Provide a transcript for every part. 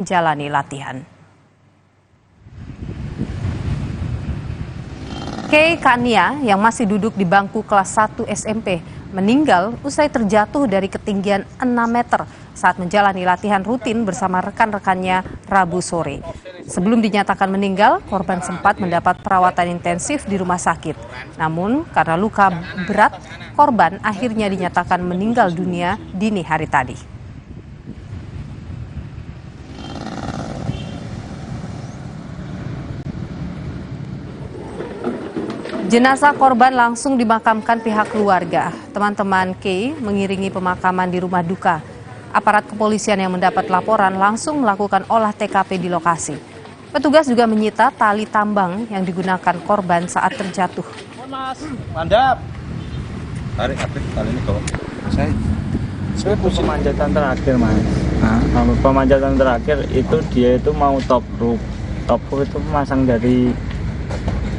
menjalani latihan. Kay Kania yang masih duduk di bangku kelas 1 SMP meninggal usai terjatuh dari ketinggian 6 meter saat menjalani latihan rutin bersama rekan-rekannya Rabu sore. Sebelum dinyatakan meninggal, korban sempat mendapat perawatan intensif di rumah sakit. Namun karena luka berat, korban akhirnya dinyatakan meninggal dunia dini hari tadi. Jenazah korban langsung dimakamkan pihak keluarga. Teman-teman Kay mengiringi pemakaman di rumah duka. Aparat kepolisian yang mendapat laporan langsung melakukan olah TKP di lokasi. Petugas juga menyita tali tambang yang digunakan korban saat terjatuh. Mandap. Tarik tali ini kok. Saya pemanjatan terakhir, Mas. Pemanjatan terakhir itu dia itu mau top rope. Top rope itu masang dari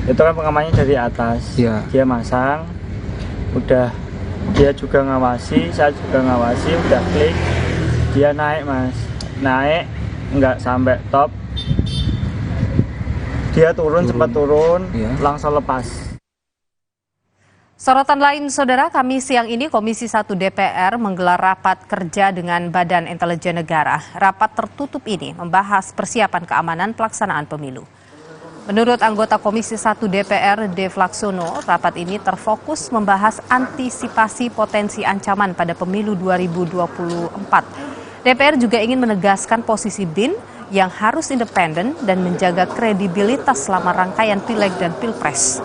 itu kan pengamannya dari atas, ya. Dia masang, udah dia juga ngawasi, saya juga ngawasi, udah klik, dia naik, Mas, naik nggak sampai top, dia turun. Sempat turun, ya. Langsung lepas. Sorotan lain, Saudara, Kamis siang ini Komisi 1 DPR menggelar rapat kerja dengan Badan Intelijen Negara. Rapat tertutup ini membahas persiapan keamanan pelaksanaan pemilu. Menurut anggota Komisi 1 DPR Dev Laksono, rapat ini terfokus membahas antisipasi potensi ancaman pada pemilu 2024. DPR juga ingin menegaskan posisi BIN yang harus independen dan menjaga kredibilitas selama rangkaian Pileg dan Pilpres.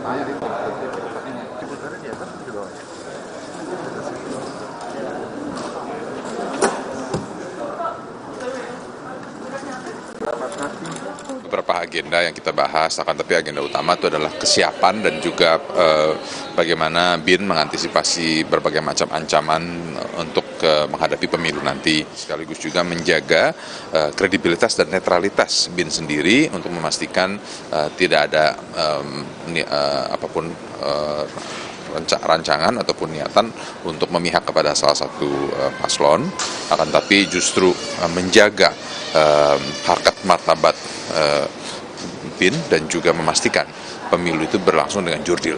Beberapa agenda yang kita bahas, tapi agenda utama itu adalah kesiapan dan juga bagaimana BIN mengantisipasi berbagai macam ancaman untuk menghadapi pemilu nanti. Sekaligus juga menjaga kredibilitas dan netralitas BIN sendiri untuk memastikan tidak ada apapun rancangan ataupun niatan untuk memihak kepada salah satu paslon, akan tapi justru menjaga harkat martabat BIN dan juga memastikan pemilu itu berlangsung dengan jurdil.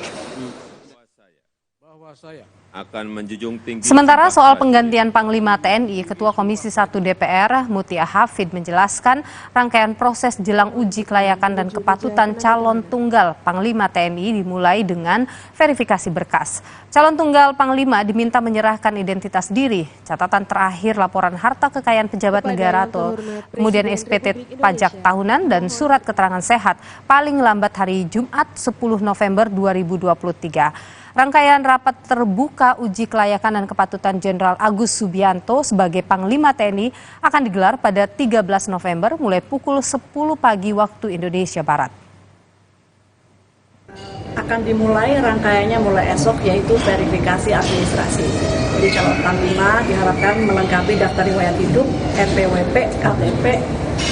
Sementara soal penggantian Panglima TNI, Ketua Komisi 1 DPR Mutia Hafid menjelaskan rangkaian proses jelang uji kelayakan dan kepatutan calon tunggal Panglima TNI dimulai dengan verifikasi berkas. Calon tunggal Panglima diminta menyerahkan identitas diri, catatan terakhir laporan harta kekayaan pejabat negara atau kemudian SPT pajak tahunan dan surat keterangan sehat paling lambat hari Jumat 10 November 2023. Rangkaian rapat terbuka uji kelayakan dan kepatutan Jenderal Agus Subianto sebagai Panglima TNI akan digelar pada 13 November mulai pukul 10 pagi waktu Indonesia Barat. Akan dimulai rangkaiannya mulai esok, yaitu verifikasi administrasi. Jadi calon Panglima diharapkan melengkapi daftar riwayat hidup, NPWP, KTP,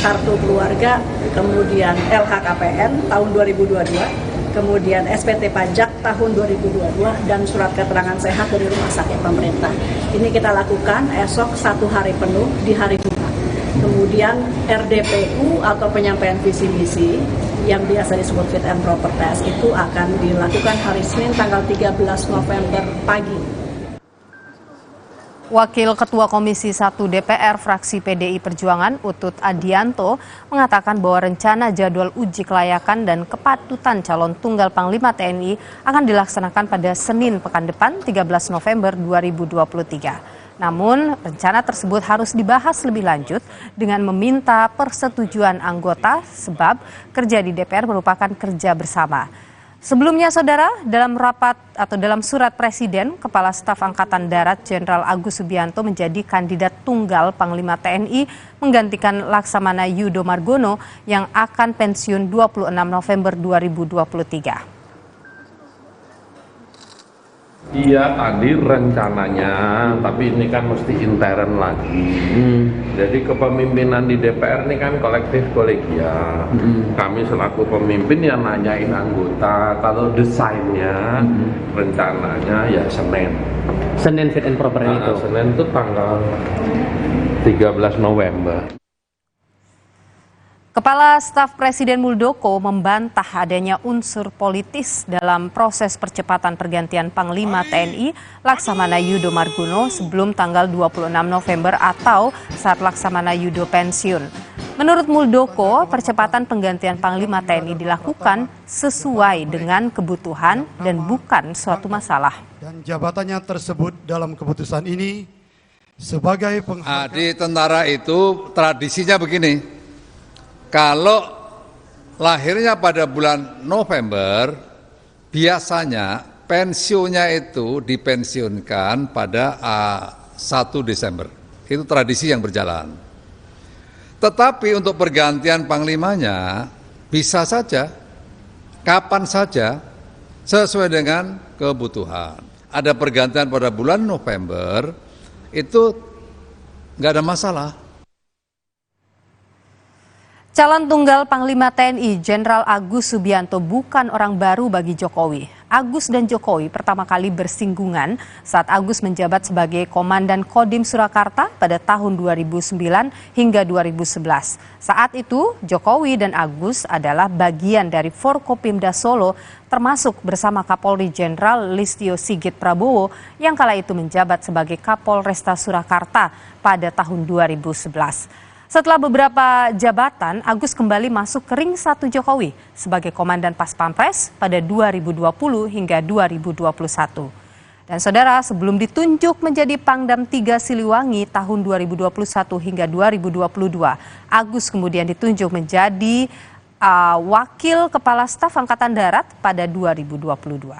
kartu keluarga, kemudian LHKPN tahun 2022, kemudian SPT pajak tahun 2022 dan surat keterangan sehat dari rumah sakit pemerintah. Ini kita lakukan esok 1 hari penuh di hari Jumat. Kemudian RDPU atau penyampaian visi misi yang biasa disebut fit and proper test itu akan dilakukan hari Senin tanggal 13 November pagi. Wakil Ketua Komisi 1 DPR fraksi PDI Perjuangan Utut Adianto mengatakan bahwa rencana jadwal uji kelayakan dan kepatutan calon tunggal Panglima TNI akan dilaksanakan pada Senin pekan depan 13 November 2023. Namun rencana tersebut harus dibahas lebih lanjut dengan meminta persetujuan anggota sebab kerja di DPR merupakan kerja bersama. Sebelumnya, Saudara, dalam rapat atau dalam surat Presiden, Kepala Staf Angkatan Darat Jenderal Agus Subianto menjadi kandidat tunggal Panglima TNI menggantikan Laksamana Yudo Margono yang akan pensiun 26 November 2023. Iya tadi rencananya, tapi ini kan mesti intern lagi. Jadi kepemimpinan di DPR ini kan kolektif kolegial. Kami selaku pemimpin yang nanyain anggota, kalau desainnya, rencananya ya Senin. Senin fit and proper itu? Senin itu tanggal 13 November. Kepala Staf Presiden Muldoko membantah adanya unsur politis dalam proses percepatan pergantian Panglima TNI Laksamana Yudo Margono sebelum tanggal 26 November atau saat Laksamana Yudo pensiun. Menurut Muldoko, percepatan penggantian Panglima TNI dilakukan sesuai dengan kebutuhan dan bukan suatu masalah. Dan jabatannya tersebut dalam keputusan ini sebagai penghargaan. Di tentara itu tradisinya begini. Kalau lahirnya pada bulan November, biasanya pensiunnya itu dipensiunkan pada 1 Desember. Itu tradisi yang berjalan. Tetapi untuk pergantian panglimanya bisa saja, kapan saja, sesuai dengan kebutuhan. Ada pergantian pada bulan November, itu nggak ada masalah. Calon tunggal Panglima TNI Jenderal Agus Subianto bukan orang baru bagi Jokowi. Agus dan Jokowi pertama kali bersinggungan saat Agus menjabat sebagai Komandan Kodim Surakarta pada tahun 2009 hingga 2011. Saat itu Jokowi dan Agus adalah bagian dari Forkopimda Solo termasuk bersama Kapolri Jenderal Listio Sigit Prabowo yang kala itu menjabat sebagai Kapolresta Surakarta pada tahun 2011. Setelah beberapa jabatan, Agus kembali masuk ke ring 1 Jokowi sebagai Komandan Pas Pampres pada 2020 hingga 2021. Dan saudara, sebelum ditunjuk menjadi Pangdam 3 Siliwangi tahun 2021 hingga 2022, Agus kemudian ditunjuk menjadi Wakil Kepala Staf Angkatan Darat pada 2022.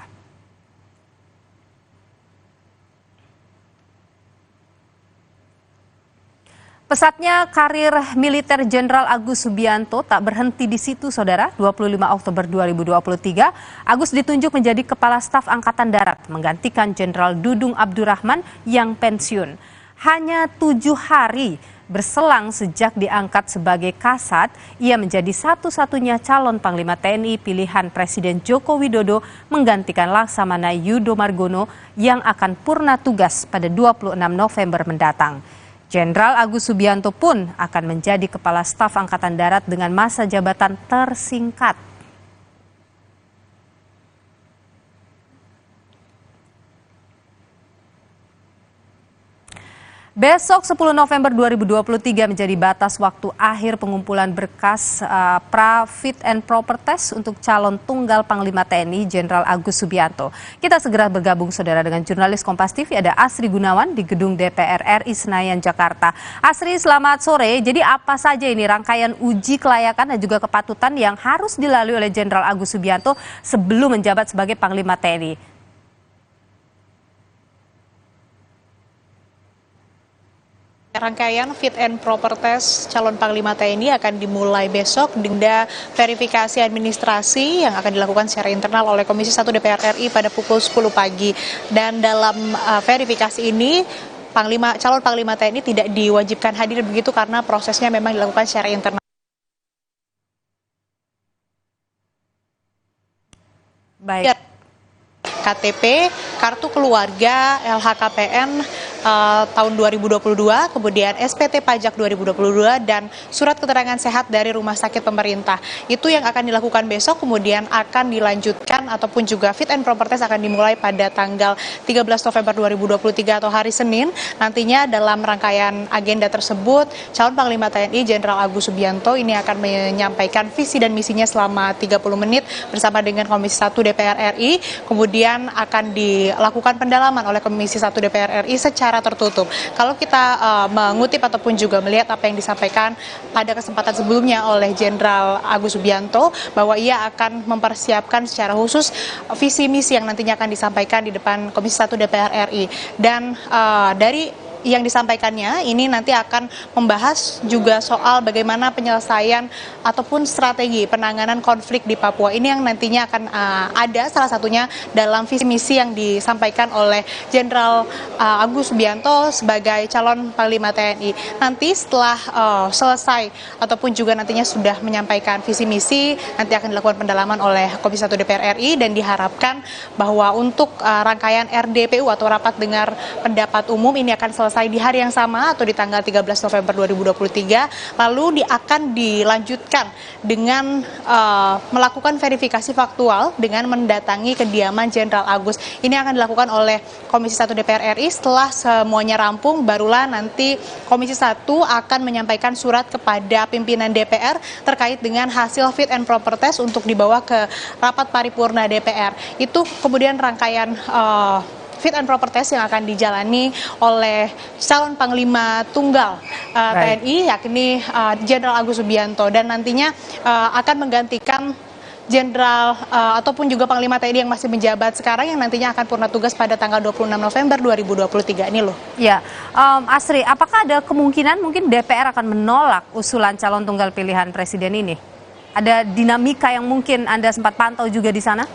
Pesatnya karir militer Jenderal Agus Subianto tak berhenti di situ, saudara. 25 Oktober 2023, Agus ditunjuk menjadi Kepala Staf Angkatan Darat, menggantikan Jenderal Dudung Abdurrahman yang pensiun. Hanya 7 hari berselang sejak diangkat sebagai Kasat, ia menjadi satu-satunya calon Panglima TNI pilihan Presiden Joko Widodo menggantikan Laksamana Yudo Margono yang akan purna tugas pada 26 November mendatang. Jenderal Agus Subianto pun akan menjadi Kepala Staf Angkatan Darat dengan masa jabatan tersingkat. Besok 10 November 2023 menjadi batas waktu akhir pengumpulan berkas pra-fit and proper test untuk calon tunggal Panglima TNI Jenderal Agus Subianto. Kita segera bergabung saudara dengan jurnalis Kompas TV, ada Asri Gunawan di Gedung DPR RI Senayan, Jakarta. Asri, selamat sore. Jadi apa saja ini rangkaian uji kelayakan dan juga kepatutan yang harus dilalui oleh Jenderal Agus Subianto sebelum menjabat sebagai Panglima TNI? Rangkaian fit and proper test calon Panglima TNI akan dimulai besok dengan verifikasi administrasi yang akan dilakukan secara internal oleh Komisi 1 DPR RI pada pukul 10 pagi. Dan dalam verifikasi ini calon Panglima TNI tidak diwajibkan hadir begitu karena prosesnya memang dilakukan secara internal. Baik. KTP, kartu keluarga, LHKPN tahun 2022, kemudian SPT pajak 2022, dan surat keterangan sehat dari rumah sakit pemerintah. Itu yang akan dilakukan besok, kemudian akan dilanjutkan ataupun juga fit and proper test akan dimulai pada tanggal 13 November 2023 atau hari Senin. Nantinya dalam rangkaian agenda tersebut, calon Panglima TNI Jenderal Agus Subianto ini akan menyampaikan visi dan misinya selama 30 menit bersama dengan Komisi 1 DPR RI, kemudian akan dilakukan pendalaman oleh Komisi 1 DPR RI secara tertutup. Kalau kita mengutip ataupun juga melihat apa yang disampaikan pada kesempatan sebelumnya oleh Jenderal Agus Subianto, bahwa ia akan mempersiapkan secara khusus visi misi yang nantinya akan disampaikan di depan Komisi 1 DPR RI. Dan dari yang disampaikannya ini nanti akan membahas juga soal bagaimana penyelesaian ataupun strategi penanganan konflik di Papua. Ini yang nantinya akan ada salah satunya dalam visi misi yang disampaikan oleh Jenderal Agus Subianto sebagai calon Panglima TNI. Nanti setelah selesai ataupun juga nantinya sudah menyampaikan visi misi, nanti akan dilakukan pendalaman oleh Komisi 1 DPR RI dan diharapkan bahwa untuk rangkaian RDPU atau rapat dengar pendapat umum ini akan selesai selesai di hari yang sama atau di tanggal 13 November 2023, lalu akan dilanjutkan dengan melakukan verifikasi faktual dengan mendatangi kediaman Jenderal Agus. Ini akan dilakukan oleh Komisi 1 DPR RI. Setelah semuanya rampung, barulah nanti Komisi 1 akan menyampaikan surat kepada pimpinan DPR terkait dengan hasil fit and proper test untuk dibawa ke rapat paripurna DPR. Itu kemudian rangkaian fit and proper test yang akan dijalani oleh calon Panglima Tunggal TNI, yakni Jenderal Agus Subianto, dan nantinya akan menggantikan Jenderal ataupun juga Panglima TNI yang masih menjabat sekarang yang nantinya akan purna tugas pada tanggal 26 November 2023 ini loh. Ya, Asri, apakah ada kemungkinan mungkin DPR akan menolak usulan calon tunggal pilihan presiden ini? Ada dinamika yang mungkin Anda sempat pantau juga di sana?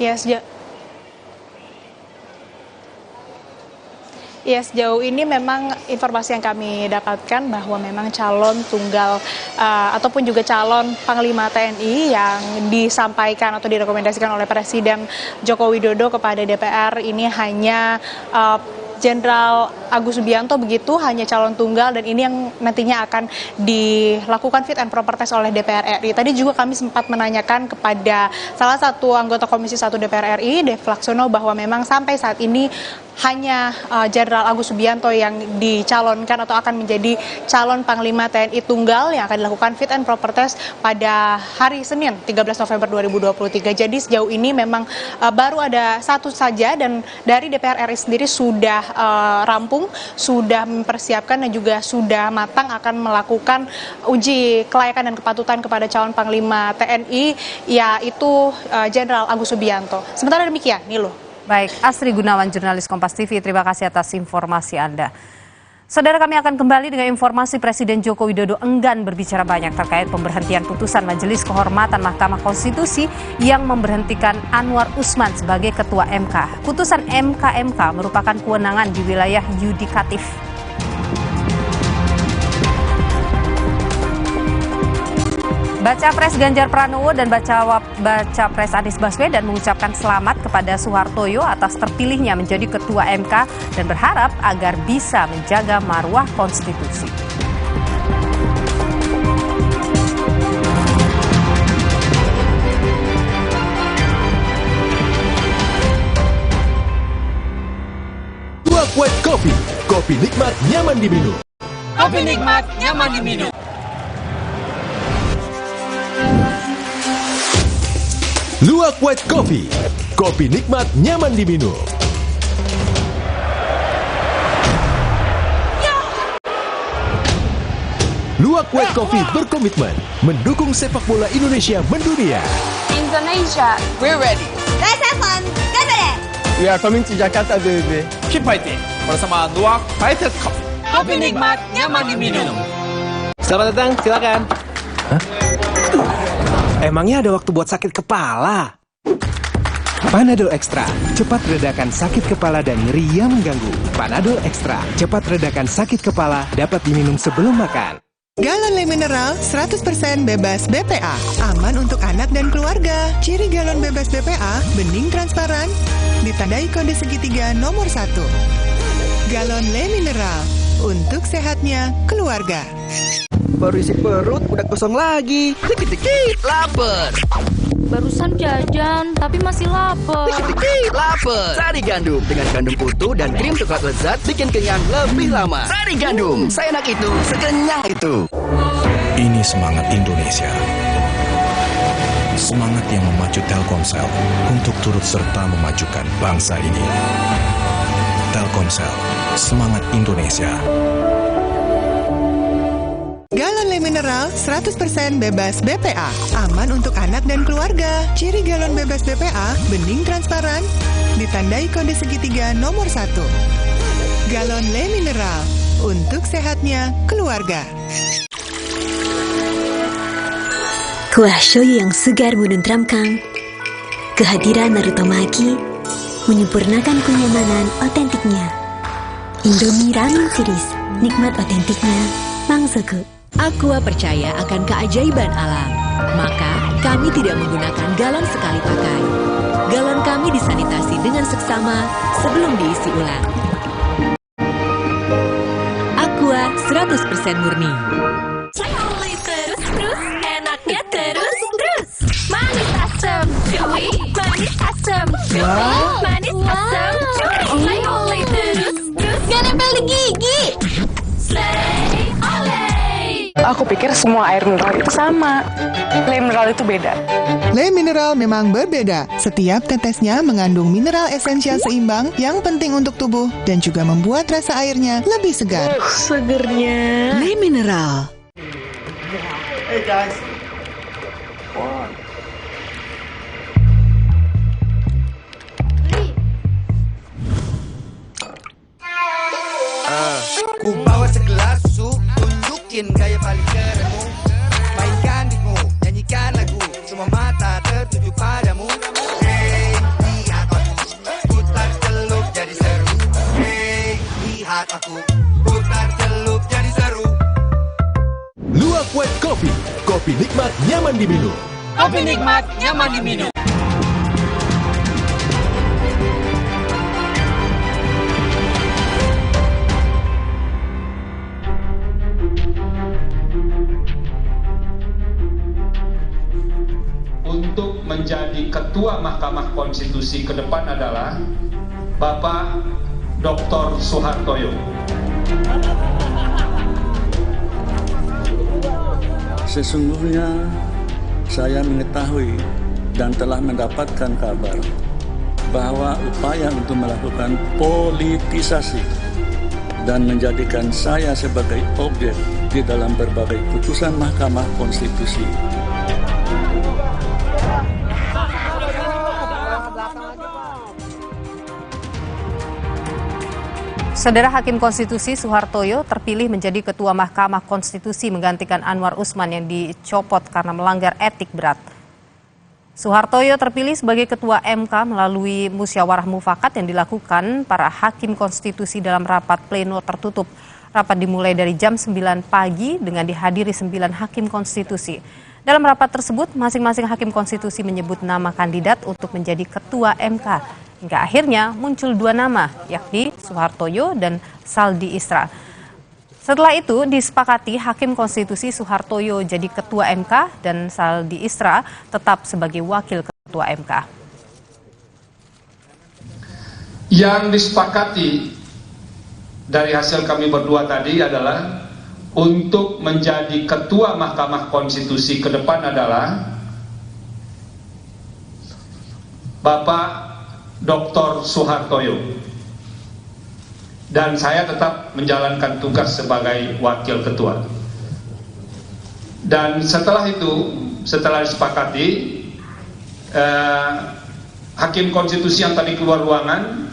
Ya, sejauh ini memang informasi yang kami dapatkan bahwa memang calon tunggal ataupun juga calon Panglima TNI yang disampaikan atau direkomendasikan oleh Presiden Joko Widodo kepada DPR ini hanya Jenderal Agus Subianto, begitu, hanya calon tunggal, dan ini yang nantinya akan dilakukan fit and proper test oleh DPR RI. Tadi juga kami sempat menanyakan kepada salah satu anggota Komisi 1 DPR RI, Dev Laksono, bahwa memang sampai saat ini hanya Jenderal Agus Subianto yang dicalonkan atau akan menjadi calon Panglima TNI Tunggal yang akan dilakukan fit and proper test pada hari Senin 13 November 2023. Jadi sejauh ini memang baru ada satu saja, dan dari DPR RI sendiri sudah rampung, sudah mempersiapkan dan juga sudah matang akan melakukan uji kelayakan dan kepatutan kepada calon Panglima TNI, yaitu Jenderal Agus Subianto. Sementara demikian, Nilo. Baik, Asri Gunawan, jurnalis Kompas TV, terima kasih atas informasi Anda. Saudara, kami akan kembali dengan informasi Presiden Joko Widodo enggan berbicara banyak terkait pemberhentian putusan Majelis Kehormatan Mahkamah Konstitusi yang memberhentikan Anwar Usman sebagai Ketua MK. Putusan MK merupakan kewenangan di wilayah yudikatif. Baca Pres Ganjar Pranowo dan Baca Pres Anies Baswedan mengucapkan selamat kepada Soehartoyo atas terpilihnya menjadi Ketua MK dan berharap agar bisa menjaga marwah konstitusi. Luwak White Coffee, kopi nikmat nyaman diminum. Kopi nikmat nyaman diminum. Luwak White Coffee, kopi nikmat nyaman diminum. Luwak White Coffee berkomitmen mendukung sepak bola Indonesia mendunia. Indonesia, we're ready. Let's have fun. Gathering. We are coming to Jakarta, baby. Keep fighting bersama Luwak White Coffee. Kopi nikmat nyaman diminum. Selamat datang, silakan. Emangnya ada waktu buat sakit kepala? Panadol Extra, cepat redakan sakit kepala dan nyeri yang mengganggu. Panadol Extra, cepat redakan sakit kepala, dapat diminum sebelum makan. Galon Le Mineral 100% bebas BPA, aman untuk anak dan keluarga. Ciri galon bebas BPA, bening transparan, ditandai kode segitiga nomor 1. Galon Le Mineral, untuk sehatnya keluarga. Baru isi perut, udah kosong lagi. Dikit-dikit, lapar. Barusan jajan, tapi masih lapar. Dikit-dikit, lapar. Sari Gandum, dengan gandum utuh dan krim coklat lezat, bikin kenyang lebih lama. Sari Gandum, seenak itu, sekenyang itu. Ini semangat Indonesia. Semangat yang memacu Telkomsel untuk turut serta memajukan bangsa ini. Telkomsel, semangat Indonesia. Galon Le Mineral 100% bebas BPA, aman untuk anak dan keluarga. Ciri galon bebas BPA, bening transparan, ditandai kode segitiga nomor 1. Galon Le Mineral, untuk sehatnya keluarga. Kuah shoyu yang segar menenteramkan. Kehadiran Naruto Maki menyempurnakan kenyamanan otentiknya. Indomie Ramen Series, nikmat otentiknya, Mangsoku. Aqua percaya akan keajaiban alam, maka kami tidak menggunakan galon sekali pakai. Galon kami disanitasi dengan seksama sebelum diisi ulang. 100% murni. Coli terus, enaknya terus. Manis asam, cuy. Manis asam, cuy. Manis asam, cuy. Coli terus. Gak nempel di gigi. Slay, olay. Aku pikir semua air mineral itu sama. Le mineral itu beda. Le mineral memang berbeda. Setiap tetesnya mengandung mineral esensial seimbang yang penting untuk tubuh dan juga membuat rasa airnya lebih segar. Segernya. Le mineral. Hey guys. Ku bawa segelas susu, tunjukin gaya paling kerenmu. Mainkan beatmu, nyanyikan lagu, semua mata tertuju padamu. Hey, lihat aku, putar celup jadi seru. Hey, lihat aku, putar celup jadi seru. Luwak White Coffee, kopi nikmat nyaman diminum. Kopi nikmat, nyaman diminum. Untuk menjadi Ketua Mahkamah Konstitusi ke depan adalah Bapak Dr. Soehartoyo. Sesungguhnya saya mengetahui dan telah mendapatkan kabar bahwa upaya untuk melakukan politisasi dan menjadikan saya sebagai objek di dalam berbagai putusan Mahkamah Konstitusi Saudara Hakim Konstitusi Soehartoyo terpilih menjadi Ketua Mahkamah Konstitusi menggantikan Anwar Usman yang dicopot karena melanggar etik berat. Soehartoyo terpilih sebagai Ketua MK melalui musyawarah mufakat yang dilakukan para Hakim Konstitusi dalam rapat pleno tertutup. Rapat dimulai dari jam 9 pagi dengan dihadiri 9 Hakim Konstitusi. Dalam rapat tersebut, masing-masing Hakim Konstitusi menyebut nama kandidat untuk menjadi Ketua MK. Hingga akhirnya muncul 2 nama, yakni Soehartoyo dan Saldi Isra. Setelah itu disepakati Hakim Konstitusi Soehartoyo jadi Ketua MK dan Saldi Isra tetap sebagai Wakil Ketua MK. Yang disepakati dari hasil kami berdua tadi adalah untuk menjadi Ketua Mahkamah Konstitusi ke depan adalah Bapak Dr. Soehartoyo, dan saya tetap menjalankan tugas sebagai wakil ketua. Dan setelah itu, setelah disepakati, Hakim Konstitusi yang tadi keluar ruangan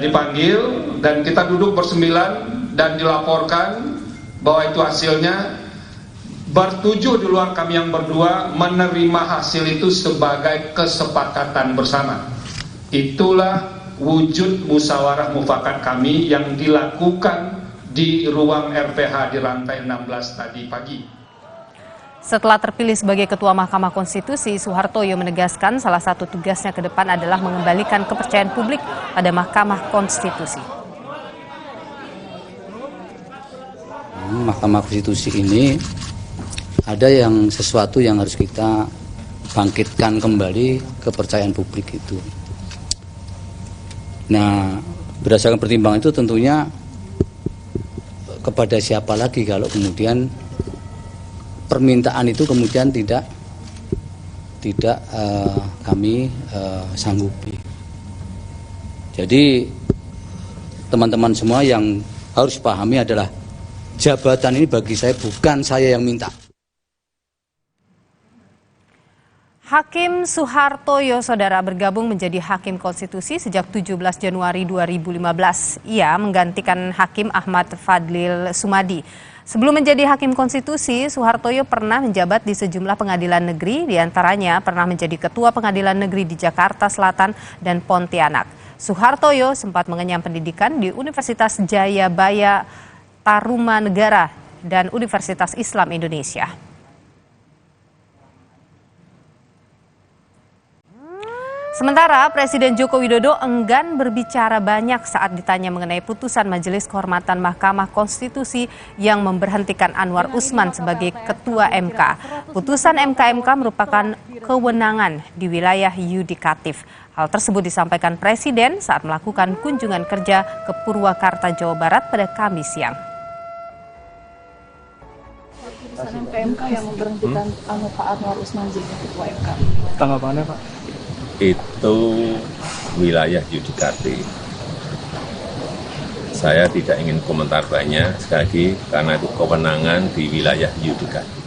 dipanggil dan kita duduk bersembilan dan dilaporkan bahwa itu hasilnya. Bertujuh di luar kami yang berdua menerima hasil itu sebagai kesepakatan bersama. Itulah wujud musyawarah mufakat kami yang dilakukan di ruang RPH di lantai 16 tadi pagi. Setelah terpilih sebagai Ketua Mahkamah Konstitusi, Soehartoyo menegaskan salah satu tugasnya ke depan adalah mengembalikan kepercayaan publik pada Mahkamah Konstitusi. Mahkamah Konstitusi ini ada yang sesuatu yang harus kita bangkitkan kembali kepercayaan publik itu. Nah, berdasarkan pertimbangan itu tentunya kepada siapa lagi kalau kemudian permintaan itu kemudian tidak kami sanggupi. Jadi teman-teman semua yang harus pahami adalah jabatan ini bagi saya bukan saya yang minta. Hakim Soehartoyo, saudara, bergabung menjadi Hakim Konstitusi sejak 17 Januari 2015. Ia menggantikan Hakim Ahmad Fadlil Sumadi. Sebelum menjadi Hakim Konstitusi, Soehartoyo pernah menjabat di sejumlah pengadilan negeri, diantaranya pernah menjadi Ketua Pengadilan Negeri di Jakarta Selatan dan Pontianak. Soehartoyo sempat mengenyam pendidikan di Universitas Jayabaya Tarumanegara dan Universitas Islam Indonesia. Sementara Presiden Joko Widodo enggan berbicara banyak saat ditanya mengenai putusan Majelis Kehormatan Mahkamah Konstitusi yang memberhentikan Anwar Usman sebagai Ketua MK. Putusan MK merupakan kewenangan di wilayah yudikatif. Hal tersebut disampaikan Presiden saat melakukan kunjungan kerja ke Purwakarta, Jawa Barat pada Kamis siang. Putusan MK yang memberhentikan Pak Anwar Usman jadi Ketua MK. Tanggapannya Pak? Itu wilayah yudikatif. Saya tidak ingin komentar banyak, sekali lagi, karena itu kewenangan di wilayah yudikatif.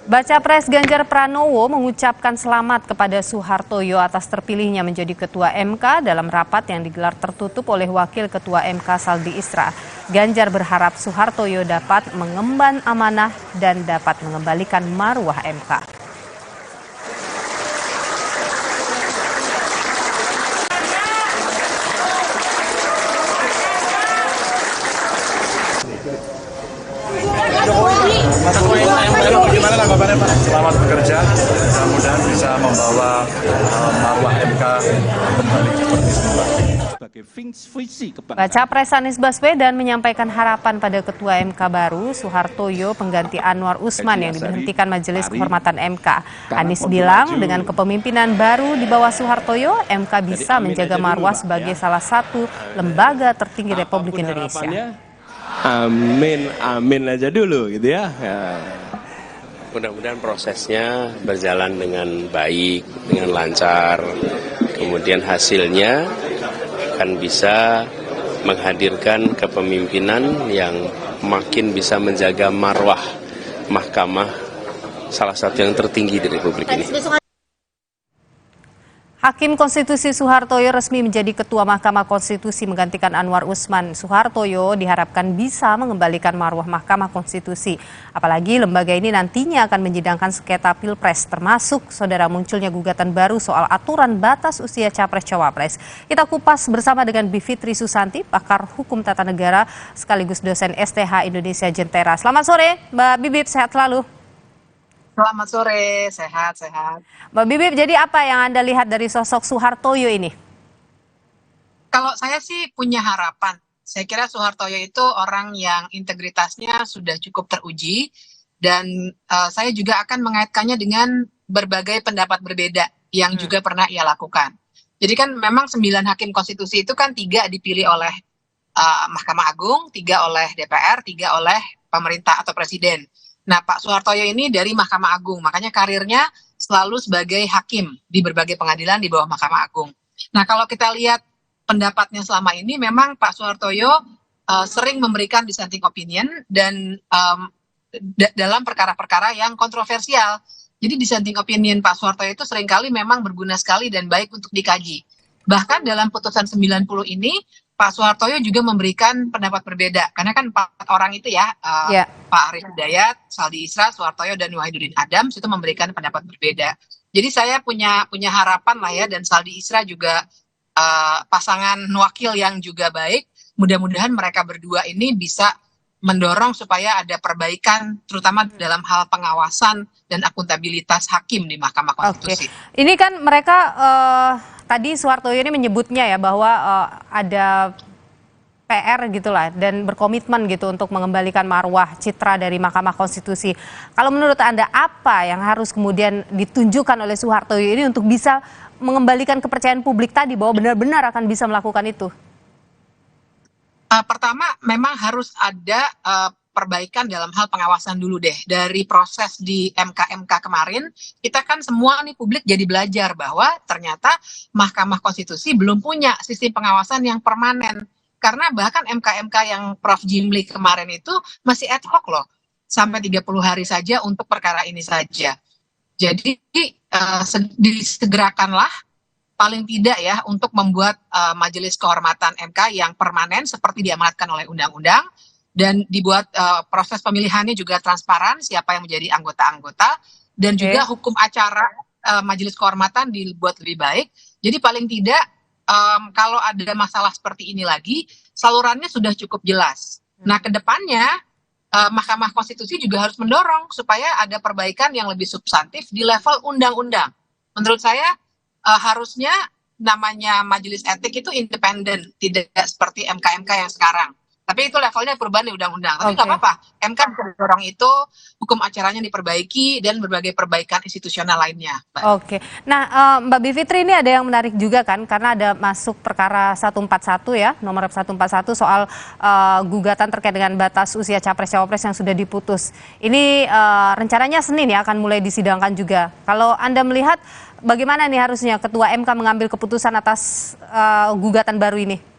Baca Pres Ganjar Pranowo mengucapkan selamat kepada Soehartoyo atas terpilihnya menjadi Ketua MK dalam rapat yang digelar tertutup oleh Wakil Ketua MK Saldi Isra. Ganjar berharap Soehartoyo dapat mengemban amanah dan dapat mengembalikan marwah MK. Gimana tanggapannya Pak? Selamat bekerja, mudah-mudahan bisa membawa marwah MK kembali seperti semula. Baca Pres Anies Baswedan menyampaikan harapan pada Ketua MK baru Soehartoyo pengganti Anwar Usman yang diberhentikan Majelis Kehormatan MK. Anies bilang dengan kepemimpinan baru di bawah Soehartoyo, MK bisa menjaga marwah sebagai salah satu lembaga tertinggi Republik Indonesia. Amin, amin aja dulu gitu ya. Mudah-mudahan prosesnya berjalan dengan baik, dengan lancar. Kemudian hasilnya akan bisa menghadirkan kepemimpinan yang makin bisa menjaga marwah mahkamah salah satu yang tertinggi di Republik ini. Hakim Konstitusi Soehartoyo resmi menjadi Ketua Mahkamah Konstitusi menggantikan Anwar Usman. Soehartoyo diharapkan bisa mengembalikan marwah Mahkamah Konstitusi. Apalagi lembaga ini nantinya akan menyidangkan sengketa Pilpres, termasuk saudara munculnya gugatan baru soal aturan batas usia Capres-Cawapres. Kita kupas bersama dengan Bivitri Susanti, pakar hukum tata negara sekaligus dosen STH Indonesia Jentera. Selamat sore, Mbak Bibip, sehat selalu. Selamat sore, sehat-sehat. Mbak Bibip, jadi apa yang Anda lihat dari sosok Soehartoyo ini? Kalau saya sih punya harapan. Saya kira Soehartoyo itu orang yang integritasnya sudah cukup teruji. Dan saya juga akan mengaitkannya dengan berbagai pendapat berbeda yang juga pernah ia lakukan. Jadi kan memang 9 hakim konstitusi itu kan 3 dipilih oleh Mahkamah Agung, 3 oleh DPR, 3 oleh pemerintah atau presiden. Nah, Pak Soehartoyo ini dari Mahkamah Agung, makanya karirnya selalu sebagai hakim di berbagai pengadilan di bawah Mahkamah Agung. Nah, kalau kita lihat pendapatnya selama ini, memang Pak Soehartoyo sering memberikan dissenting opinion dan dalam perkara-perkara yang kontroversial. Jadi dissenting opinion Pak Soehartoyo itu seringkali memang berguna sekali dan baik untuk dikaji. Bahkan dalam putusan 90 ini, Pak Soehartoyo juga memberikan pendapat berbeda. Karena kan 4 orang itu ya, Pak Arief Hidayat, Saldi Isra, Soehartoyo, dan Wahidudin Adams itu memberikan pendapat berbeda. Jadi saya punya harapan lah ya, dan Saldi Isra juga pasangan wakil yang juga baik. Mudah-mudahan mereka berdua ini bisa mendorong supaya ada perbaikan, terutama dalam hal pengawasan dan akuntabilitas hakim di Mahkamah Konstitusi. Ini kan mereka tadi Soehartoyo ini menyebutnya ya bahwa ada PR gitulah dan berkomitmen gitu untuk mengembalikan marwah citra dari Mahkamah Konstitusi. Kalau menurut Anda apa yang harus kemudian ditunjukkan oleh Soehartoyo ini untuk bisa mengembalikan kepercayaan publik tadi bahwa benar-benar akan bisa melakukan itu? Pertama, memang harus ada perbaikan dalam hal pengawasan dulu deh. Dari proses di MK kemarin, kita kan semua nih publik jadi belajar bahwa ternyata Mahkamah Konstitusi belum punya sistem pengawasan yang permanen. Karena bahkan MK yang Prof. Jimli kemarin itu masih ad hoc loh. Sampai 30 hari saja untuk perkara ini saja. Jadi disegerakanlah paling tidak ya untuk membuat Majelis Kehormatan MK yang permanen seperti diamanatkan oleh undang-undang dan dibuat proses pemilihannya juga transparan siapa yang menjadi anggota-anggota dan juga hukum acara Majelis Kehormatan dibuat lebih baik. Jadi paling tidak kalau ada masalah seperti ini lagi salurannya sudah cukup jelas. Nah, kedepannya Mahkamah Konstitusi juga harus mendorong supaya ada perbaikan yang lebih substantif di level undang-undang. menurut saya harusnya namanya majelis etik itu independen, tidak seperti MK-MK yang sekarang. Tapi itu levelnya perubahan di undang-undang. Tapi nggak apa-apa, MK bisa mendorong itu, hukum acaranya diperbaiki, dan berbagai perbaikan institusional lainnya. Oke, nah Mbak Bivitri, ini ada yang menarik juga kan, karena ada masuk perkara 141 ya, nomor 141 soal gugatan terkait dengan batas usia Capres-Cawapres yang sudah diputus. Ini rencananya Senin ya akan mulai disidangkan juga. Kalau Anda melihat bagaimana nih harusnya Ketua MK mengambil keputusan atas gugatan baru ini?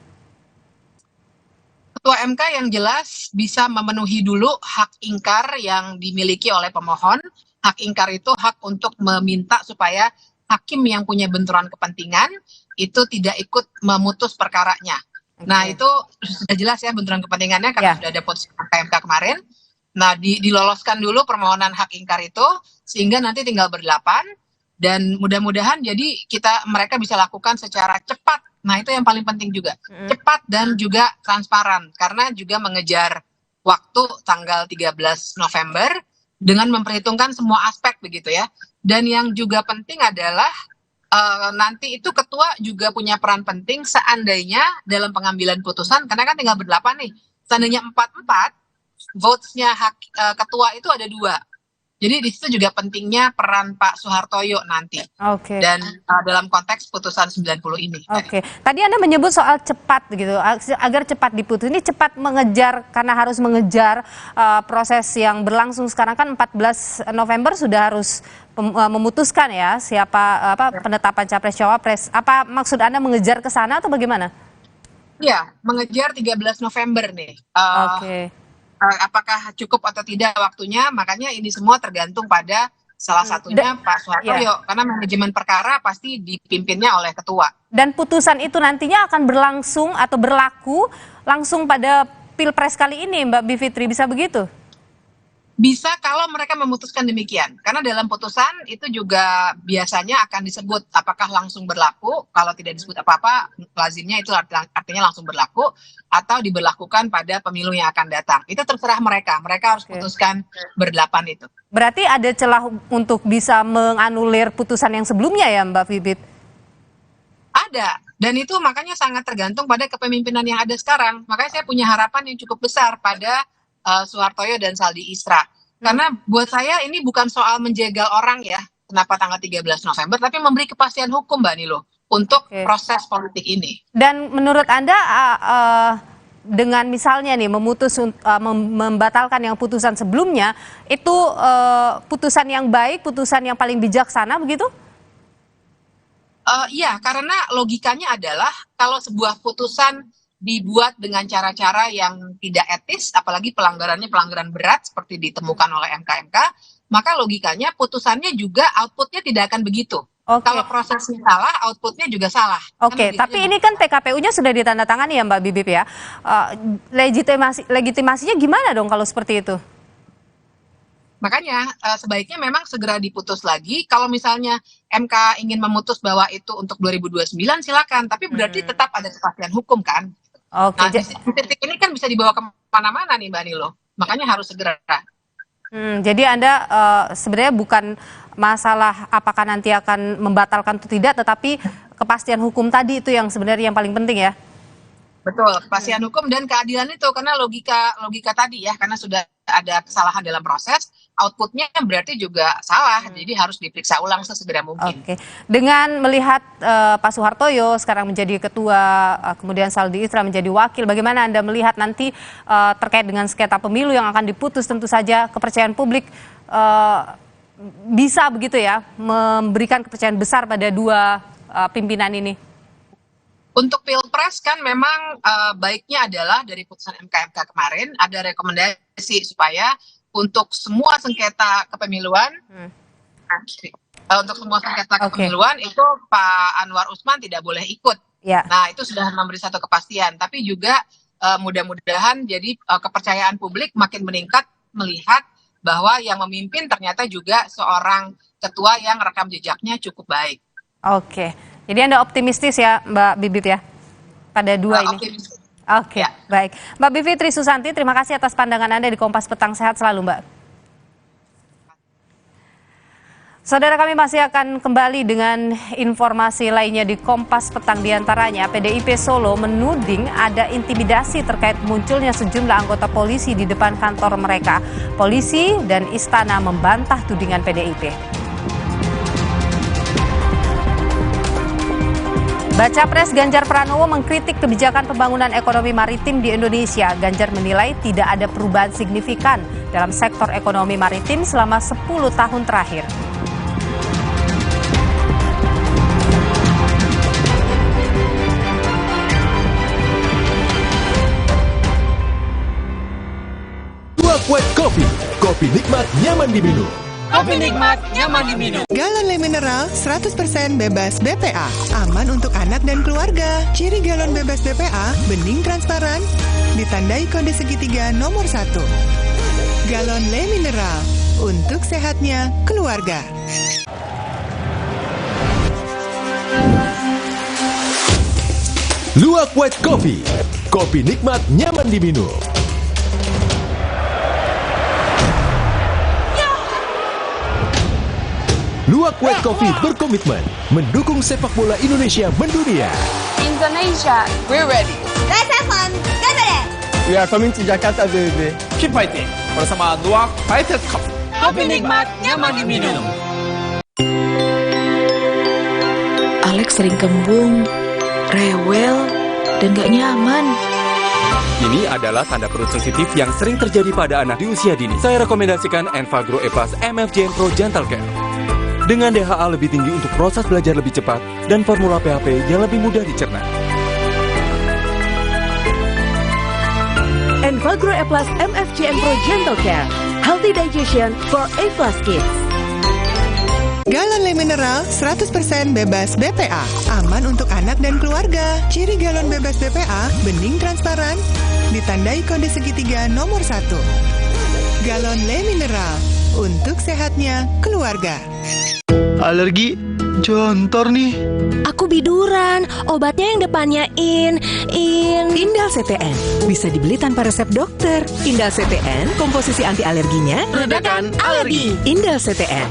Ketua MK yang jelas bisa memenuhi dulu hak ingkar yang dimiliki oleh pemohon. Hak ingkar itu hak untuk meminta supaya hakim yang punya benturan kepentingan itu tidak ikut memutus perkaranya. Nah itu sudah jelas ya benturan kepentingannya karena sudah ada putusan MK kemarin. Nah diloloskan dulu permohonan hak ingkar itu sehingga nanti tinggal berdelapan dan mudah-mudahan jadi mereka bisa lakukan secara cepat. Nah itu yang paling penting juga, cepat dan juga transparan karena juga mengejar waktu tanggal 13 November dengan memperhitungkan semua aspek begitu ya. Dan yang juga penting adalah nanti itu ketua juga punya peran penting seandainya dalam pengambilan putusan, karena kan tinggal berdelapan nih, seandainya 4-4 votesnya ketua itu ada 2. Jadi di situ juga pentingnya peran Pak Soehartoyo nanti. Dan dalam konteks putusan 90 ini. Tadi Anda menyebut soal cepat gitu, agar cepat diputus. Ini cepat mengejar karena harus mengejar proses yang berlangsung sekarang kan 14 November sudah harus memutuskan ya siapa penetapan Capres Cawapres. Apa maksud Anda mengejar ke sana atau bagaimana? Iya, mengejar 13 November nih. Apakah cukup atau tidak waktunya, makanya ini semua tergantung pada salah satunya Pak Soehartoyo, karena manajemen perkara pasti dipimpinnya oleh ketua. Dan putusan itu nantinya akan berlangsung atau berlaku langsung pada Pilpres kali ini, Mbak Bivitri, bisa begitu? Bisa kalau mereka memutuskan demikian, karena dalam putusan itu juga biasanya akan disebut apakah langsung berlaku, kalau tidak disebut apa-apa, lazimnya itu artinya langsung berlaku, atau diberlakukan pada pemilu yang akan datang. Itu terserah mereka harus putuskan berdelapan itu. Berarti ada celah untuk bisa menganulir putusan yang sebelumnya ya Mbak Bivit? Ada, dan itu makanya sangat tergantung pada kepemimpinan yang ada sekarang. Makanya saya punya harapan yang cukup besar pada Soehartoyo dan Saldi Isra. Karena buat saya ini bukan soal menjegal orang ya, kenapa tanggal 13 November, tapi memberi kepastian hukum Mbak Nilo untuk proses politik ini. Dan menurut Anda dengan misalnya nih membatalkan yang putusan sebelumnya, itu putusan yang baik, putusan yang paling bijaksana begitu? Iya, karena logikanya adalah kalau sebuah putusan dibuat dengan cara-cara yang tidak etis, apalagi pelanggarannya pelanggaran berat seperti ditemukan oleh MK-MK, maka logikanya putusannya juga outputnya tidak akan begitu. Kalau prosesnya salah, outputnya juga salah. Tapi ini kan PKPU-nya sudah ditandatangani ya Mbak Bibip ya. Legitimasinya gimana dong kalau seperti itu? Makanya sebaiknya memang segera diputus lagi. Kalau misalnya MK ingin memutus bahwa itu untuk 2029 silakan, tapi berarti tetap ada kepastian hukum kan. Nah, titik ini kan bisa dibawa kemana-mana nih Mbak Nilo, makanya harus segera. Jadi Anda sebenarnya bukan masalah apakah nanti akan membatalkan atau tidak, tetapi kepastian hukum tadi itu yang sebenarnya yang paling penting ya? Betul, kepastian hukum dan keadilan itu, karena logika tadi ya, karena sudah ada kesalahan dalam proses, outputnya berarti juga salah, jadi harus diperiksa ulang sesegera mungkin. Dengan melihat Pak Soehartoyo sekarang menjadi ketua, kemudian Saldi Isra menjadi wakil, bagaimana Anda melihat nanti terkait dengan sengketa pemilu yang akan diputus, tentu saja kepercayaan publik bisa begitu ya, memberikan kepercayaan besar pada dua pimpinan ini? Untuk Pilpres kan memang baiknya adalah dari putusan MK-MK kemarin ada rekomendasi supaya untuk semua sengketa kepemiluan, itu Pak Anwar Usman tidak boleh ikut. Nah itu sudah memberi satu kepastian. Tapi juga mudah-mudahan jadi kepercayaan publik makin meningkat melihat bahwa yang memimpin ternyata juga seorang ketua yang rekam jejaknya cukup baik. Jadi Anda optimistis ya Mbak Bibip ya pada dua ini? Baik. Mbak Bivitri Susanti, terima kasih atas pandangan Anda di Kompas Petang. Sehat selalu Mbak. Saudara, kami masih akan kembali dengan informasi lainnya di Kompas Petang. Diantaranya PDIP Solo menuding ada intimidasi terkait munculnya sejumlah anggota polisi di depan kantor mereka. Polisi dan istana membantah tudingan PDIP. Baca Pres Ganjar Pranowo mengkritik kebijakan pembangunan ekonomi maritim di Indonesia. Ganjar menilai tidak ada perubahan signifikan dalam sektor ekonomi maritim selama 10 tahun terakhir. White Coffee, kopi nikmat nyaman diminum. Kopi nikmat nyaman diminum. Galon Le Mineral 100% bebas BPA. Aman untuk anak dan keluarga. Ciri galon bebas BPA, bening transparan, ditandai kode segitiga nomor 1. Galon Le Mineral, untuk sehatnya keluarga. Luwak White Coffee, kopi nikmat nyaman diminum. Luwak White Coffee berkomitmen mendukung sepak bola Indonesia mendunia. Indonesia, we're ready. Let's have fun. Get ready. We are coming to Jakarta, baby. Keep fighting. Bersama Luwak Fighter Cup. Kopi nikmat nyaman diminum. Alex sering kembung, rewel, dan gak nyaman. Ini adalah tanda perut sensitif yang sering terjadi pada anak di usia dini. Saya rekomendasikan Enfagro E Plus MFGN Pro Gentle Care. Dengan DHA lebih tinggi untuk proses belajar lebih cepat dan formula PHP yang lebih mudah dicerna. Enfagro E Plus MFGN Pro Gentle Care. Healthy digestion for A Plus kids. Galon Le Mineral 100% bebas BPA. Aman untuk anak dan keluarga. Ciri galon bebas BPA, bening transparan, ditandai kode segitiga nomor 1. Galon Le Mineral, untuk sehatnya keluarga. Alergi jontor nih. Aku biduran, obatnya yang depannya Indal CTN. Bisa dibeli tanpa resep dokter. Indal CTN, komposisi anti alerginya Redakan alergi. Indal CTN.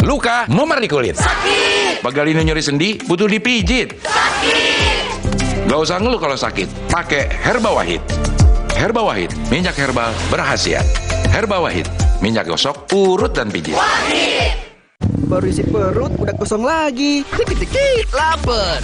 Luka, memar di kulit. Sakit. Bagalino nyeri sendi, butuh dipijit. Sakit. Gak usah ngeluh kalau sakit, pakai Herba Wahid. Herba Wahid, minyak herbal berkhasiat. Herba Wahid, minyak gosok, urut dan pijit. Wahid. Baru isi perut, udah kosong lagi. Dikit-dikit, lapar.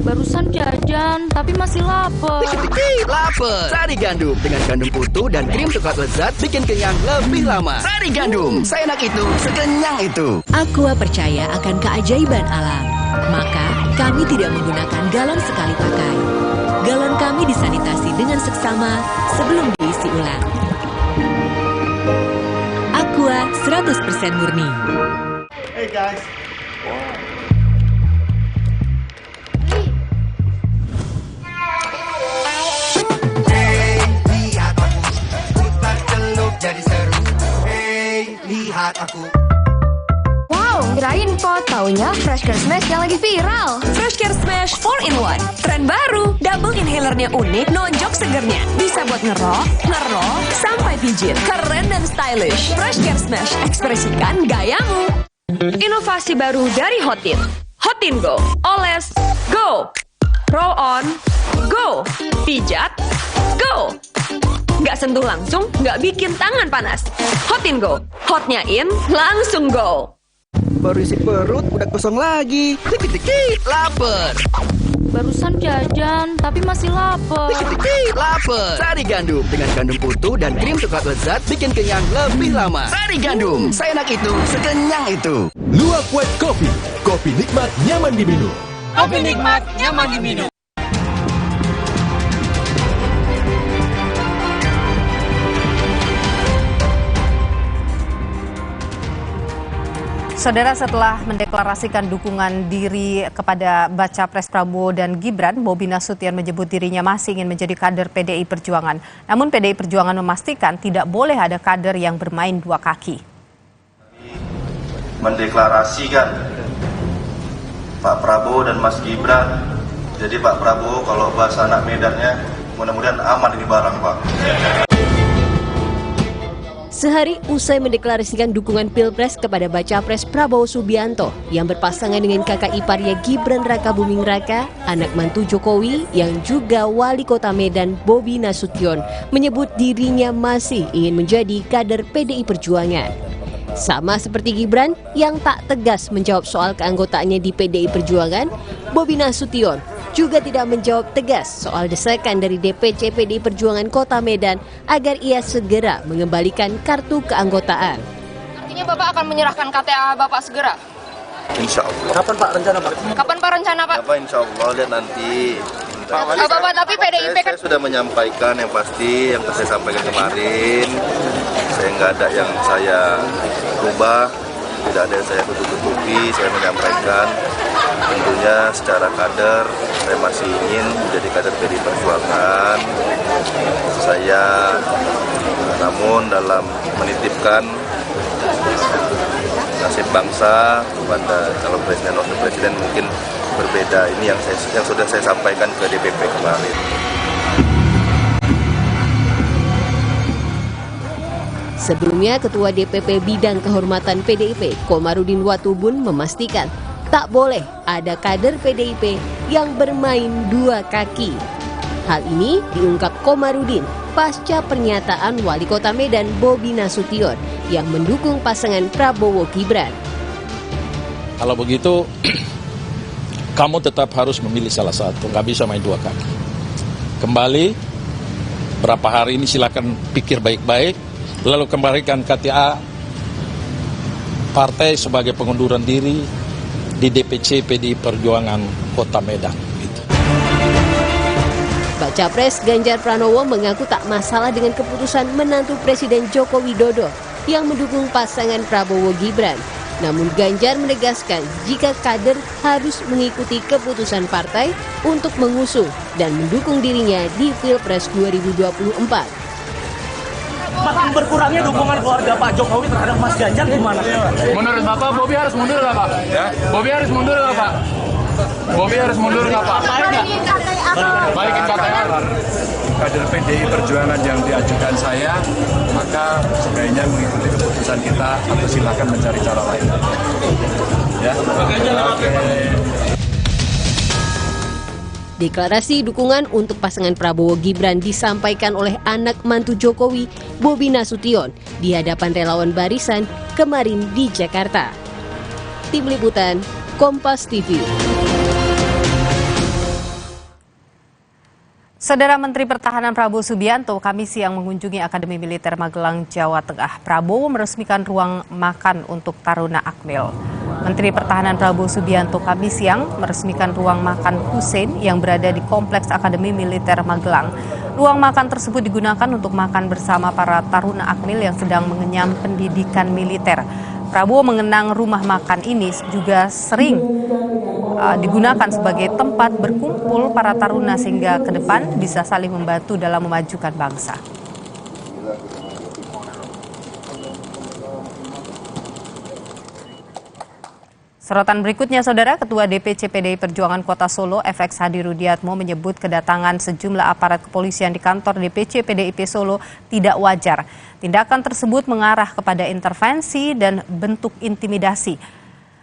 Barusan jajan, tapi masih lapar. Dikit-dikit, lapar. Sari Gandum, dengan gandum utuh dan krim coklat lezat, bikin kenyang lebih lama. Sari Gandum, seenak itu, sekenyang itu. Aqua percaya akan keajaiban alam. Maka, kami tidak menggunakan galon sekali pakai. Galon kami disanitasi dengan seksama sebelum diisi ulang. Aqua 100% murni. Hey guys. Hey, lihat aku, putar celup jadi seru. Hey, lihat aku. Wow, kirain kok taunya Fresh Care Smash yang lagi viral. Fresh Care Smash 4-in-1. Tren baru, double inhalernya unik, nonjok segernya. Bisa buat ngerok, sampai pijit. Keren dan stylish. Fresh Care Smash, ekspresikan gayamu. Inovasi baru dari Hotin. Hotin Go. Oles, go. Roll on, go. Pijat, go. Nggak sentuh langsung, nggak bikin tangan panas. Hotin Go. Hotnya in, langsung go. Baru isi perut, udah kosong lagi. Dikit-dikit, lapar. Barusan jajan, tapi masih lapar. Dikit-dikit, lapar. Sari Gandum, dengan gandum utuh dan krim coklat lezat, bikin kenyang lebih lama. Sari Gandum, seenak itu, sekenyang itu. Luwak White Coffee, kopi nikmat nyaman diminum. Kopi nikmat nyaman diminum. Saudara, setelah mendeklarasikan dukungan diri kepada Baca Pres Prabowo dan Gibran, Bobi Nasution menyebut dirinya masih ingin menjadi kader PDI Perjuangan. Namun PDI Perjuangan memastikan tidak boleh ada kader yang bermain dua kaki. Mendeklarasikan Pak Prabowo dan Mas Gibran. Jadi Pak Prabowo kalau bahasa anak Medannya, mudah-mudahan aman ini barang Pak. Sehari usai mendeklarasikan dukungan Pilpres kepada Baca Pres Prabowo Subianto yang berpasangan dengan kakak iparnya Gibran Rakabuming Raka, anak mantu Jokowi yang juga wali kota Medan Bobi Nasution, menyebut dirinya masih ingin menjadi kader PDI Perjuangan. Sama seperti Gibran yang tak tegas menjawab soal keanggotaannya di PDI Perjuangan, Bobi Nasution juga tidak menjawab tegas soal desakan dari DPC PDI Perjuangan Kota Medan agar ia segera mengembalikan kartu keanggotaan. Artinya Bapak akan menyerahkan KTA Bapak segera? Insya Allah. Kapan Pak rencana Pak? Kapan Pak rencana Pak? Apa Insya Allah lihat nanti. Bapak tapi PDIP kan saya sudah menyampaikan yang pasti yang saya sampaikan kemarin. Saya nggak ada yang saya rubah, tidak ada yang saya tutup-tutupi. Saya menyampaikan tentunya secara kader saya masih ingin menjadi kader PDI Perjuangan. Saya namun dalam menitipkan nasib bangsa kepada calon presiden dan wakil presiden mungkin berbeda. Ini yang sudah saya sampaikan ke DPP kemarin. Sebelumnya, Ketua DPP Bidang Kehormatan PDIP, Komarudin Watubun, memastikan tak boleh ada kader PDIP yang bermain dua kaki. Hal ini diungkap Komarudin pasca pernyataan Wali Kota Medan Bobi Nasution yang mendukung pasangan Prabowo Gibran. Kalau begitu, kamu tetap harus memilih salah satu, nggak bisa main dua kaki. Kembali, berapa hari ini silakan pikir baik-baik, lalu kembalikan KTA partai sebagai pengunduran diri di DPC PDI Perjuangan Kota Medan. Baca Pres Ganjar Pranowo mengaku tak masalah dengan keputusan menantu Presiden Joko Widodo yang mendukung pasangan Prabowo Gibran. Namun Ganjar menegaskan jika kader harus mengikuti keputusan partai untuk mengusung dan mendukung dirinya di Pilpres 2024. Makin berkurangnya dukungan keluarga Pak Jokowi terhadap Mas Ganjar gimana? Menurut Bapak, Bobi harus mundur nggak Pak? Ya? Bobi harus mundur nggak Pak? Bobi harus mundur nggak Pak? Balikin KTA. Kader PDI Perjuangan yang diajukan saya, maka sebaiknya mengikuti keputusan kita atau silakan mencari cara lain. Ya. Oke. Deklarasi dukungan untuk pasangan Prabowo Gibran disampaikan oleh anak mantu Jokowi, Bobi Nasution, di hadapan relawan Barisan kemarin di Jakarta. Tim Liputan, Kompas TV. Saudara Menteri Pertahanan Prabowo Subianto Kamis siang mengunjungi Akademi Militer Magelang, Jawa Tengah. Prabowo meresmikan ruang makan untuk Taruna Akmil. Menteri Pertahanan Prabowo Subianto Kamis siang meresmikan ruang makan Hussein yang berada di Kompleks Akademi Militer Magelang. Ruang makan tersebut digunakan untuk makan bersama para Taruna Akmil yang sedang mengenyam pendidikan militer. Prabowo mengenang rumah makan ini juga sering digunakan sebagai tempat berkumpul para taruna sehingga ke depan bisa saling membantu dalam memajukan bangsa. Sorotan berikutnya, Saudara, Ketua DPC PDI Perjuangan Kota Solo, FX Hadi Rudiatmo, menyebut kedatangan sejumlah aparat kepolisian di kantor DPC PDIP Solo tidak wajar. Tindakan tersebut mengarah kepada intervensi dan bentuk intimidasi.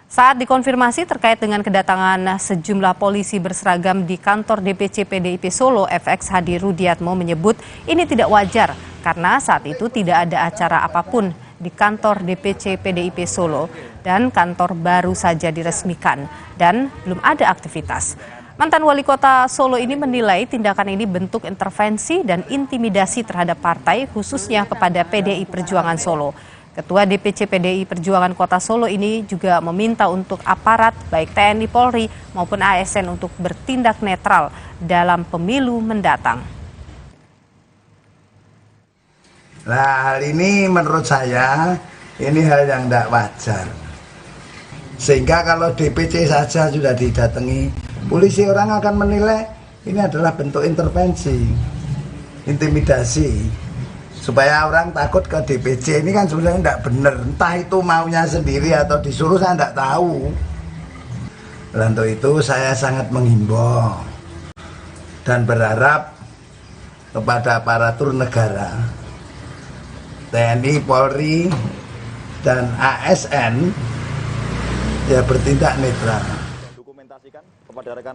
Saat dikonfirmasi terkait dengan kedatangan sejumlah polisi berseragam di kantor DPC PDIP Solo, FX Hadi Rudiatmo menyebut ini tidak wajar karena saat itu tidak ada acara apapun di kantor DPC PDIP Solo dan kantor baru saja diresmikan dan belum ada aktivitas. Mantan wali kota Solo ini menilai tindakan ini bentuk intervensi dan intimidasi terhadap partai, khususnya kepada PDI Perjuangan Solo. Ketua DPC PDI Perjuangan Kota Solo ini juga meminta untuk aparat baik TNI Polri maupun ASN untuk bertindak netral dalam pemilu mendatang. Nah, hal ini menurut saya ini hal yang tidak wajar. Sehingga kalau DPC saja sudah didatangi, polisi orang akan menilai ini adalah bentuk intervensi, intimidasi. Supaya orang takut ke DPC, ini kan sebenarnya tidak benar. Entah itu maunya sendiri atau disuruh, saya tidak tahu. Untuk itu saya sangat menghimbau dan berharap kepada aparatur negara, TNI, Polri, dan ASN ya bertindak netral.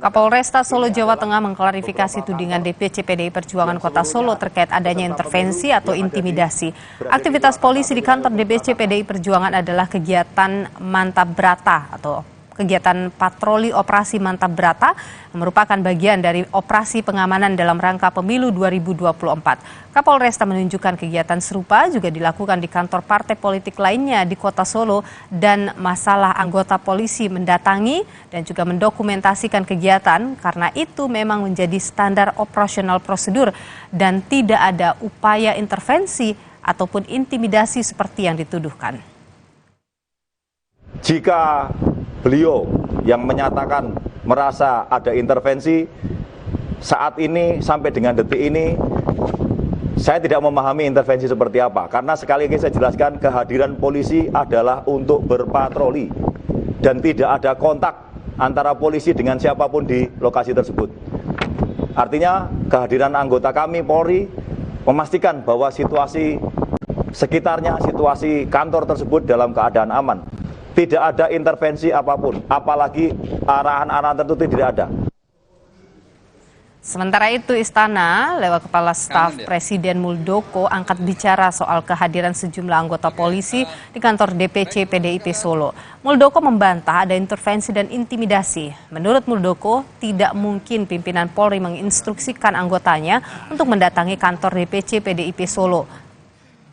Kapolresta Solo, Jawa Tengah mengklarifikasi tudingan DPC PDI Perjuangan Kota Solo terkait adanya intervensi atau intimidasi. Aktivitas polisi di kantor DPC PDI Perjuangan adalah kegiatan Mantap Brata atau kegiatan patroli operasi Mantap Brata yang merupakan bagian dari operasi pengamanan dalam rangka pemilu 2024. Kapolresta menunjukkan kegiatan serupa juga dilakukan di kantor partai politik lainnya di Kota Solo dan masalah anggota polisi mendatangi dan juga mendokumentasikan kegiatan karena itu memang menjadi standar operasional prosedur dan tidak ada upaya intervensi ataupun intimidasi seperti yang dituduhkan. Jika beliau yang menyatakan merasa ada intervensi, saat ini sampai dengan detik ini saya tidak memahami intervensi seperti apa. Karena sekali lagi saya jelaskan, kehadiran polisi adalah untuk berpatroli dan tidak ada kontak antara polisi dengan siapapun di lokasi tersebut. Artinya kehadiran anggota kami Polri memastikan bahwa situasi sekitarnya, situasi kantor tersebut dalam keadaan aman. Tidak ada intervensi apapun, apalagi arahan-arahan tertentu tidak ada. Sementara itu Istana lewat Kepala Staf Presiden Muldoko angkat bicara soal kehadiran sejumlah anggota polisi di kantor DPC PDIP Solo. Muldoko membantah ada intervensi dan intimidasi. Menurut Muldoko, tidak mungkin pimpinan Polri menginstruksikan anggotanya untuk mendatangi kantor DPC PDIP Solo.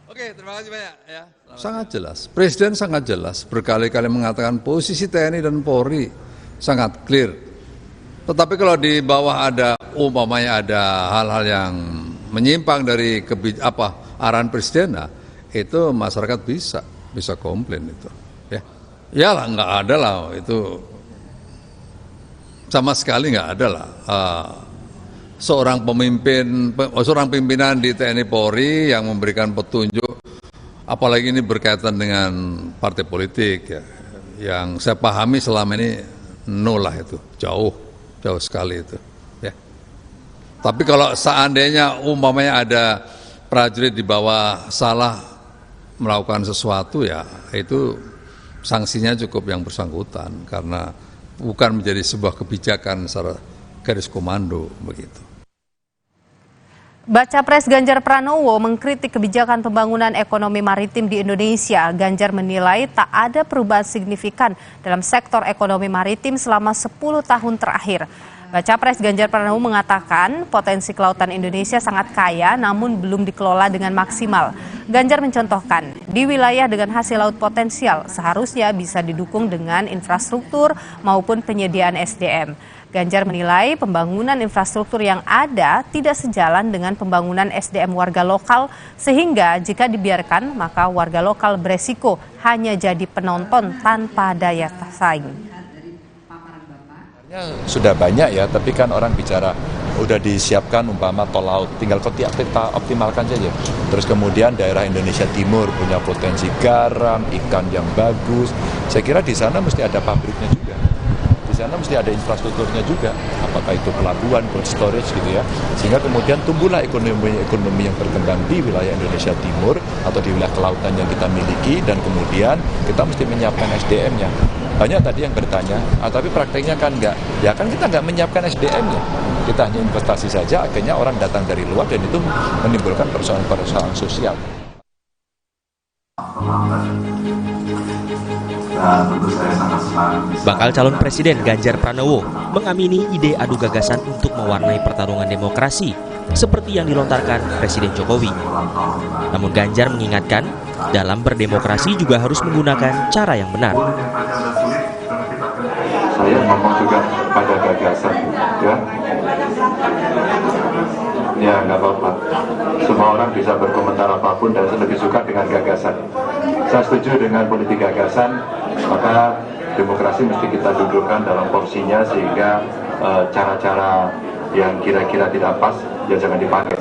Oke, terima kasih banyak ya. Sangat jelas, Presiden sangat jelas berkali-kali mengatakan posisi TNI dan Polri sangat clear. Tetapi kalau di bawah ada umpamanya ada hal-hal yang menyimpang dari arahan Presiden, nah, itu masyarakat bisa komplain itu. Ya, iyalah nggak ada lah itu sama sekali nggak ada lah. Seorang pimpinan di TNI Polri yang memberikan petunjuk. Apalagi ini berkaitan dengan partai politik ya, yang saya pahami selama ini nol lah itu, jauh sekali itu. Ya. Tapi kalau seandainya umpamanya ada prajurit di bawah salah melakukan sesuatu ya, itu sanksinya cukup yang bersangkutan karena bukan menjadi sebuah kebijakan secara garis komando begitu. Baca Pres Ganjar Pranowo mengkritik kebijakan pembangunan ekonomi maritim di Indonesia. Ganjar menilai tak ada perubahan signifikan dalam sektor ekonomi maritim selama 10 tahun terakhir. Baca Pres Ganjar Pranowo mengatakan potensi kelautan Indonesia sangat kaya namun belum dikelola dengan maksimal. Ganjar mencontohkan, di wilayah dengan hasil laut potensial seharusnya bisa didukung dengan infrastruktur maupun penyediaan SDM. Ganjar menilai pembangunan infrastruktur yang ada tidak sejalan dengan pembangunan SDM warga lokal sehingga jika dibiarkan maka warga lokal beresiko hanya jadi penonton tanpa daya saing. Sudah banyak ya, tapi kan orang bicara udah disiapkan umpama tol laut, tinggal kita optimalkan saja. Terus kemudian daerah Indonesia Timur punya potensi garam, ikan yang bagus. Saya kira di sana mesti ada pabriknya juga. Di sana mesti ada infrastrukturnya juga, apakah itu pelabuhan, cold storage gitu ya, sehingga kemudian tumbuhlah ekonomi yang berkembang di wilayah Indonesia Timur atau di wilayah kelautan yang kita miliki, dan kemudian kita mesti menyiapkan SDM-nya. Banyak tadi yang bertanya, tapi prakteknya kan enggak, ya kan kita enggak menyiapkan SDM-nya, kita hanya investasi saja, akhirnya orang datang dari luar dan itu menimbulkan persoalan-persoalan sosial. Bakal calon Presiden Ganjar Pranowo mengamini ide adu gagasan untuk mewarnai pertarungan demokrasi seperti yang dilontarkan Presiden Jokowi. Namun Ganjar mengingatkan, dalam berdemokrasi juga harus menggunakan cara yang benar. Saya ngomong juga pada gagasan, ya nggak apa-apa. Semua orang bisa berkomentar apapun dan saya lebih suka dengan gagasan. Saya setuju dengan politik gagasan, maka demokrasi mesti kita dudukkan dalam porsinya sehingga cara-cara yang kira-kira tidak pas ya jangan dipakai.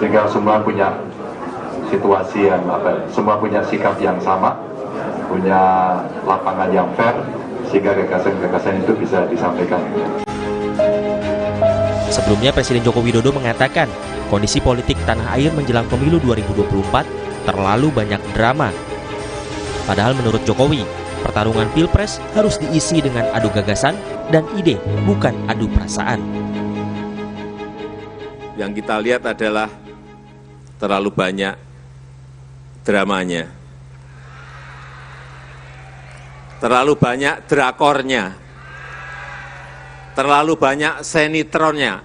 Sehingga semua punya situasi yang semua punya sikap yang sama, punya lapangan yang fair, sehingga gagasan-gagasan itu bisa disampaikan. Sebelumnya Presiden Joko Widodo mengatakan kondisi politik tanah air menjelang pemilu 2024 terlalu banyak drama. Padahal menurut Jokowi, pertarungan Pilpres harus diisi dengan adu gagasan dan ide, bukan adu perasaan. Yang kita lihat adalah terlalu banyak dramanya, terlalu banyak drakornya, terlalu banyak sinetronnya.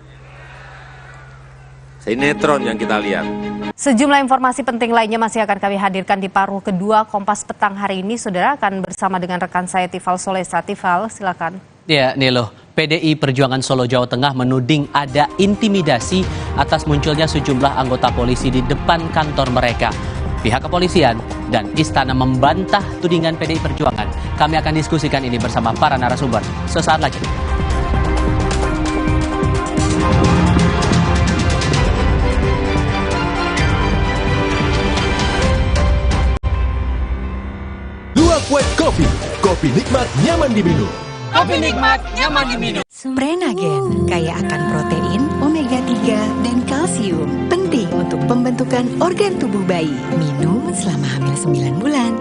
Sinetron yang kita lihat. Sejumlah informasi penting lainnya masih akan kami hadirkan di paruh kedua Kompas Petang hari ini. Saudara akan bersama dengan rekan saya Tifal Solesa. Tifal, silakan. Ya, Nilo. PDI Perjuangan Solo, Jawa Tengah menuding ada intimidasi atas munculnya sejumlah anggota polisi di depan kantor mereka. Pihak kepolisian dan istana membantah tudingan PDI Perjuangan. Kami akan diskusikan ini bersama para narasumber sesaat lagi. Luwak White Coffee, kopi nikmat nyaman diminum. Kopi nikmat nyaman diminum. Prenagen kaya akan protein, omega 3 dan kalsium. Penting untuk pembentukan organ tubuh bayi. Minum selama hamil 9 bulan.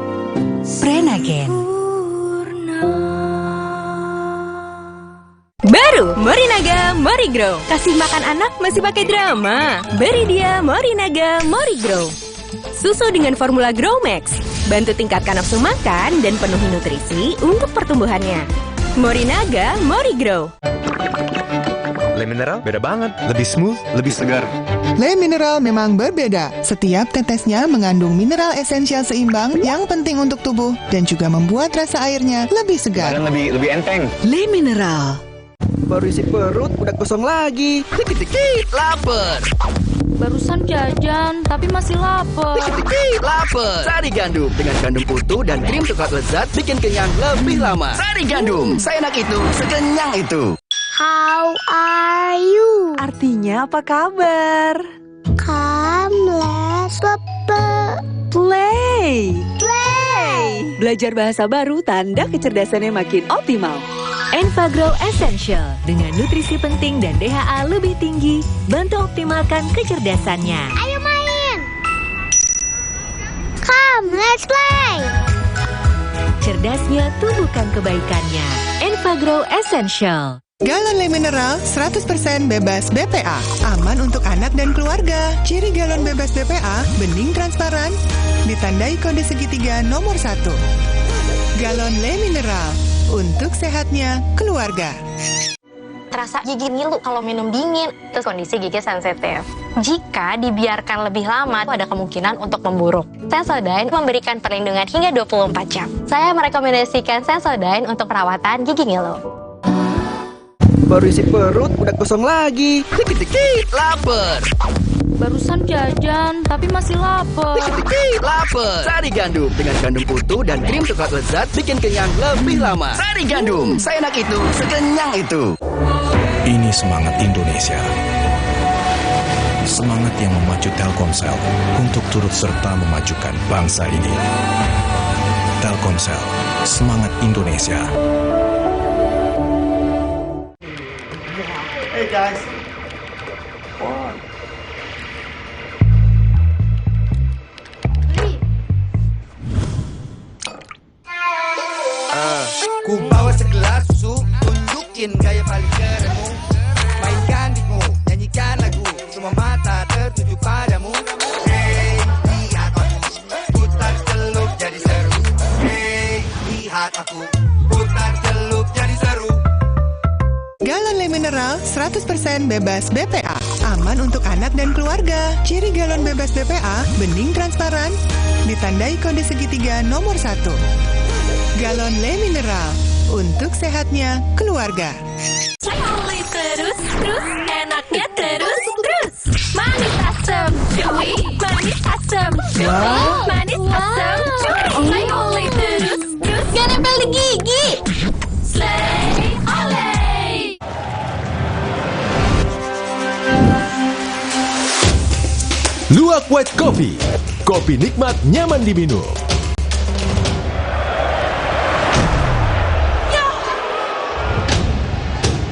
Prenagen. Baru Morinaga Morigrow. Kasih makan anak masih pakai drama. Beri dia Morinaga Morigrow. Susu dengan formula Grow Max. Bantu tingkatkan nafsu makan dan penuhi nutrisi untuk pertumbuhannya. Morinaga Morigrow. Le Mineral beda banget, lebih smooth, lebih segar. Le Mineral memang berbeda. Setiap tetesnya mengandung mineral esensial seimbang yang penting untuk tubuh dan juga membuat rasa airnya lebih segar. Dan lebih enteng. Le Mineral. Baru isi perut, udah kosong lagi. Dikit-dikit lapar. Barusan jajan, tapi masih lapar. Dikit-dikit lapar. Sari Gandum dengan gandum utuh dan krim coklat lezat bikin kenyang lebih lama. Sari Gandum, seenak itu, sekenyang itu. How are you? Artinya apa kabar? Come, let's Play. play. Belajar bahasa baru tanda kecerdasannya makin optimal. Enfagrow Essential dengan nutrisi penting dan DHA lebih tinggi, bantu optimalkan kecerdasannya. Ayo main. Come, let's play. Cerdasnya tumbuhkan kebaikannya. Enfagrow Essential. Galon Le Mineral 100% bebas BPA. Aman untuk anak dan keluarga. Ciri galon bebas BPA, bening transparan, ditandai kode segitiga nomor 1. Galon Le Mineral, untuk sehatnya keluarga. Terasa gigi ngilu kalau minum dingin, terus kondisi gigi sensitif. Jika dibiarkan lebih lama, ada kemungkinan untuk memburuk. Sensodyne memberikan perlindungan hingga 24 jam. Saya merekomendasikan Sensodyne untuk perawatan gigi ngilu. Baru isi perut, udah kosong lagi. Dikit-dikit lapar. Barusan jajan, tapi masih lapar. Dikit-dikit lapar. Sari Gandum dengan gandum utuh dan krim coklat lezat bikin kenyang lebih lama. Sari Gandum, seenak itu, sekenyang itu. Ini semangat Indonesia. Semangat yang memacu Telkomsel untuk turut serta memajukan bangsa ini. Telkomsel, semangat Indonesia. Hey guys. Ku bawa segelas susu, tunjukin gaya paling kerenmu. Mainkan beatmu, nyanyikan lagu, semua mata tertuju padamu. Hey, lihat aku, putar celup jadi seru. Hey, lihat aku, putar celup jadi seru. Galon Le Mineral 100% bebas BPA. Aman untuk anak dan keluarga. Ciri galon bebas BPA, bening transparan, ditandai kode segitiga nomor 1. Galon Le Mineral, untuk sehatnya keluarga. Terus enaknya terus. Manis asam, chewy, manis asam, chewy, manis asam, chewy. Oleh terus, gak nempel di gigi. Slay, oleh. Luwak White Coffee, kopi nikmat nyaman diminum.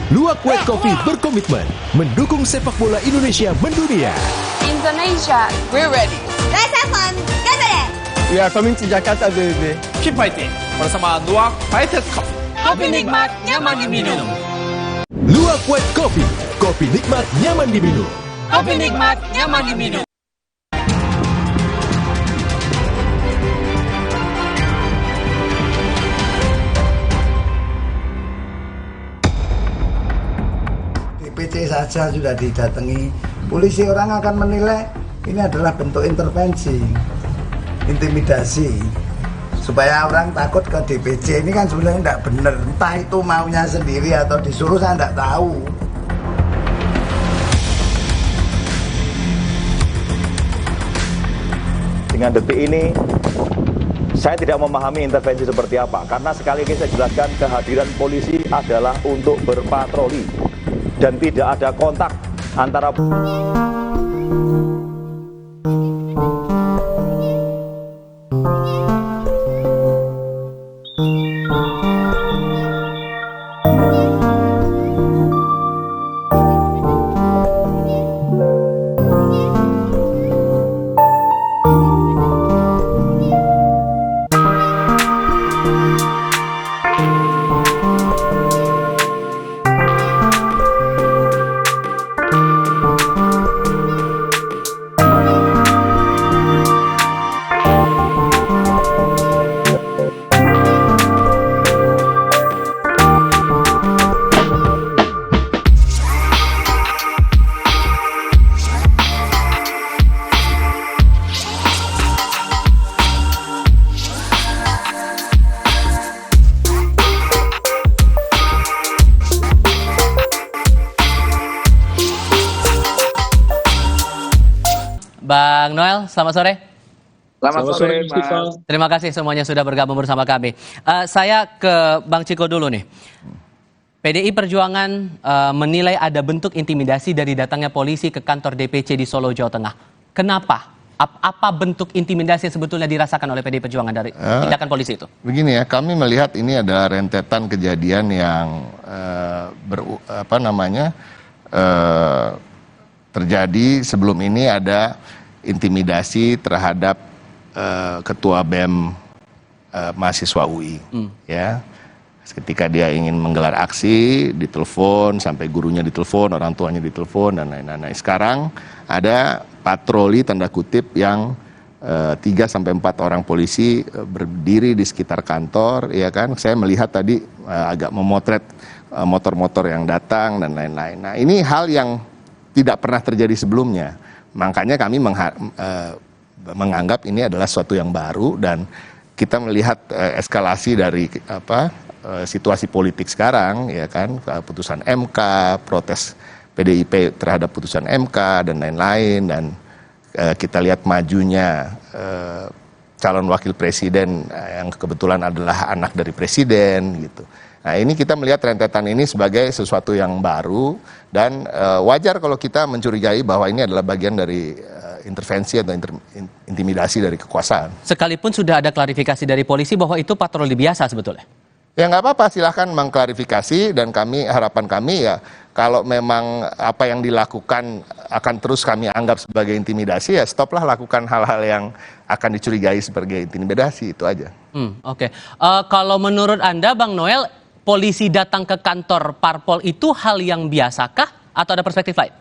Luwak White Coffee berkomitmen mendukung sepak bola Indonesia mendunia. Indonesia, we're ready. Let's have fun. Gathering. We are coming to Jakarta, baby. Keep fighting bersama Luwak Fighter Coffee. Kopi nikmat, nyaman diminum. Luwak White Coffee, kopi nikmat nyaman diminum. Kopi nikmat, nyaman diminum. DPC saja sudah didatangi, polisi orang akan menilai ini adalah bentuk intervensi, intimidasi, supaya orang takut ke DPC. Ini kan sebenarnya tidak benar, entah itu maunya sendiri atau disuruh, saya tidak tahu. Dengan detik ini, saya tidak memahami intervensi seperti apa, karena sekali lagi saya jelaskan, kehadiran polisi adalah untuk berpatroli dan tidak ada kontak antara Bang Noel, selamat sore. Selamat sore, Mas. Terima kasih semuanya sudah bergabung bersama kami. Saya ke Bang Ciko dulu nih. PDI Perjuangan menilai ada bentuk intimidasi dari datangnya polisi ke kantor DPC di Solo, Jawa Tengah. Kenapa? Apa bentuk intimidasi yang sebetulnya dirasakan oleh PDI Perjuangan dari tindakan polisi itu? Begini ya, kami melihat ini adalah rentetan kejadian yang terjadi. Sebelum ini ada intimidasi terhadap ketua BEM mahasiswa UI, ya. Ketika dia ingin menggelar aksi, ditelepon, sampai gurunya ditelepon, orang tuanya ditelepon, dan lain-lain. Nah, sekarang ada patroli tanda kutip yang 3-4 orang polisi berdiri di sekitar kantor, ya kan. Saya melihat tadi agak memotret motor-motor yang datang dan lain-lain. Nah, ini hal yang tidak pernah terjadi sebelumnya. Makanya kami menganggap ini adalah sesuatu yang baru, dan kita melihat eskalasi dari situasi politik sekarang, ya kan, putusan MK, protes PDIP terhadap putusan MK dan lain-lain, dan kita lihat majunya calon wakil presiden yang kebetulan adalah anak dari presiden gitu. Nah, ini kita melihat rentetan ini sebagai sesuatu yang baru, dan wajar kalau kita mencurigai bahwa ini adalah bagian dari intervensi atau intimidasi dari kekuasaan. Sekalipun sudah ada klarifikasi dari polisi bahwa itu patroli biasa sebetulnya. Ya nggak apa-apa, silahkan mengklarifikasi, dan harapan kami ya kalau memang apa yang dilakukan akan terus kami anggap sebagai intimidasi, ya stoplah lakukan hal-hal yang akan dicurigai sebagai intimidasi, itu aja. Oke. Kalau menurut Anda, Bang Noel, polisi datang ke kantor parpol itu hal yang biasakah atau ada perspektif lain?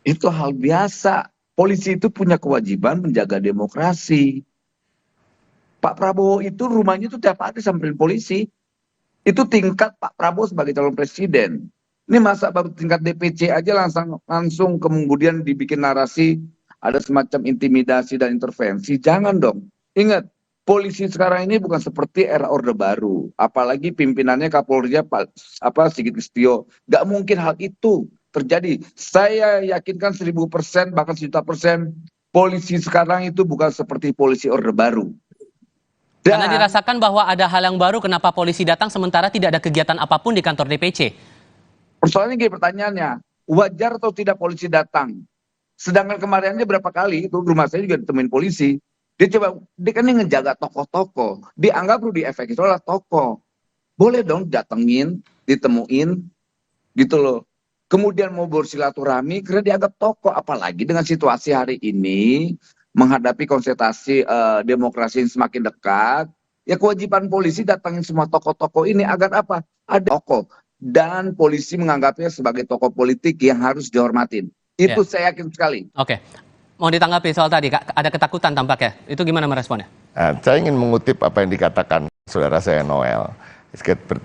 Itu hal biasa. Polisi itu punya kewajiban menjaga demokrasi. Pak Prabowo itu rumahnya itu tiap hari samperin polisi. Itu tingkat Pak Prabowo sebagai calon presiden. Ini masa baru tingkat DPC aja langsung kemudian dibikin narasi ada semacam intimidasi dan intervensi. Jangan dong. Ingat, polisi sekarang ini bukan seperti era Orde Baru. Apalagi pimpinannya Kapolri Sigit Listio. Gak mungkin hal itu terjadi. Saya yakinkan 1000%, bahkan 1.000.000%, polisi sekarang itu bukan seperti polisi Orde Baru. Karena dirasakan bahwa ada hal yang baru, kenapa polisi datang sementara tidak ada kegiatan apapun di kantor DPC? Persoalannya gini, pertanyaannya, wajar atau tidak polisi datang? Sedangkan kemarin aja berapa kali, itu rumah saya juga ditemuin polisi. Dia kan yang ngejaga tokoh-tokoh. Dianggap Rudi Effendi itu adalah tokoh. Boleh dong datengin, ditemuin, gitu loh. Kemudian mau bersilaturahmi karena dianggap tokoh. Apalagi dengan situasi hari ini, menghadapi konsentrasi demokrasi yang semakin dekat, ya kewajiban polisi datangin semua tokoh-tokoh ini agar apa? Ada tokoh dan polisi menganggapnya sebagai tokoh politik yang harus dihormatin. Itu saya yakin sekali. Oke. Mau ditanggapi soal tadi, ada ketakutan tampaknya. Itu gimana meresponnya? Saya ingin mengutip apa yang dikatakan saudara saya Noel.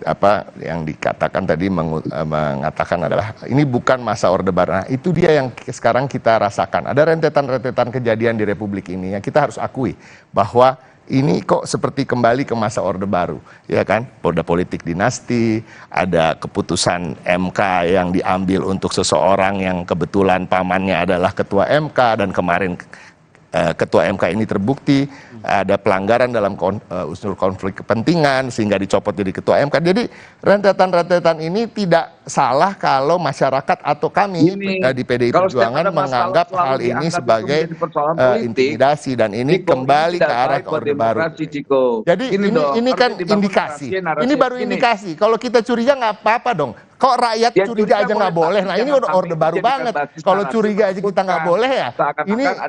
Apa yang dikatakan tadi mengatakan adalah ini bukan masa Orde Baru. Nah, itu dia yang sekarang kita rasakan. Ada rentetan-rentetan kejadian di Republik ini yang kita harus akui bahwa ini kok seperti kembali ke masa Orde Baru, ya kan? Ada politik dinasti, ada keputusan MK yang diambil untuk seseorang yang kebetulan pamannya adalah ketua MK dan kemarin ketua MK ini terbukti ada pelanggaran dalam unsur konflik kepentingan sehingga dicopot jadi ketua MK. Jadi rentetan-rentetan ini tidak salah kalau masyarakat atau kami di PDI Perjuangan menganggap hal ini sebagai intimidasi dan ini kembali ke arah Orde Baru. Jadi ini kan indikasi. Ini baru indikasi. Kalau kita curiga nggak apa-apa dong. Kok rakyat curiga aja nggak boleh? Nah ini udah Orde Baru banget. Kalau curiga aja kita nggak boleh ya.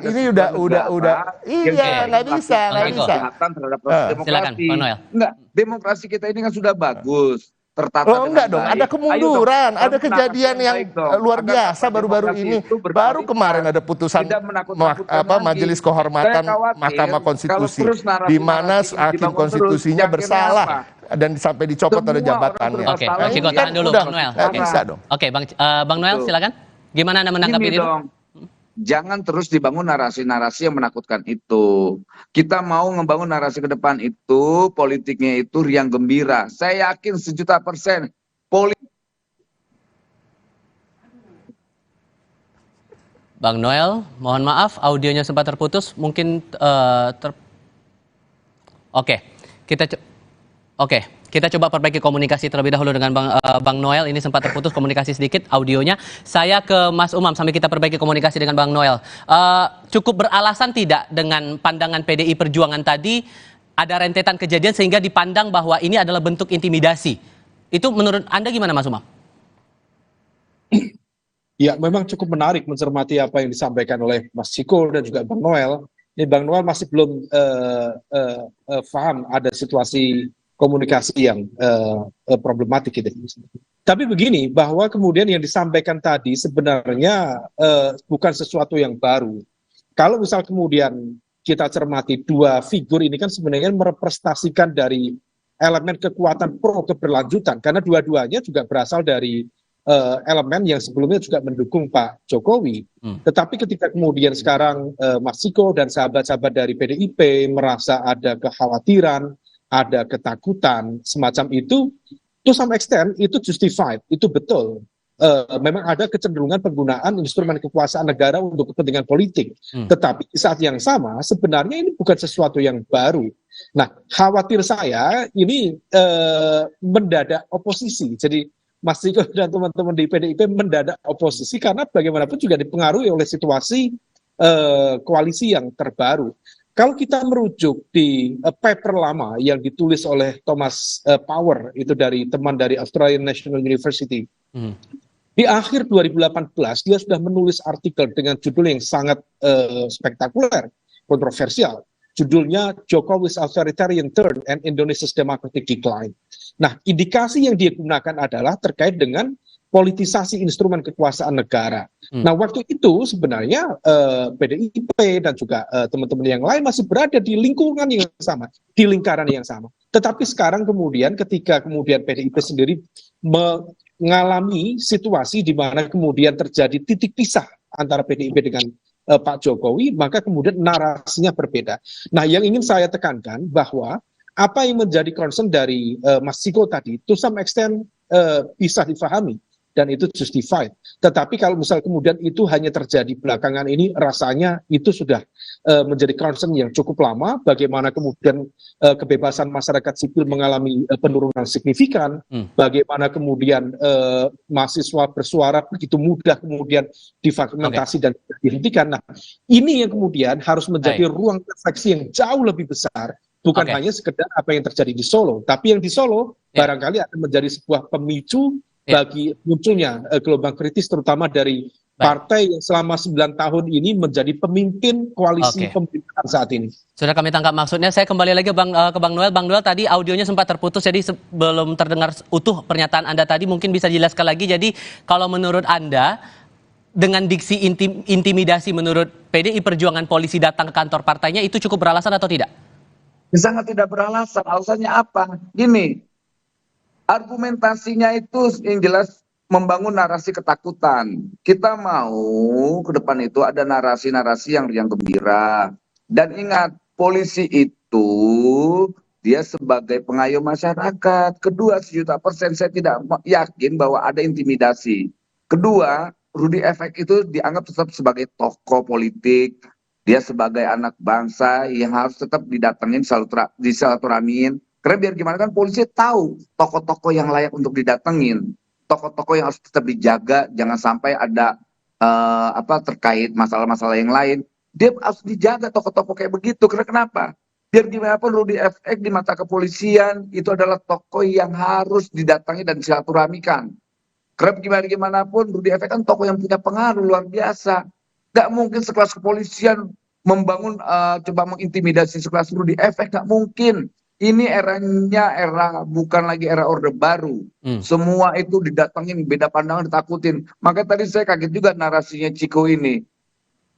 Ini udah. Iya nggak bisa. Silakan, Pak Noel. Enggak, demokrasi kita ini kan sudah bagus. Tertata enggak dong, ada kemunduran, ada kejadian yang luar biasa baru-baru ini. Baru kemarin ada putusan Majelis Kehormatan Mahkamah Konstitusi di mana hakim konstitusinya bersalah dan sampai dicopot dari jabatannya. Oke, Ciko tahan dulu Bang Noel. Bisa dong. Oke, Bang Noel silakan. Gimana Anda menanggapi itu? Jangan terus dibangun narasi-narasi yang menakutkan itu. Kita mau ngebangun narasi ke depan itu, politiknya itu riang gembira. Saya yakin 1.000.000% Bang Noel, mohon maaf audionya sempat terputus. Mungkin kita coba perbaiki komunikasi terlebih dahulu dengan Bang Noel. Ini sempat terputus komunikasi sedikit audionya. Saya ke Mas Umam sambil kita perbaiki komunikasi dengan Bang Noel. Cukup beralasan tidak dengan pandangan PDI Perjuangan tadi ada rentetan kejadian sehingga dipandang bahwa ini adalah bentuk intimidasi. Itu menurut Anda gimana Mas Umam? Ya, memang cukup menarik mencermati apa yang disampaikan oleh Mas Ciko dan juga Bang Noel. Ini Bang Noel masih belum paham ada situasi komunikasi yang problematik gitu. Tapi begini, bahwa kemudian yang disampaikan tadi sebenarnya bukan sesuatu yang baru. Kalau misal kemudian kita cermati dua figur ini kan sebenarnya merepresentasikan dari elemen kekuatan pro keberlanjutan, karena dua-duanya juga berasal dari elemen yang sebelumnya juga mendukung Pak Jokowi. Tetapi ketika kemudian sekarang Mas Ciko dan sahabat-sahabat dari PDIP merasa ada kekhawatiran, ada ketakutan semacam itu, to some extent itu justified, itu betul. Memang ada kecenderungan penggunaan instrumen kekuasaan negara untuk kepentingan politik. Tetapi di saat yang sama sebenarnya ini bukan sesuatu yang baru. Nah, khawatir saya ini mendadak oposisi. Jadi Mas Ciko dan teman-teman di PDIP mendadak oposisi karena bagaimanapun juga dipengaruhi oleh situasi koalisi yang terbaru. Kalau kita merujuk di paper lama yang ditulis oleh Thomas Power, itu dari teman dari Australian National University, di akhir 2018 dia sudah menulis artikel dengan judul yang sangat spektakuler, kontroversial. Judulnya Jokowi's Authoritarian Turn and Indonesia's Democratic Decline. Nah, indikasi yang dia gunakan adalah terkait dengan politisasi instrumen kekuasaan negara. Nah, waktu itu sebenarnya PDIP dan juga teman-teman yang lain masih berada di lingkungan yang sama, di lingkaran yang sama. Tetapi sekarang kemudian ketika kemudian PDIP sendiri mengalami situasi di mana kemudian terjadi titik pisah antara PDIP dengan Pak Jokowi, maka kemudian narasinya berbeda. Nah, yang ingin saya tekankan bahwa apa yang menjadi concern dari Mas Ciko tadi, to some extent bisa difahami. Dan itu justified. Tetapi kalau misal kemudian itu hanya terjadi belakangan ini, rasanya itu sudah menjadi concern yang cukup lama. Bagaimana kemudian kebebasan masyarakat sipil mengalami penurunan signifikan, bagaimana kemudian mahasiswa bersuara begitu mudah kemudian difragmentasi dan dihentikan. Nah, ini yang kemudian harus menjadi ruang refleksi yang jauh lebih besar. Bukan hanya sekedar apa yang terjadi di Solo, tapi yang di Solo barangkali akan menjadi sebuah pemicu bagi munculnya gelombang kritis terutama dari partai yang selama 9 tahun ini menjadi pemimpin koalisi pemerintahan saat ini. Sudah kami tangkap maksudnya. Saya kembali lagi ke Bang Noel. Bang Noel, tadi audionya sempat terputus, jadi belum terdengar utuh pernyataan Anda tadi. Mungkin bisa dijelaskan lagi. Jadi kalau menurut Anda, dengan diksi intimidasi menurut PDI Perjuangan polisi datang ke kantor partainya itu cukup beralasan atau tidak? Sangat tidak beralasan. Alasannya apa? Gini, argumentasinya itu yang jelas membangun narasi ketakutan. Kita mau ke depan itu ada narasi-narasi yang gembira. Dan ingat, polisi itu dia sebagai pengayom masyarakat. Kedua, 1.000.000% saya tidak yakin bahwa ada intimidasi. Kedua, Rudy Efek itu dianggap tetap sebagai tokoh politik. Dia sebagai anak bangsa yang harus tetap didatengin, disilaturahmiin. Karena biar gimana kan polisi tahu tokoh-tokoh yang layak untuk didatengin. Tokoh-tokoh yang harus tetap dijaga, jangan sampai ada terkait masalah-masalah yang lain. Dia harus dijaga tokoh-tokoh kayak begitu. Karena kenapa? Biar gimana pun Rudy Efek di mata kepolisian itu adalah tokoh yang harus didatangi dan silaturahmikan. Karena gimana pun Rudy Efek kan tokoh yang punya pengaruh luar biasa. Gak mungkin sekelas kepolisian membangun coba mengintimidasi sekelas Rudy Efek, gak mungkin. Ini era bukan lagi era Orde Baru. Semua itu didatengin, beda pandangan, ditakutin. Maka tadi saya kaget juga narasinya Ciko ini.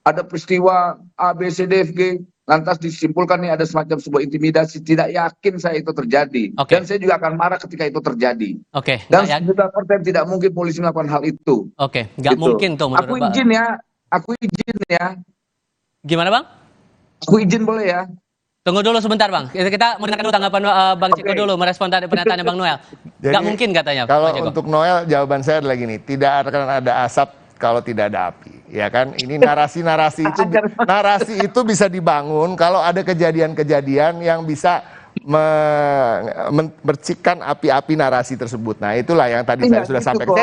Ada peristiwa A, B, C, D, F, G, lantas disimpulkan nih ada semacam sebuah intimidasi. Tidak yakin saya itu terjadi. Dan saya juga akan marah ketika itu terjadi. Dan 100% tidak mungkin polisi melakukan hal itu. Nggak mungkin tuh menurut Aku izin ya. Gimana Bang? Aku izin boleh ya. Tunggu dulu sebentar Bang, kita mendengar dulu tanggapan Bang Ciko dulu merespon tadi pernyataannya Bang Noel. Nggak mungkin katanya. Kalau untuk Noel jawaban saya adalah gini, tidak akan ada asap kalau tidak ada api, ya kan? Ini narasi itu bisa dibangun kalau ada kejadian-kejadian yang bisa memercikan api-api narasi tersebut. Nah itulah yang tadi saya sudah sampaikan.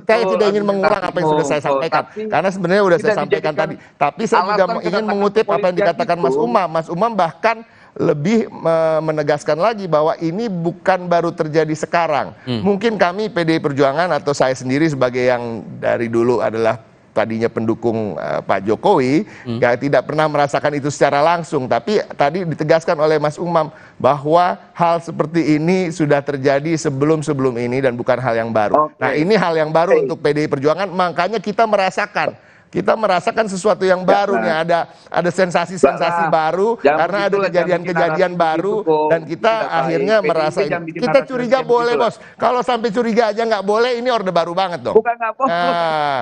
Saya tidak ingin mengulang apa yang sudah saya sampaikan, karena sebenarnya sudah saya sampaikan tadi. Tapi saya juga ingin mengutip apa yang dikatakan Mas Umam. Mas Umam bahkan lebih menegaskan lagi bahwa ini bukan baru terjadi sekarang. Mungkin kami PDI Perjuangan atau saya sendiri sebagai yang dari dulu adalah tadinya pendukung Pak Jokowi, ya tidak pernah merasakan itu secara langsung. Tapi tadi ditegaskan oleh Mas Umam bahwa hal seperti ini sudah terjadi sebelum ini dan bukan hal yang baru. Nah ini hal yang baru untuk PDI Perjuangan, makanya kita merasakan sesuatu yang baru nih, ada sensasi-sensasi baru karena ada kejadian-kejadian baru dan kita akhirnya merasa kita curiga boleh bos, kalau sampai curiga aja nggak boleh, ini orde baru banget dong.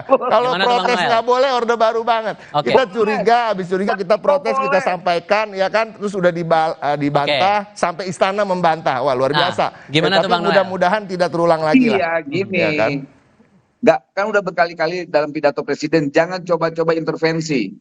Kalau protes nggak boleh, orde baru banget. Kita curiga, habis curiga kita protes, kita sampaikan ya kan, terus udah dibantah sampai istana membantah, wah luar biasa. Gimana tuh Bang Noel? Mudah-mudahan tidak terulang lagi lah. Gini. Ya kan? Kan udah berkali-kali dalam pidato presiden, jangan coba-coba intervensi.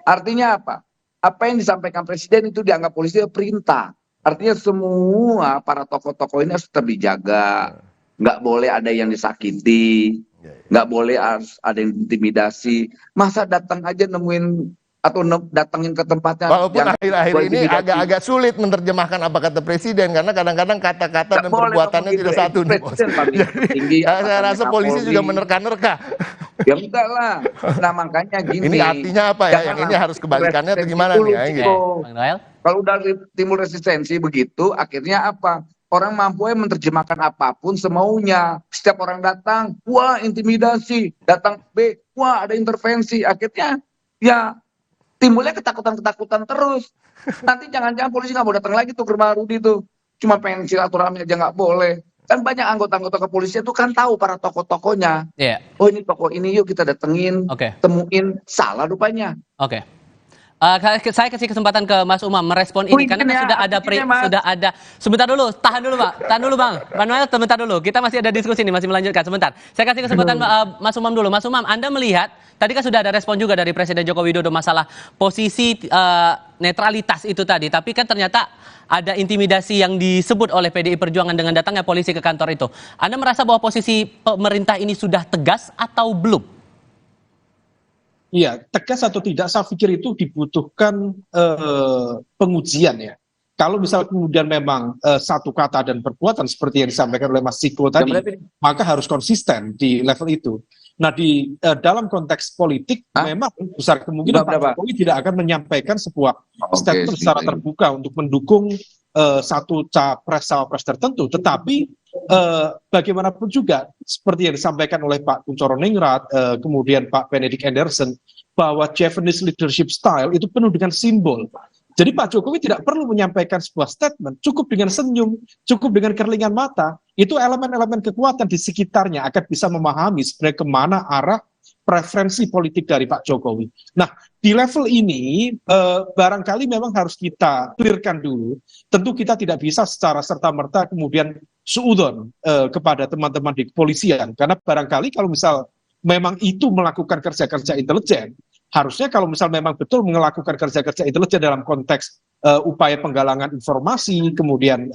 Artinya apa? Apa yang disampaikan presiden itu dianggap polisi perintah. Artinya semua para tokoh-tokoh ini harus tetap dijaga. Nggak boleh ada yang disakiti. Nggak boleh harus ada yang intimidasi. Masa datang aja nemuin atau datangin ke tempatnya. Walaupun akhir-akhir ini agak sulit menerjemahkan apa kata presiden, karena kadang-kadang kata-kata dan perbuatannya tidak satu. Jadi saya rasa polisi juga menerka-nerka. Ya enggak lah. Nah makanya gini. Ini artinya apa ya? Yang ini harus kebalikannya atau gimana nih? Kalau udah timbul resistensi begitu, akhirnya apa? Orang mampu menerjemahkan apapun semaunya. Setiap orang datang, wah intimidasi. Datang B, wah ada intervensi. Akhirnya ya timbulnya ketakutan-ketakutan terus. Nanti jangan-jangan polisi nggak mau datang lagi tuh ke rumah Rudy tuh. Cuma pengen silaturahmi aja nggak boleh. Kan banyak anggota-anggota kepolisian tuh kan tahu para tokoh-tokohnya. Oh ini tokoh ini yuk kita datengin, temuin. Salah rupanya. Saya kasih kesempatan ke Mas Umam merespon ini karena sudah ada. Sebentar dulu, tahan dulu Bang. Manuel, sebentar dulu. Kita masih ada diskusi nih, masih melanjutkan. Sebentar. Saya kasih kesempatan Mas Umam dulu. Mas Umam, Anda melihat tadi kan sudah ada respon juga dari Presiden Joko Widodo masalah posisi netralitas itu tadi, tapi kan ternyata ada intimidasi yang disebut oleh PDI Perjuangan dengan datangnya polisi ke kantor itu. Anda merasa bahwa posisi pemerintah ini sudah tegas atau belum? Iya, tegas atau tidak, saya pikir itu dibutuhkan pengujian ya. Kalau misal kemudian memang satu kata dan perbuatan seperti yang disampaikan oleh Mas Ciko tadi, maka harus konsisten di level itu. Nah di dalam konteks politik memang besar kemungkinan Pak Jokowi tidak akan menyampaikan sebuah statement secara terbuka untuk mendukung satu capres-cawapres tertentu, tetapi bagaimanapun juga seperti yang disampaikan oleh Pak Kunchoro Ningrat, kemudian Pak Benedict Anderson, bahwa Japanese leadership style itu penuh dengan simbol. Jadi Pak Jokowi tidak perlu menyampaikan sebuah statement, cukup dengan senyum, cukup dengan kerlingan mata, itu elemen-elemen kekuatan di sekitarnya akan bisa memahami sebenarnya kemana arah preferensi politik dari Pak Jokowi. Nah, di level ini barangkali memang harus kita clearkan dulu. Tentu kita tidak bisa secara serta-merta kemudian suudon kepada teman-teman di kepolisian, karena barangkali kalau misal memang itu melakukan kerja-kerja intelijen, harusnya kalau misal memang betul melakukan kerja-kerja intelijen dalam konteks upaya penggalangan informasi, kemudian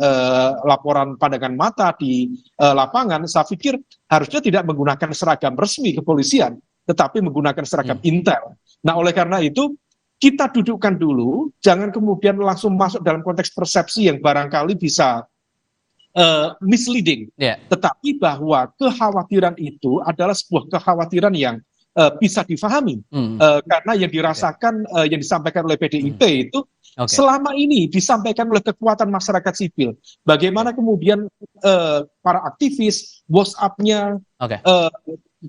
laporan pandangan mata di lapangan, saya pikir harusnya tidak menggunakan seragam resmi kepolisian, tetapi menggunakan seragam intel. Nah, oleh karena itu, kita dudukkan dulu, jangan kemudian langsung masuk dalam konteks persepsi yang barangkali bisa misleading. Tetapi bahwa kekhawatiran itu adalah sebuah kekhawatiran yang bisa difahami, karena yang dirasakan, yang disampaikan oleh PDIP itu selama ini disampaikan oleh kekuatan masyarakat sipil. Bagaimana kemudian para aktivis, WhatsApp-nya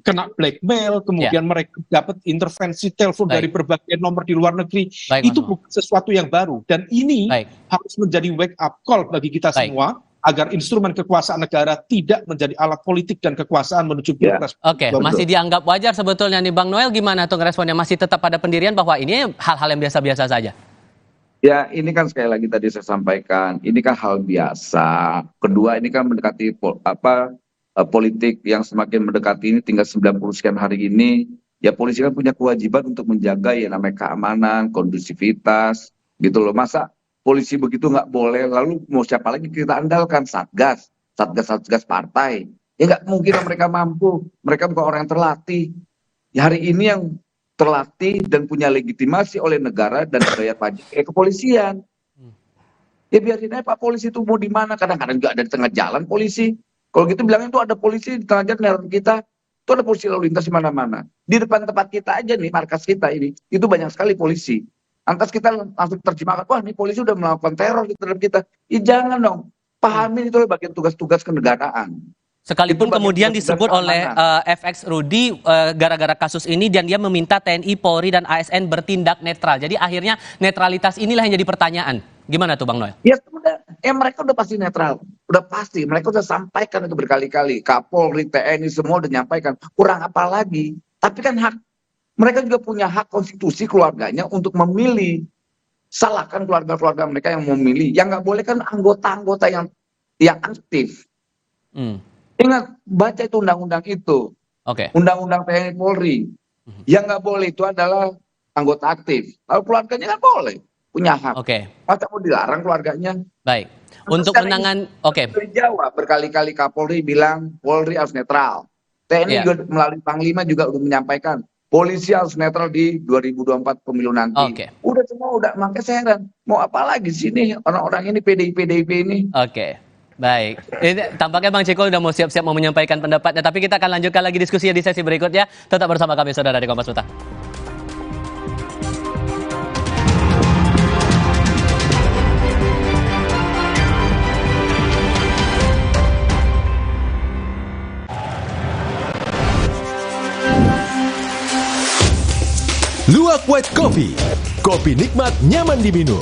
kena blackmail, kemudian mereka dapat intervensi telepon dari berbagai nomor di luar negeri. Itu bukan sesuatu yang baru, dan ini harus menjadi wake up call bagi kita semua, agar instrumen kekuasaan negara tidak menjadi alat politik dan kekuasaan menuju pilpres. Masih dianggap wajar sebetulnya nih Bang Noel, gimana tuh responnya? Masih tetap pada pendirian bahwa ini hal-hal yang biasa-biasa saja? Ya, ini kan sekali lagi tadi saya sampaikan, ini kan hal biasa. Kedua, ini kan mendekati politik yang semakin mendekati ini, tinggal 90 sekian hari ini, ya polisi kan punya kewajiban untuk menjaga ya namanya keamanan, kondusivitas, gitu loh. Masa polisi begitu nggak boleh, lalu mau siapa lagi kita andalkan? Satgas partai. Ya nggak mungkin mereka mampu, mereka bukan orang yang terlatih. Ya, hari ini yang terlatih dan punya legitimasi oleh negara dan bayar pajak kepolisian. Ya biarin aja Pak polisi itu mau di mana, kadang-kadang juga ada di tengah jalan polisi. Kalau gitu bilangnya itu ada polisi di tengah jalan kita, itu ada polisi lalu lintas di mana-mana. Di depan tempat kita aja nih, markas kita ini, itu banyak sekali polisi. Lantas kita langsung terjemahkan, wah ini polisi udah melakukan teror di terhadap kita. Ya jangan dong, pahamin itu bagian tugas-tugas kenegaraan. Sekalipun kemudian disebut oleh FX Rudy gara-gara kasus ini, dan dia meminta TNI, Polri, dan ASN bertindak netral. Jadi akhirnya netralitas inilah yang jadi pertanyaan. Gimana tuh Bang Noel? Ya sudah, mereka udah pasti netral. Udah pasti, mereka udah sampaikan itu berkali-kali. Kapolri, TNI semua udah nyampaikan. Kurang apa lagi? Tapi kan hak, mereka juga punya hak konstitusi keluarganya untuk memilih. Salahkan keluarga-keluarga mereka yang memilih. Yang nggak boleh kan anggota-anggota yang aktif. Ingat, baca itu undang-undang itu. Undang-undang TNI Polri. Yang nggak boleh itu adalah anggota aktif. Lalu keluarganya kan boleh, punya hak. Masa mau dilarang keluarganya? Baik. Untuk menangan, Di Jawa berkali-kali Kapolri bilang Polri harus netral. TNI juga melalui Panglima juga udah menyampaikan polisi harus netral di 2024 pemilu nanti. Udah semua udah, makanya saya heran. Mau apa lagi sini orang-orang ini PDIP ini? Baik, ini tampaknya Bang Ciko udah mau siap-siap mau menyampaikan pendapatnya, tapi kita akan lanjutkan lagi diskusinya di sesi berikutnya. Tetap bersama kami saudara di Kompas Petang. Luwak White Coffee, kopi nikmat nyaman diminum.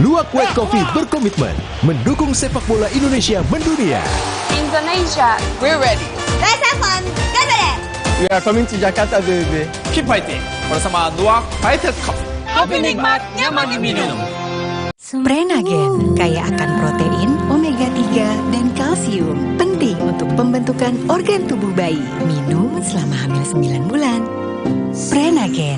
Luwak White Coffee berkomitmen mendukung sepak bola Indonesia mendunia. Indonesia, we're ready. Let's have fun. Gathering. We are coming to Jakarta, baby. Keep fighting bersama Luwak White Coffee. Kopi nikmat, nyaman diminum. Prenagen kaya akan protein, omega 3, dan kalsium. Penting untuk pembentukan organ tubuh bayi. Minum selama hamil 9 bulan. Prenagen.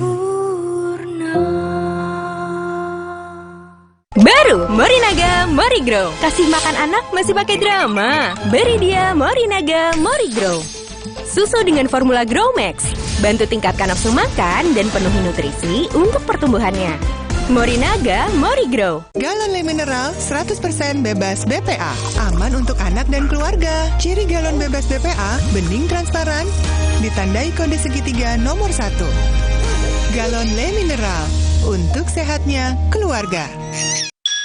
Baru Morinaga Morigrow. Kasih makan anak masih pakai drama. Beri dia Morinaga Morigrow. Susu dengan formula Grow Max. Bantu tingkatkan nafsu makan dan penuhi nutrisi untuk pertumbuhannya. Morinaga Morigrow. Galon Le Mineral 100% bebas BPA. Aman untuk anak dan keluarga. Ciri galon bebas BPA, bening transparan, ditandai kode segitiga nomor 1. Galon Le Mineral, untuk sehatnya keluarga.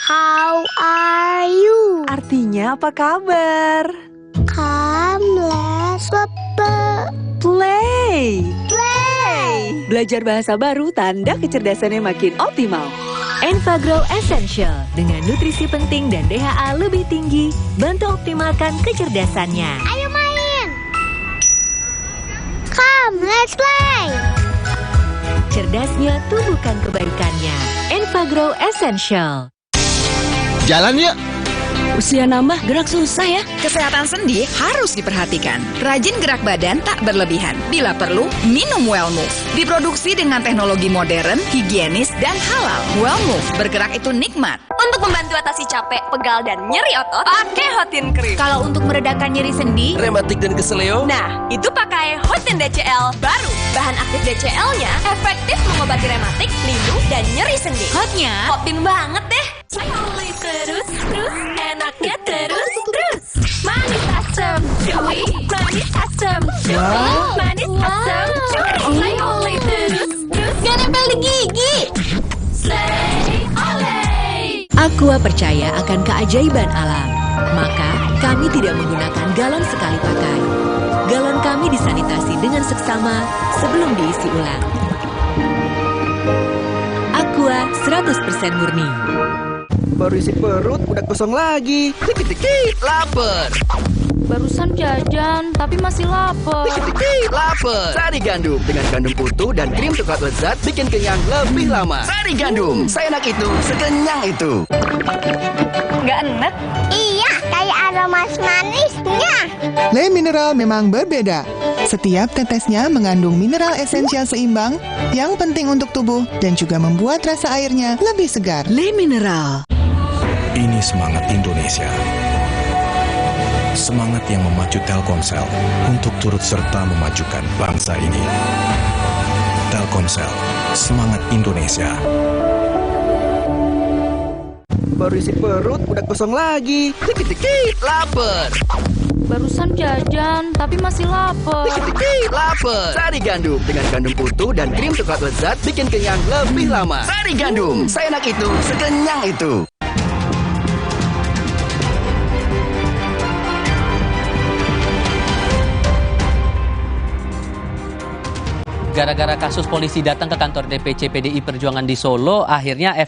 How are you? Artinya apa kabar? Come, let's Play. play. Belajar bahasa baru tanda kecerdasannya makin optimal. Enfagrow Essential dengan nutrisi penting dan DHA lebih tinggi, bantu optimalkan kecerdasannya. Ayo main. Come, let's play. Cerdasnya tumbuhkan kebaikannya. Enfagrow Essential. Jalan yuk. Usia nambah, gerak susah ya. Kesehatan sendi harus diperhatikan. Rajin gerak badan tak berlebihan. Bila perlu, minum Wellmove. Diproduksi dengan teknologi modern, higienis, dan halal. Wellmove, bergerak itu nikmat. Untuk membantu atasi capek, pegal, dan nyeri otot, pakai Hotin Cream. Kalau untuk meredakan nyeri sendi, Rematik dan keseleo. Nah, itu pakai Hotin DCL baru. Bahan aktif DCL-nya efektif mengobati rematik, lindung, dan nyeri sendi. hotnya Hotin banget deh. Oleh terus, enaknya terus. Manis asam, chewy. Manis asam, chewy. Manis asam, chewy. Oleh terus. Gak nempel di gigi. Slay, oleh. Aqua percaya akan keajaiban alam. Maka, kami tidak menggunakan galon sekali pakai. Galon kami disanitasi dengan seksama sebelum diisi ulang. Aqua 100% murni. Baru isi perut, udah kosong lagi. Dikit-dikit, lapar. Barusan jajan, tapi masih lapar. Dikit-dikit, lapar. Sari Gandum dengan gandum utuh dan krim coklat lezat bikin kenyang lebih lama. Sari Gandum, seenak itu, sekenyang itu. Nggak enak? Iya, kayak ada manisnya. Le Mineral memang berbeda. Setiap tetesnya mengandung mineral esensial seimbang yang penting untuk tubuh dan juga membuat rasa airnya lebih segar. Le Mineral. Ini semangat Indonesia. Semangat yang memacu Telkomsel untuk turut serta memajukan bangsa ini. Telkomsel, semangat Indonesia. Baru isi perut, udah kosong lagi. Dikit-dikit, lapar. Barusan jajan, tapi masih lapar. Dikit-dikit, lapar. Sari Gandum dengan gandum utuh dan krim coklat lezat bikin kenyang lebih lama. Sari Gandum, seenak itu, sekenyang itu. Gara-gara kasus polisi datang ke kantor DPC PDI Perjuangan di Solo, akhirnya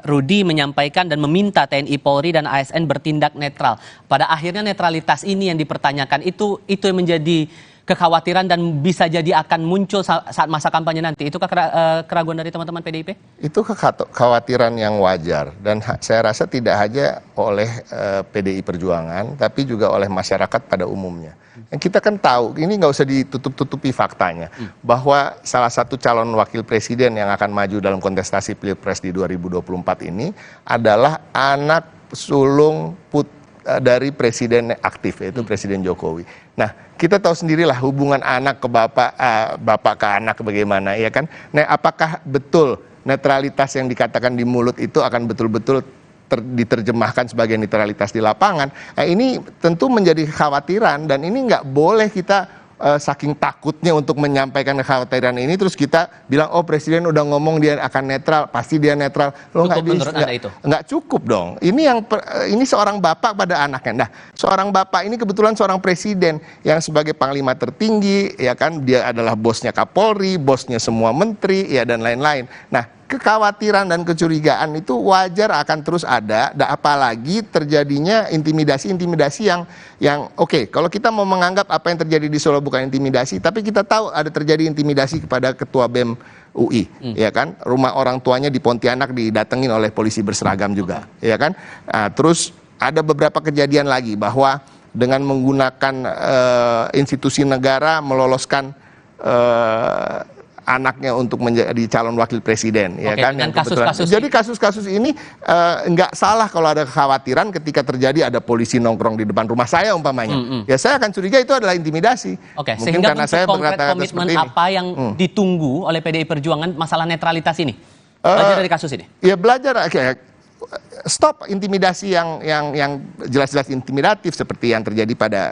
Rudi menyampaikan dan meminta TNI Polri dan ASN bertindak netral. Pada akhirnya netralitas ini yang dipertanyakan itu yang menjadi kekhawatiran dan bisa jadi akan muncul saat masa kampanye nanti. Itukah keraguan dari teman-teman PDIP? Itu Kekhawatiran yang wajar dan saya rasa tidak hanya oleh PDI Perjuangan tapi juga oleh masyarakat pada umumnya. Yang kita kan tahu, ini nggak usah ditutup-tutupi faktanya, bahwa salah satu calon wakil presiden yang akan maju dalam kontestasi Pilpres di 2024 ini adalah anak sulung dari presiden aktif, yaitu Presiden Jokowi. Nah, kita tahu sendirilah hubungan anak ke bapak ke anak bagaimana, ya kan? Nah, apakah betul netralitas yang dikatakan di mulut itu akan betul-betul diterjemahkan sebagai netralitas di lapangan? Nah, ini tentu menjadi kekhawatiran dan ini nggak boleh kita saking takutnya untuk menyampaikan kekhawatiran ini terus kita bilang oh presiden udah ngomong dia akan netral, pasti dia netral. Cukup menurut Anda itu? Nggak cukup dong. Ini seorang bapak pada anaknya. Nah, seorang bapak ini kebetulan seorang presiden yang sebagai panglima tertinggi, ya kan, dia adalah bosnya Kapolri, bosnya semua menteri, ya dan lain-lain. Nah, kekhawatiran dan kecurigaan itu wajar akan terus ada, apalagi terjadinya intimidasi yang oke, kalau kita mau menganggap apa yang terjadi di Solo bukan intimidasi, tapi kita tahu ada terjadi intimidasi kepada ketua BEM UI, ya kan, rumah orang tuanya di Pontianak didatengin oleh polisi berseragam juga, ya kan. Nah, terus ada beberapa kejadian lagi bahwa dengan menggunakan institusi negara meloloskan anaknya untuk menjadi calon wakil presiden, ya kan? Yang kasus-kasus jadi kasus-kasus ini nggak salah kalau ada kekhawatiran ketika terjadi ada polisi nongkrong di depan rumah saya umpamanya. Ya saya akan curiga itu adalah intimidasi. Oke, mungkin sehingga karena saya konkret komitmen apa yang ditunggu oleh PDI Perjuangan masalah netralitas ini? Belajar dari kasus ini? Ya belajar, stop intimidasi yang jelas-jelas intimidatif seperti yang terjadi pada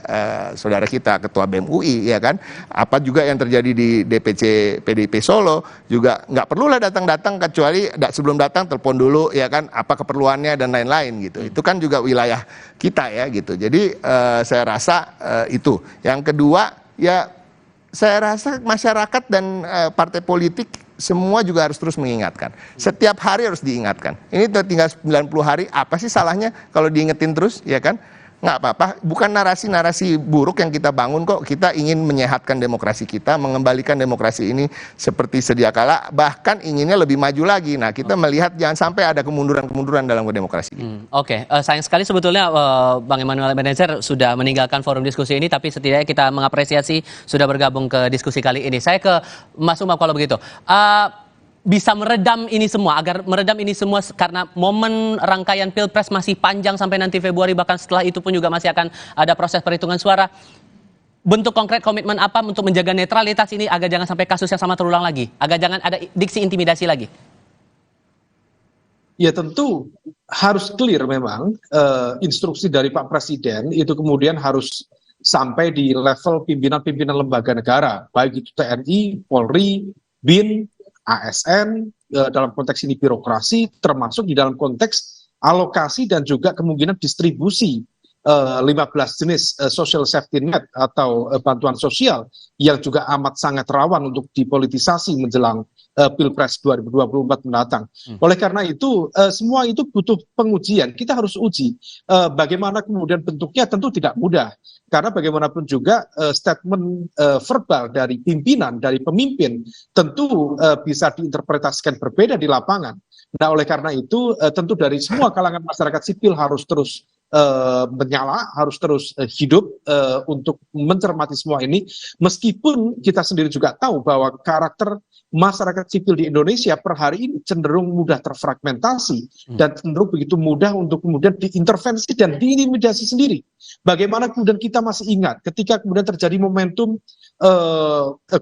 saudara kita Ketua BEM UI, ya kan? Apa juga yang terjadi di DPC PDIP Solo juga nggak perlulah datang-datang, kecuali sebelum datang telepon dulu, ya kan? Apa keperluannya dan lain-lain gitu. Itu kan juga wilayah kita ya gitu. Jadi saya rasa itu. Yang kedua ya saya rasa masyarakat dan partai politik semua juga harus terus mengingatkan. Setiap hari harus diingatkan. Ini tinggal 90 hari, apa sih salahnya kalau diingetin terus, ya kan? Nggak apa-apa, bukan narasi-narasi buruk yang kita bangun kok. Kita ingin menyehatkan demokrasi kita, mengembalikan demokrasi ini seperti sedia kala, bahkan inginnya lebih maju lagi. Nah, kita melihat jangan sampai ada kemunduran-kemunduran dalam demokrasi. Oke, sayang sekali sebetulnya Bang Emmanuel Ebenezer sudah meninggalkan forum diskusi ini, tapi setidaknya kita mengapresiasi sudah bergabung ke diskusi kali ini. Saya ke Mas Umam kalau begitu. Bisa meredam ini semua, agar meredam ini semua karena momen rangkaian Pilpres masih panjang sampai nanti Februari, bahkan setelah itu pun juga masih akan ada proses perhitungan suara. Bentuk konkret komitmen apa untuk menjaga netralitas ini agar jangan sampai kasus yang sama terulang lagi, agar jangan ada diksi intimidasi lagi? Ya tentu harus clear memang instruksi dari Pak Presiden itu kemudian harus sampai di level pimpinan-pimpinan lembaga negara, baik itu TNI, Polri, BIN, ASN, dalam konteks ini birokrasi, termasuk di dalam konteks alokasi dan juga kemungkinan distribusi 15 jenis social safety net atau bantuan sosial yang juga amat sangat rawan untuk dipolitisasi menjelang Pilpres 2024 mendatang. Oleh karena itu, semua itu butuh pengujian. Kita harus uji bagaimana kemudian bentuknya, tentu tidak mudah. Karena bagaimanapun juga statement verbal dari pimpinan, dari pemimpin, tentu bisa diinterpretasikan berbeda di lapangan. Nah, oleh karena itu, tentu dari semua kalangan masyarakat sipil harus terus menyala, harus terus hidup untuk mencermati semua ini. Meskipun kita sendiri juga tahu bahwa karakter masyarakat sipil di Indonesia per hari ini cenderung mudah terfragmentasi dan cenderung begitu mudah untuk kemudian diintervensi dan diintimidasi sendiri. Bagaimana kemudian kita masih ingat ketika kemudian terjadi momentum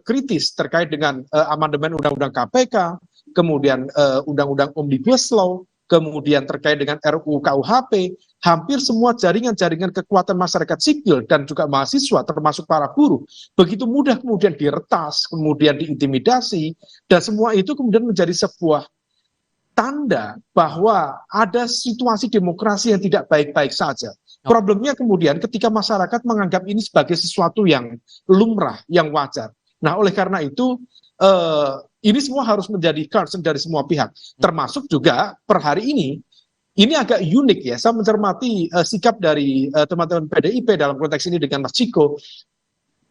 kritis terkait dengan amandemen Undang-Undang KPK, kemudian Undang-Undang Omnibus Law, kemudian terkait dengan RUU KUHP, hampir semua jaringan-jaringan kekuatan masyarakat sipil dan juga mahasiswa termasuk para buruh begitu mudah kemudian diretas, kemudian diintimidasi, dan semua itu kemudian menjadi sebuah tanda bahwa ada situasi demokrasi yang tidak baik-baik saja. Problemnya kemudian ketika masyarakat menganggap ini sebagai sesuatu yang lumrah, yang wajar. Nah, oleh karena itu ini semua harus menjadi concern dari semua pihak, termasuk juga per hari ini agak unik ya, saya mencermati sikap dari teman-teman PDIP dalam konteks ini dengan Mas Ciko.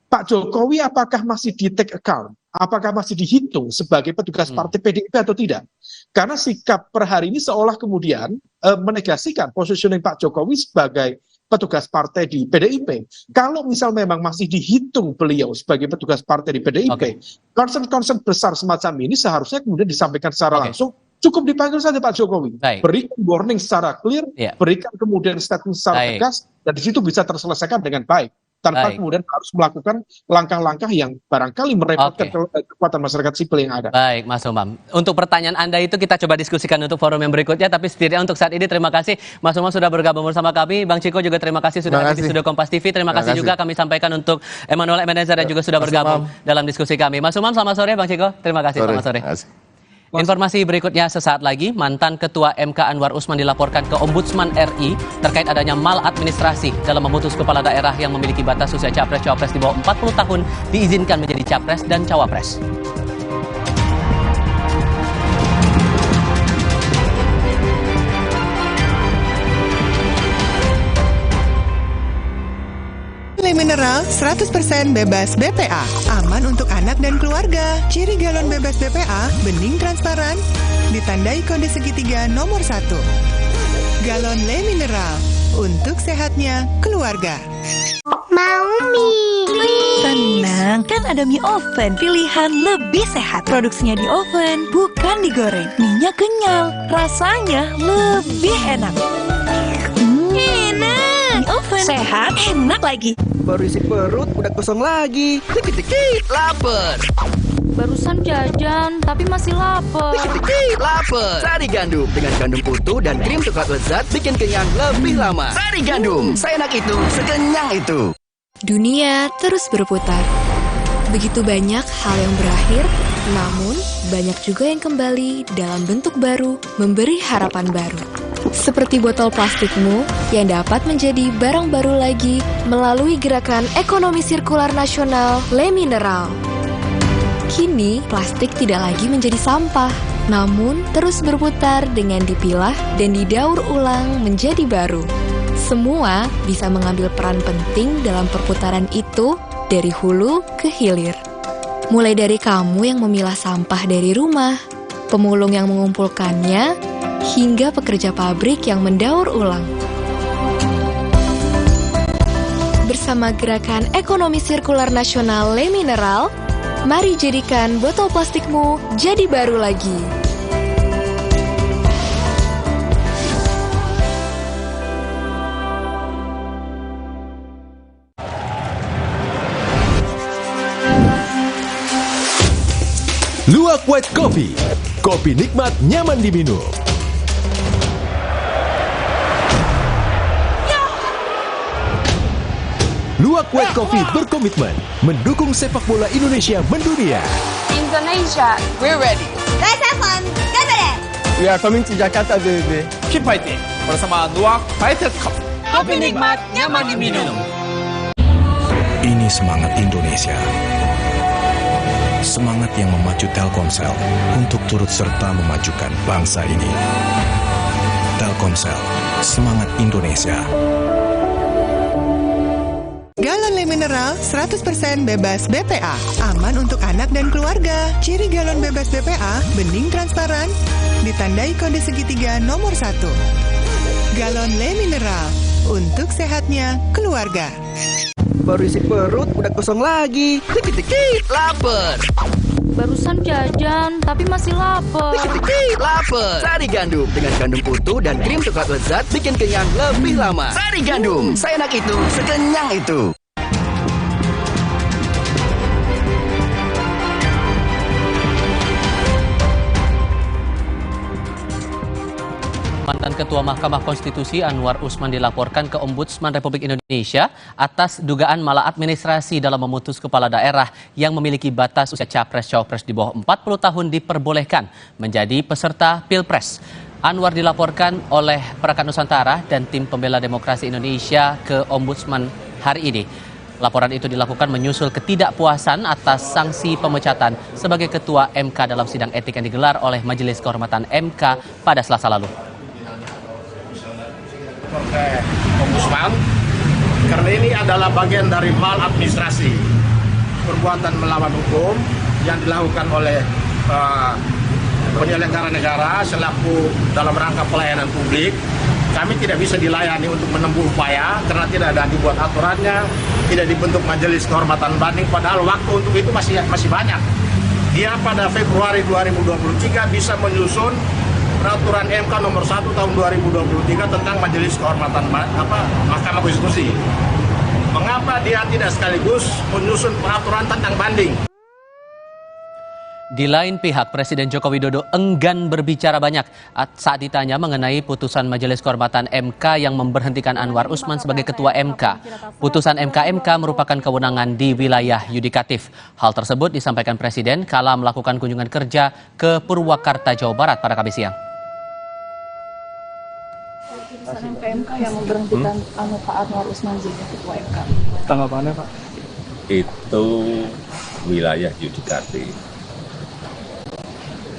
Pak Jokowi apakah masih di take account, apakah masih dihitung sebagai petugas partai PDIP atau tidak? Karena sikap per hari ini seolah kemudian menegasikan positioning Pak Jokowi sebagai petugas partai di PDIP. Kalau misal memang masih dihitung beliau sebagai petugas partai di PDIP, concern-concern besar semacam ini seharusnya kemudian disampaikan secara langsung. Cukup dipanggil saja Pak Jokowi, berikan warning secara clear, berikan kemudian statement secara tegas, dan di situ bisa terselesaikan dengan baik. Tanpa kemudian harus melakukan langkah-langkah yang barangkali merepotkan kekuatan masyarakat sipil yang ada. Baik, Mas Umam. Untuk pertanyaan Anda itu kita coba diskusikan untuk forum yang berikutnya, tapi setidaknya untuk saat ini terima kasih Mas Umam sudah bergabung bersama kami. Bang Ciko juga terima kasih sudah hadir di Studio Kompas TV. Terima kasih juga kami sampaikan untuk Emmanuel Ebenezer yang juga sudah bergabung dalam diskusi kami. Mas Umam, selamat sore. Bang Ciko, terima kasih. Selamat sore. Informasi berikutnya sesaat lagi, mantan Ketua MK Anwar Usman dilaporkan ke Ombudsman RI terkait adanya maladministrasi dalam memutus kepala daerah yang memiliki batas usia capres-cawapres di bawah 40 tahun diizinkan menjadi capres dan cawapres. Mineral 100% bebas BPA, aman untuk anak dan keluarga. Ciri galon bebas BPA, bening transparan, ditandai kode segitiga nomor 1. Galon Le Mineral, untuk sehatnya keluarga. Mau mie. Tenang, kan ada mie oven, pilihan lebih sehat. Produksinya di oven, bukan digoreng. Mie-nya kenyal, rasanya lebih enak. Enak, oven, sehat, enak lagi. Baru isi perut, udah kosong lagi. Dikit-dikit, lapar. Barusan jajan, tapi masih lapar. Dikit-dikit lapar. Sari Gandum dengan gandum utuh dan krim coklat lezat bikin kenyang lebih lama. Sari Gandum, seenak itu, sekenyang itu. Dunia terus berputar. Begitu banyak hal yang berakhir, namun banyak juga yang kembali dalam bentuk baru, memberi harapan baru. Seperti botol plastikmu yang dapat menjadi barang baru lagi melalui gerakan ekonomi sirkular nasional Le Mineral. Kini, plastik tidak lagi menjadi sampah, namun terus berputar dengan dipilah dan didaur ulang menjadi baru. Semua bisa mengambil peran penting dalam perputaran itu dari hulu ke hilir. Mulai dari kamu yang memilah sampah dari rumah, pemulung yang mengumpulkannya, hingga pekerja pabrik yang mendaur ulang. Bersama gerakan ekonomi sirkular nasional Le Mineral, mari jadikan botol plastikmu jadi baru lagi. Luwak White Coffee. Kopi nikmat, nyaman diminum. Luwak White Coffee berkomitmen mendukung sepak bola Indonesia mendunia. Indonesia, we're ready. Let's have fun. Get ready. We are coming to Jakarta, baby. Keep fighting bersama Luwak Fighter Cup. Kopi nikmat, nyaman diminum. Ini semangat Indonesia. Semangat yang memacu Telkomsel untuk turut serta memajukan bangsa ini. Telkomsel, semangat Indonesia. Galon Le Mineral 100% bebas BPA. Aman untuk anak dan keluarga. Ciri galon bebas BPA, bening transparan, ditandai kode segitiga nomor 1. Galon Le Mineral, untuk sehatnya keluarga. Baru isi perut, udah kosong lagi. Dikit-dikit lapar. Barusan jajan, tapi masih lapar. Dikit-dikit lapar. Sari Gandum dengan gandum utuh dan krim coklat lezat bikin kenyang lebih lama. Sari Gandum, seenak itu, sekenyang itu. Mantan Ketua Mahkamah Konstitusi Anwar Usman dilaporkan ke Ombudsman Republik Indonesia atas dugaan maladministrasi dalam memutus kepala daerah yang memiliki batas usia capres-cawapres di bawah 40 tahun diperbolehkan menjadi peserta Pilpres. Anwar dilaporkan oleh Perangkat Nusantara dan Tim Pembela Demokrasi Indonesia ke Ombudsman hari ini. Laporan itu dilakukan menyusul ketidakpuasan atas sanksi pemecatan sebagai Ketua MK dalam sidang etik yang digelar oleh Majelis Kehormatan MK pada Selasa lalu. Oleh Ombudsman, karena ini adalah bagian dari maladministrasi, perbuatan melawan hukum yang dilakukan oleh penyelenggara negara selaku dalam rangka pelayanan publik. Kami tidak bisa dilayani untuk menempuh upaya karena tidak ada dibuat aturannya, tidak dibentuk majelis kehormatan banding, padahal waktu untuk itu masih banyak. Dia pada Februari 2023 bisa menyusun peraturan MK nomor 1 tahun 2023 tentang Majelis Kehormatan Mahkamah Konstitusi. Mengapa dia tidak sekaligus menyusun peraturan tentang banding? Di lain pihak, Presiden Joko Widodo enggan berbicara banyak saat ditanya mengenai putusan Majelis Kehormatan MK yang memberhentikan Anwar Usman sebagai Ketua MK. Putusan MK merupakan kewenangan di wilayah yudikatif. Hal tersebut disampaikan Presiden kala melakukan kunjungan kerja ke Purwakarta, Jawa Barat pada Kamis siang. Putusan MK yang memberhentikan Pak Anwar Usman jadi Ketua MK. Tanggapannya, Pak? Itu wilayah yudikatif.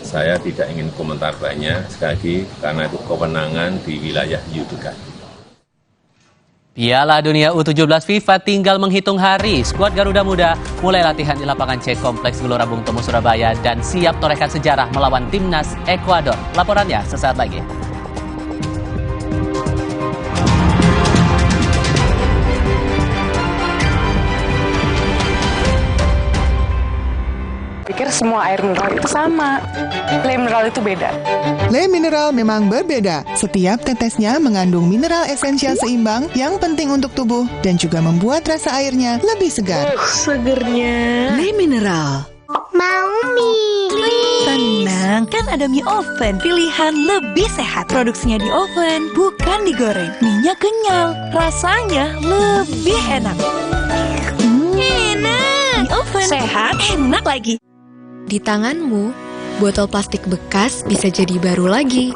Saya tidak ingin komentar banyak, sekali lagi, karena itu kewenangan di wilayah yudikatif. Piala Dunia U17 FIFA tinggal menghitung hari. Skuad Garuda Muda mulai latihan di lapangan C Kompleks Gelora Bung Tomo, Surabaya dan siap torehkan sejarah melawan timnas Ekuador. Laporannya sesaat lagi. Pikir semua air mineral itu sama. Le Mineral itu beda. Le Mineral memang berbeda. Setiap tetesnya mengandung mineral esensial seimbang yang penting untuk tubuh dan juga membuat rasa airnya lebih segar. Segernya. Le Mineral, Mau mie. Tenang, kan ada mie oven. Pilihan lebih sehat. Produksinya di oven, bukan digoreng. Mie-nya kenyal, rasanya lebih enak. Enak. Mie oven, sehat, enak lagi. Di tanganmu, botol plastik bekas bisa jadi baru lagi.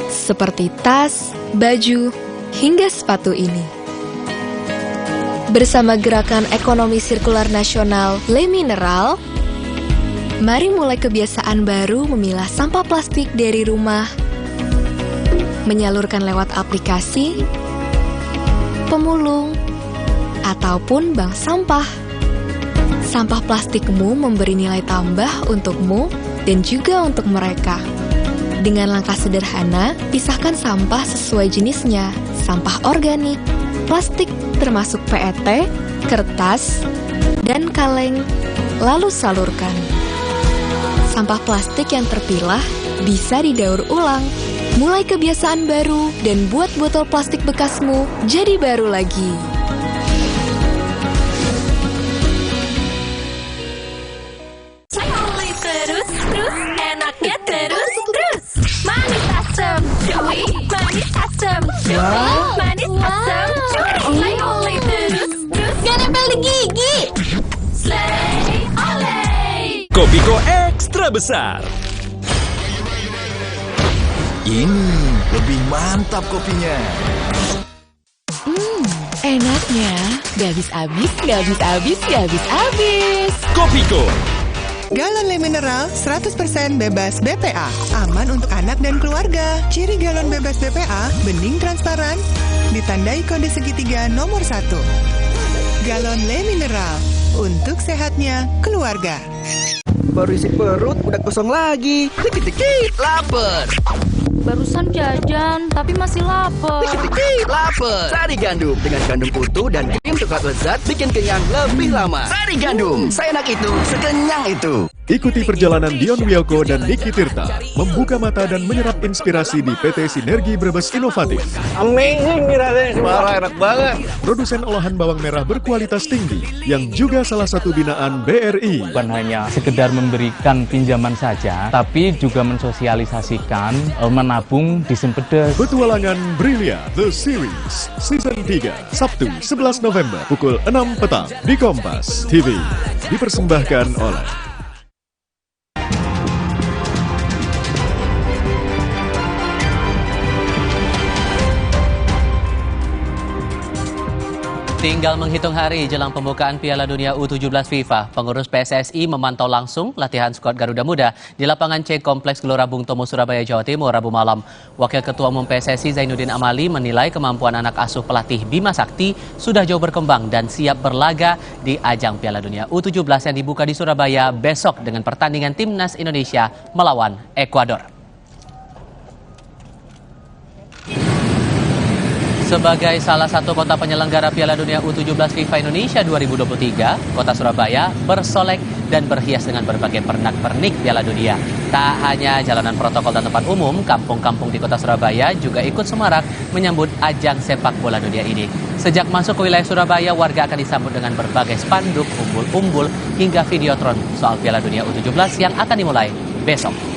Seperti tas, baju, hingga sepatu ini. Bersama Gerakan Ekonomi Sirkular Nasional Le Mineral, mari mulai kebiasaan baru memilah sampah plastik dari rumah, menyalurkan lewat aplikasi, pemulung, ataupun bank sampah. Sampah plastikmu memberi nilai tambah untukmu dan juga untuk mereka. Dengan langkah sederhana, pisahkan sampah sesuai jenisnya, sampah organik, plastik termasuk PET, kertas, dan kaleng, lalu salurkan. Sampah plastik yang terpilah bisa didaur ulang. Mulai kebiasaan baru dan buat botol plastik bekasmu jadi baru lagi. Terus, enaknya terus. Manis asam, cuy. Manis asam, cuy. Manis asam, cuy. Saya oleh terus. Gak nempel di gigi. Slay, oleh. Kopiko Ekstra Besar. Ini lebih mantap kopinya. Enaknya, gak habis-habis, gak habis-habis, gak habis-habis. Kopiko. Galon Le Mineral 100% bebas BPA. Aman untuk anak dan keluarga. Ciri galon bebas BPA, bening transparan, ditandai kode segitiga nomor 1. Galon Le Mineral, untuk sehatnya keluarga. Baru isi perut, udah kosong lagi. Dikit-dikit, lapar. Barusan jajan, tapi masih lapar. Dikit-dikit, lapar. Sari Gandum dengan gandum utuh dan krim coklat lezat bikin kenyang lebih lama. Sari Gandum, seenak itu, sekenyang itu. Ikuti perjalanan Dion Wiyoko dan Niki Tirta membuka mata dan menyerap inspirasi di PT Sinergi Brebes Inovatif. Amazing nih rasanya, parah enak banget. Produsen olahan bawang merah berkualitas tinggi yang juga salah satu binaan BRI. Bukan hanya sekedar memberikan pinjaman saja, tapi juga mensosialisasikan menabung di Simpedes. Petualangan Brilian The Series Season 3 Sabtu 11 November pukul 6 petang di Kompas TV. Dipersembahkan oleh Tinggal menghitung hari jelang pembukaan Piala Dunia U17 FIFA, pengurus PSSI memantau langsung latihan skuad Garuda Muda di lapangan C Kompleks Gelora Bung Tomo, Surabaya, Jawa Timur, Rabu malam. Wakil Ketua Umum PSSI Zainuddin Amali menilai kemampuan anak asuh pelatih Bima Sakti sudah jauh berkembang dan siap berlaga di ajang Piala Dunia U17 yang dibuka di Surabaya besok dengan pertandingan Timnas Indonesia melawan Ekuador. Sebagai salah satu kota penyelenggara Piala Dunia U17 FIFA Indonesia 2023, kota Surabaya bersolek dan berhias dengan berbagai pernak-pernik Piala Dunia. Tak hanya jalanan protokol dan tempat umum, kampung-kampung di kota Surabaya juga ikut semarak menyambut ajang sepak bola dunia ini. Sejak masuk ke wilayah Surabaya, warga akan disambut dengan berbagai spanduk, umbul-umbul, hingga videotron soal Piala Dunia U17 yang akan dimulai besok.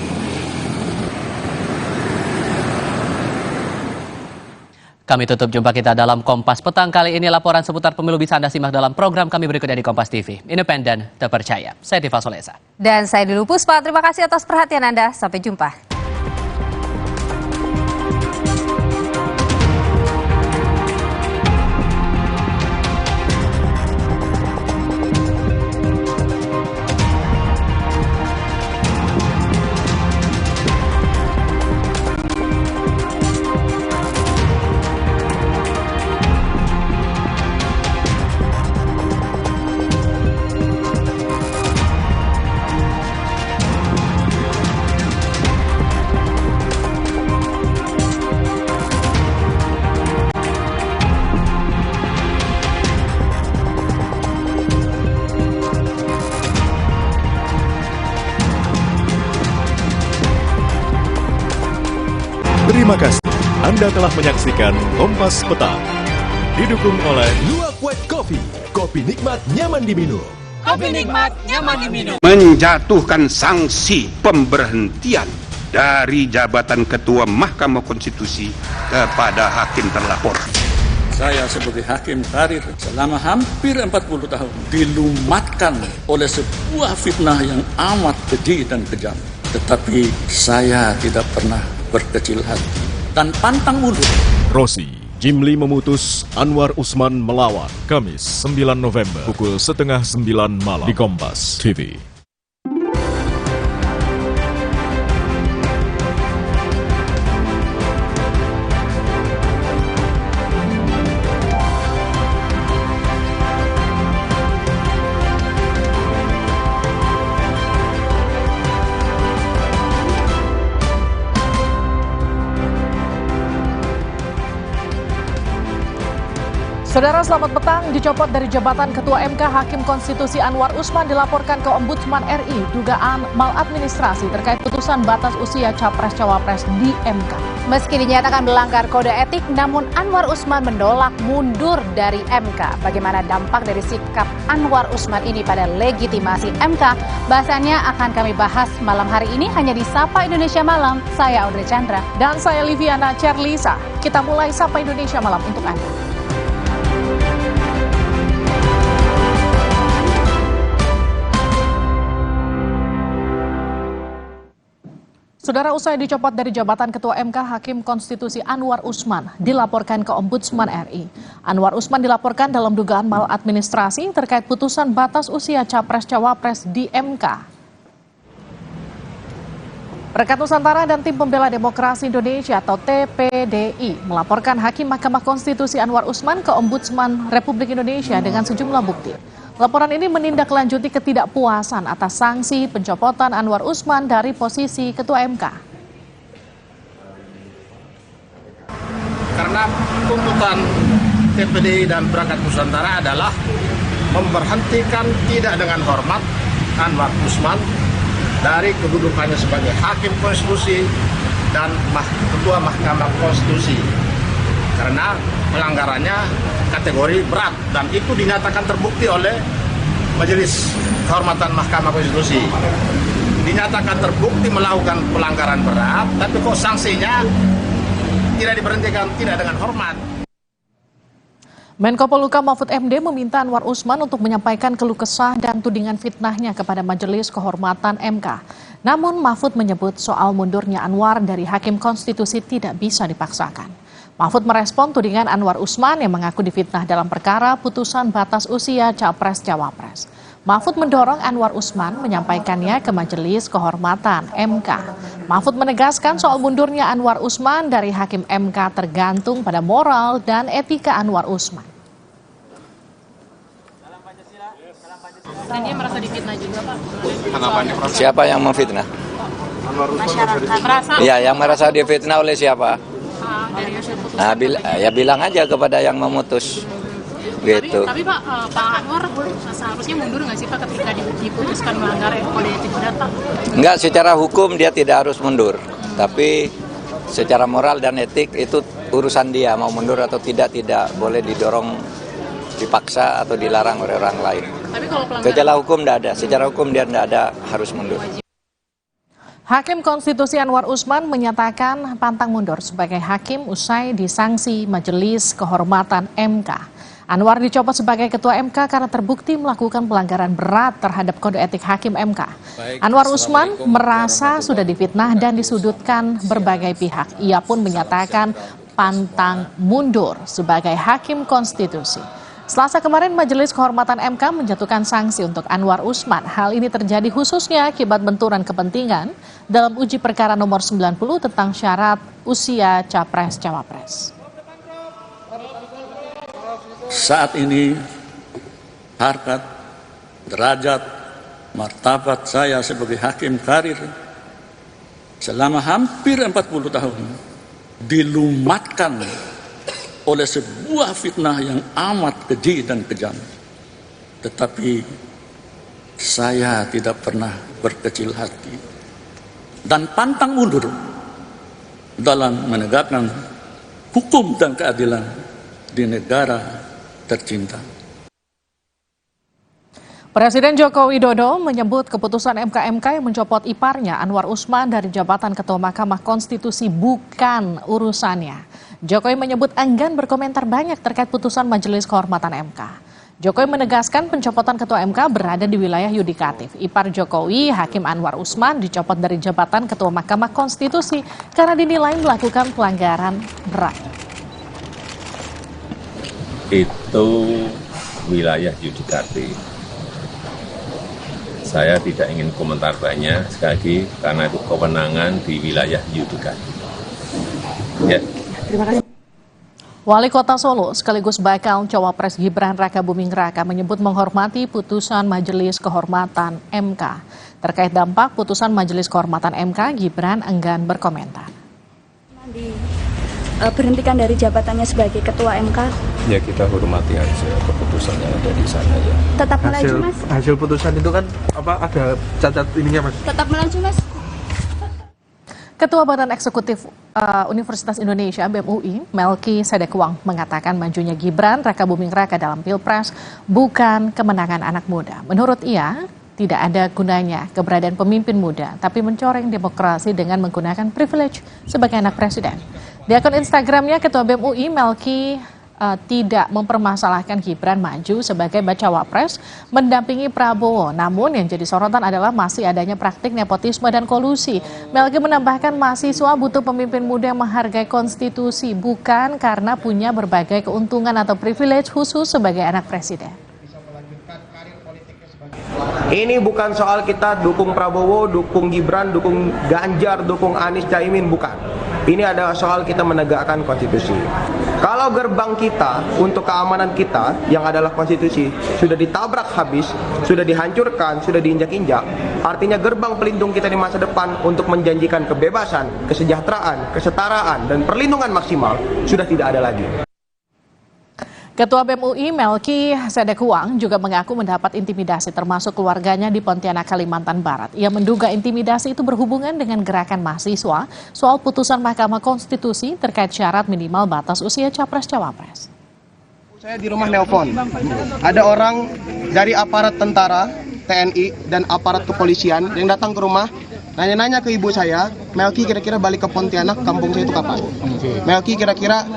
Kami tutup jumpa kita dalam Kompas Petang. Kali ini laporan seputar pemilu bisa Anda simak dalam program kami berikutnya di Kompas TV. Independen, terpercaya. Saya Diva Solesa. Dan saya Dilu Puspa. Terima kasih atas perhatian Anda. Sampai jumpa. Terima kasih. Anda telah menyaksikan Kompas Petang. Didukung oleh Luwak White Coffee. Kopi nikmat, nyaman diminum. Kopi nikmat, nyaman diminum. Menjatuhkan sanksi pemberhentian dari jabatan Ketua Mahkamah Konstitusi kepada hakim terlapor. Saya sebagai hakim karir selama hampir 40 tahun dilumatkan oleh sebuah fitnah yang amat keji dan kejam. Tetapi saya tidak pernah berkecil hati dan pantang mundur. Rosi, Jimli memutus Anwar Usman melawan. Kamis 9 November pukul 8:30 malam di Kompas TV. Saudara, selamat petang. Dicopot dari jabatan Ketua MK, Hakim Konstitusi Anwar Usman dilaporkan ke Ombudsman RI dugaan maladministrasi terkait putusan batas usia Capres-Cawapres di MK. Meski dinyatakan melanggar kode etik, namun Anwar Usman menolak mundur dari MK. Bagaimana dampak dari sikap Anwar Usman ini pada legitimasi MK? Bahasannya akan kami bahas malam hari ini hanya di Sapa Indonesia Malam. Saya Audrey Chandra. Dan saya Liviana Cerlisa. Kita mulai Sapa Indonesia Malam untuk Anda. Saudara, usai dicopot dari jabatan Ketua MK, Hakim Konstitusi Anwar Usman dilaporkan ke Ombudsman RI. Anwar Usman dilaporkan dalam dugaan maladministrasi terkait putusan batas usia Capres-Cawapres di MK. Rekat Nusantara dan Tim Pembela Demokrasi Indonesia atau TPDI melaporkan Hakim Mahkamah Konstitusi Anwar Usman ke Ombudsman Republik Indonesia dengan sejumlah bukti. Laporan ini menindaklanjuti ketidakpuasan atas sanksi pencopotan Anwar Usman dari posisi Ketua MK. Karena tuntutan TPDI dan Rekat Nusantara adalah memberhentikan tidak dengan hormat Anwar Usman dari kedudukannya sebagai Hakim Konstitusi dan Ketua Mahkamah Konstitusi. Karena pelanggarannya kategori berat dan itu dinyatakan terbukti oleh Majelis Kehormatan Mahkamah Konstitusi. Dinyatakan terbukti melakukan pelanggaran berat, tapi kok sanksinya tidak diberhentikan, tidak dengan hormat. Menko Polhukam Mahfud MD meminta Anwar Usman untuk menyampaikan keluh kesah dan tudingan fitnahnya kepada Majelis Kehormatan MK. Namun Mahfud menyebut soal mundurnya Anwar dari Hakim Konstitusi tidak bisa dipaksakan. Mahfud merespon tudingan Anwar Usman yang mengaku difitnah dalam perkara putusan batas usia Capres-Cawapres. Mahfud mendorong Anwar Usman menyampaikannya ke Majelis Kehormatan MK. Mahfud menegaskan soal mundurnya Anwar Usman dari Hakim MK tergantung pada moral dan etika Anwar Usman. Dan dia merasa difitnah juga, Pak. Siapa yang memfitnah? Masyarakat. Ya, yang merasa difitnah oleh siapa? Nah, bilang aja kepada yang memutus. Gitu. Tapi Pak, Pak Anwar seharusnya mundur nggak sih Pak ketika diputuskan melanggar kode etik data? Enggak, secara hukum dia tidak harus mundur. Tapi secara moral dan etik itu urusan dia, mau mundur atau tidak boleh didorong, dipaksa atau dilarang oleh orang lain. Tapi kalau secara hukum tidak ada, secara hukum dia tidak ada harus mundur. Hakim Konstitusi Anwar Usman menyatakan pantang mundur sebagai hakim usai disanksi Majelis Kehormatan MK. Anwar dicopot sebagai Ketua MK karena terbukti melakukan pelanggaran berat terhadap kode etik Hakim MK. Anwar Usman merasa sudah difitnah dan disudutkan berbagai pihak. Ia pun menyatakan pantang mundur sebagai Hakim Konstitusi. Selasa kemarin Majelis Kehormatan MK menjatuhkan sanksi untuk Anwar Usman. Hal ini terjadi khususnya akibat benturan kepentingan dalam uji perkara nomor 90 tentang syarat usia Capres-Cawapres. Saat ini harkat, derajat, martabat saya sebagai hakim karir selama hampir 40 tahun dilumatkan oleh sebuah fitnah yang amat keji dan kejam. Tetapi saya tidak pernah berkecil hati dan pantang mundur dalam menegakkan hukum dan keadilan di negara tercinta. Presiden Joko Widodo menyebut keputusan MK yang mencopot iparnya Anwar Usman dari jabatan Ketua Mahkamah Konstitusi bukan urusannya. Jokowi menyebut enggan berkomentar banyak terkait putusan Majelis Kehormatan MK. Jokowi menegaskan pencopotan Ketua MK berada di wilayah yudikatif. Ipar Jokowi, Hakim Anwar Usman, dicopot dari jabatan Ketua Mahkamah Konstitusi karena dinilai melakukan pelanggaran berat. Itu wilayah yudikatif. Saya tidak ingin komentar banyak, sekali lagi, karena itu kewenangan di wilayah yudikatif. Ya. Terima kasih. Wali Kota Solo sekaligus bakal Cawapres Gibran Raka Buming Raka menyebut menghormati putusan Majelis Kehormatan MK. Terkait dampak putusan Majelis Kehormatan MK, Gibran enggan berkomentar. Berhentikan dari jabatannya sebagai Ketua MK? Ya, kita hormati aja keputusannya dari sana ya. Tetap melaju, Mas? Hasil putusan itu kan ada cacat ininya, Mas? Tetap melaju, Mas? Ketua Badan Eksekutif Universitas Indonesia BEM UI, Melki Sedekwang, mengatakan majunya Gibran Raka Buming Raka dalam Pilpres bukan kemenangan anak muda. Menurut ia, tidak ada gunanya keberadaan pemimpin muda, tapi mencoreng demokrasi dengan menggunakan privilege sebagai anak presiden. Di akun Instagramnya, Ketua BEM UI, Melki tidak mempermasalahkan Gibran maju sebagai bacawa pres mendampingi Prabowo. Namun yang jadi sorotan adalah masih adanya praktik nepotisme dan kolusi. Melki menambahkan mahasiswa butuh pemimpin muda yang menghargai konstitusi, bukan karena punya berbagai keuntungan atau privilege khusus sebagai anak presiden. Ini bukan soal kita dukung Prabowo, dukung Gibran, dukung Ganjar, dukung Anies, Caimin, bukan. Ini adalah soal kita menegakkan konstitusi. Kalau gerbang kita untuk keamanan kita yang adalah konstitusi sudah ditabrak habis, sudah dihancurkan, sudah diinjak-injak, artinya gerbang pelindung kita di masa depan untuk menjanjikan kebebasan, kesejahteraan, kesetaraan, dan perlindungan maksimal sudah tidak ada lagi. Ketua BEM UI Melki Sedekwang juga mengaku mendapat intimidasi termasuk keluarganya di Pontianak, Kalimantan Barat. Ia menduga intimidasi itu berhubungan dengan gerakan mahasiswa soal putusan Mahkamah Konstitusi terkait syarat minimal batas usia Capres-Cawapres. Saya di rumah nelpon, ada orang dari aparat tentara, TNI, dan aparat kepolisian yang datang ke rumah, nanya-nanya ke ibu saya, Melki kira-kira balik ke Pontianak, kampung saya itu kapan? Melki kira-kira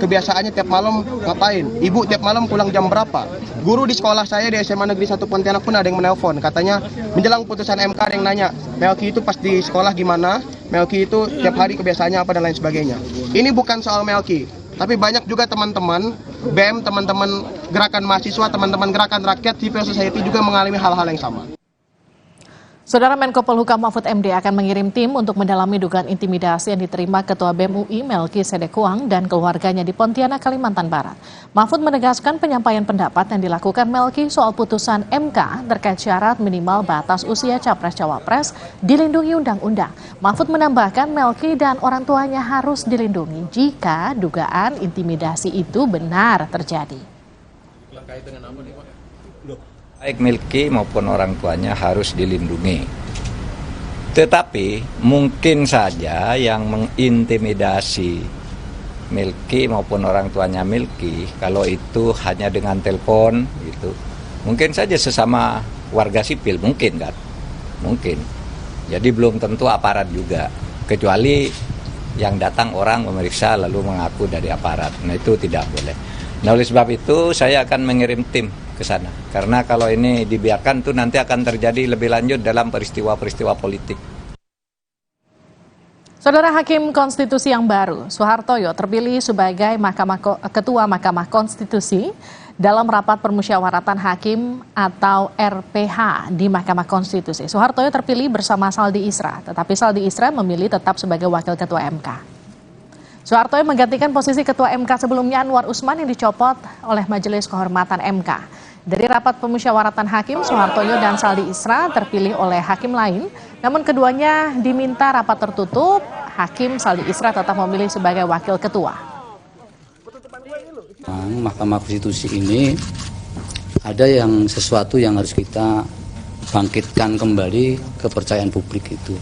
kebiasaannya tiap malam ngapain? Ibu tiap malam pulang jam berapa? Guru di sekolah saya di SMA Negeri 1 Pontianak pun ada yang menelpon, katanya menjelang putusan MK ada yang nanya, Melki itu pas di sekolah gimana? Melki itu tiap hari kebiasaannya apa dan lain sebagainya. Ini bukan soal Melki, tapi banyak juga teman-teman BEM, teman-teman gerakan mahasiswa, teman-teman gerakan rakyat, civil society juga mengalami hal-hal yang sama. Saudara Menko Polhukam Mahfud MD akan mengirim tim untuk mendalami dugaan intimidasi yang diterima Ketua BEM UI Melki Sedekwang dan keluarganya di Pontianak, Kalimantan Barat. Mahfud menegaskan penyampaian pendapat yang dilakukan Melki soal putusan MK terkait syarat minimal batas usia Capres-Cawapres dilindungi undang-undang. Mahfud menambahkan Melki dan orang tuanya harus dilindungi jika dugaan intimidasi itu benar terjadi. Baik Melki maupun orang tuanya harus dilindungi. Tetapi mungkin saja yang mengintimidasi Melki maupun orang tuanya Melki, kalau itu hanya dengan telepon gitu, mungkin saja sesama warga sipil, mungkin kan? Mungkin. Jadi belum tentu aparat juga, kecuali yang datang orang memeriksa lalu mengaku dari aparat. Nah itu tidak boleh. Nah oleh sebab itu saya akan mengirim tim ke sana. Karena kalau ini dibiarkan tuh nanti akan terjadi lebih lanjut dalam peristiwa-peristiwa politik. Saudara Hakim Konstitusi yang baru, Soehartoyo terpilih sebagai Ketua Mahkamah Konstitusi dalam rapat permusyawaratan hakim atau RPH di Mahkamah Konstitusi. Soehartoyo terpilih bersama Saldi Isra, tetapi Saldi Isra memilih tetap sebagai Wakil Ketua MK. Soehartoyo menggantikan posisi Ketua MK sebelumnya Anwar Usman yang dicopot oleh Majelis Kehormatan MK. Dari rapat pemusyawaratan hakim, Soehartoyo dan Saldi Isra terpilih oleh hakim lain, namun keduanya diminta rapat tertutup. Hakim Saldi Isra tetap memilih sebagai wakil ketua. Mahkamah Konstitusi ini ada yang sesuatu yang harus kita bangkitkan kembali kepercayaan publik itu.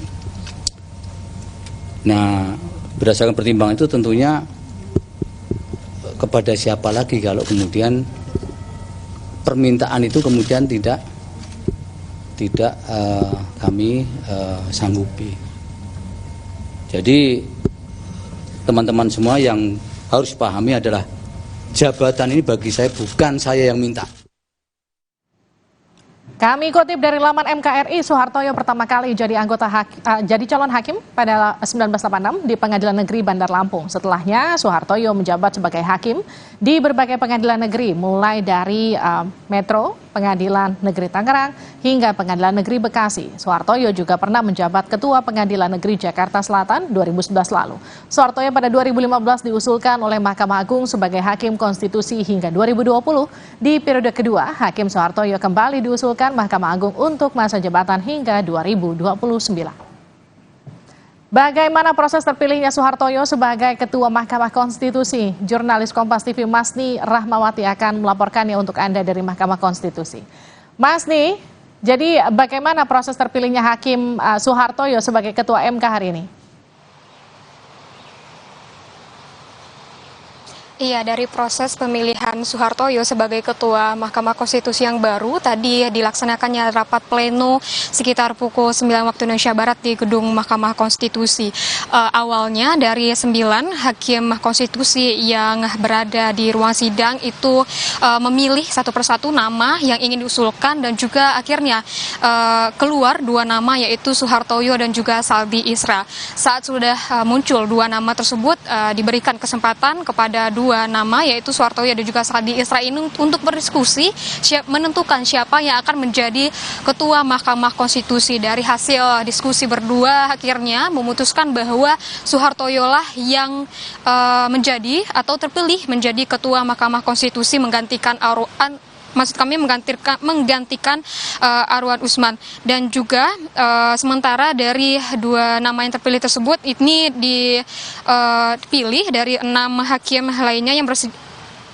Nah, berdasarkan pertimbangan itu tentunya kepada siapa lagi kalau kemudian permintaan itu kemudian tidak kami sanggupi. Jadi teman-teman semua yang harus pahami adalah jabatan ini bagi saya bukan saya yang minta. Kami kutip dari laman MKRI, Soehartoyo pertama kali jadi jadi calon hakim pada 1986 di Pengadilan Negeri Bandar Lampung. Setelahnya, Soehartoyo menjabat sebagai hakim di berbagai pengadilan negeri, mulai dari Metro, Pengadilan Negeri Tangerang, hingga Pengadilan Negeri Bekasi. Soehartoyo juga pernah menjabat Ketua Pengadilan Negeri Jakarta Selatan 2011 lalu. Soehartoyo pada 2015 diusulkan oleh Mahkamah Agung sebagai Hakim Konstitusi hingga 2020. Di periode kedua, Hakim Soehartoyo kembali diusulkan Mahkamah Agung untuk masa jabatan hingga 2029. Bagaimana proses terpilihnya Soehartoyo sebagai Ketua Mahkamah Konstitusi? Jurnalis Kompas TV Masni Rahmawati akan melaporkannya untuk Anda dari Mahkamah Konstitusi. Masni, jadi bagaimana proses terpilihnya Hakim Soehartoyo sebagai Ketua MK hari ini? Iya, dari proses pemilihan Soehartoyo sebagai Ketua Mahkamah Konstitusi yang baru, tadi dilaksanakannya rapat pleno sekitar pukul 9 waktu Indonesia Barat di Gedung Mahkamah Konstitusi. Awalnya dari 9 Hakim Konstitusi yang berada di ruang sidang itu memilih satu persatu nama yang ingin diusulkan dan juga akhirnya keluar 2 nama yaitu Soehartoyo dan juga Saldi Isra. Saat sudah muncul 2 nama tersebut, diberikan kesempatan kepada 2 nama yaitu Soehartoyo dan juga Saldi Isra ini untuk berdiskusi menentukan siapa yang akan menjadi Ketua Mahkamah Konstitusi. Dari hasil diskusi berdua akhirnya memutuskan bahwa Soehartoyo lah yang menjadi atau terpilih menjadi Ketua Mahkamah Konstitusi menggantikan menggantikan Arwan Usman. Dan juga sementara dari 2 nama yang terpilih tersebut ini dipilih dari 6 hakim lainnya yang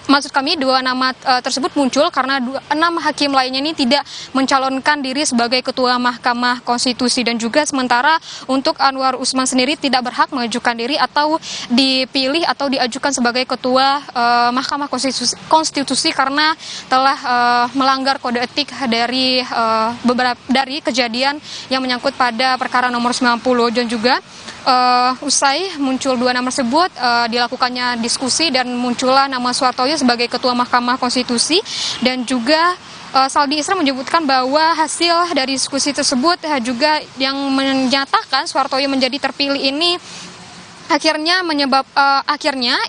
maksud kami 2 nama tersebut muncul karena 6 hakim lainnya ini tidak mencalonkan diri sebagai Ketua Mahkamah Konstitusi. Dan juga sementara untuk Anwar Usman sendiri tidak berhak mengajukan diri atau dipilih atau diajukan sebagai Ketua Mahkamah Konstitusi karena telah melanggar kode etik dari dari kejadian yang menyangkut pada perkara nomor 90. Dan juga usai muncul 2 nama tersebut, dilakukannya diskusi dan muncullah nama Soehartoyo sebagai Ketua Mahkamah Konstitusi. Dan juga Saldi Isra menyebutkan bahwa hasil dari diskusi tersebut juga yang menyatakan Soehartoyo menjadi terpilih ini akhirnya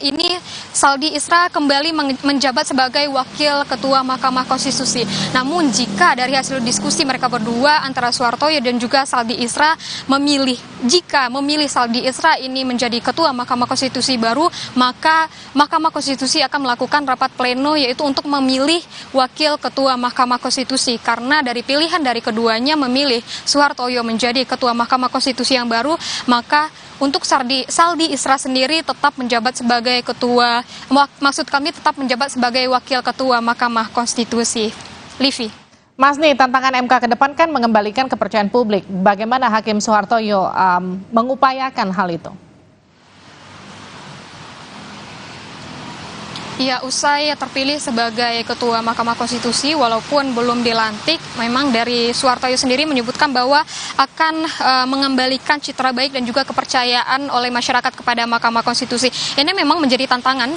ini Saldi Isra kembali menjabat sebagai Wakil Ketua Mahkamah Konstitusi. Namun jika dari hasil diskusi mereka berdua antara Soehartoyo dan juga Saldi Isra jika memilih Saldi Isra ini menjadi Ketua Mahkamah Konstitusi baru, maka Mahkamah Konstitusi akan melakukan rapat pleno yaitu untuk memilih Wakil Ketua Mahkamah Konstitusi. Karena dari pilihan dari keduanya memilih Soehartoyo menjadi Ketua Mahkamah Konstitusi yang baru, maka untuk Saldi Isra sendiri tetap menjabat sebagai tetap menjabat sebagai Wakil Ketua Mahkamah Konstitusi. Livi. Masni, tantangan MK ke depan kan mengembalikan kepercayaan publik. Bagaimana Hakim Soehartoyo mengupayakan hal itu? Ya, usai terpilih sebagai Ketua Mahkamah Konstitusi, walaupun belum dilantik, memang dari Soehartoyo sendiri menyebutkan bahwa akan mengembalikan citra baik dan juga kepercayaan oleh masyarakat kepada Mahkamah Konstitusi. Ini memang menjadi tantangan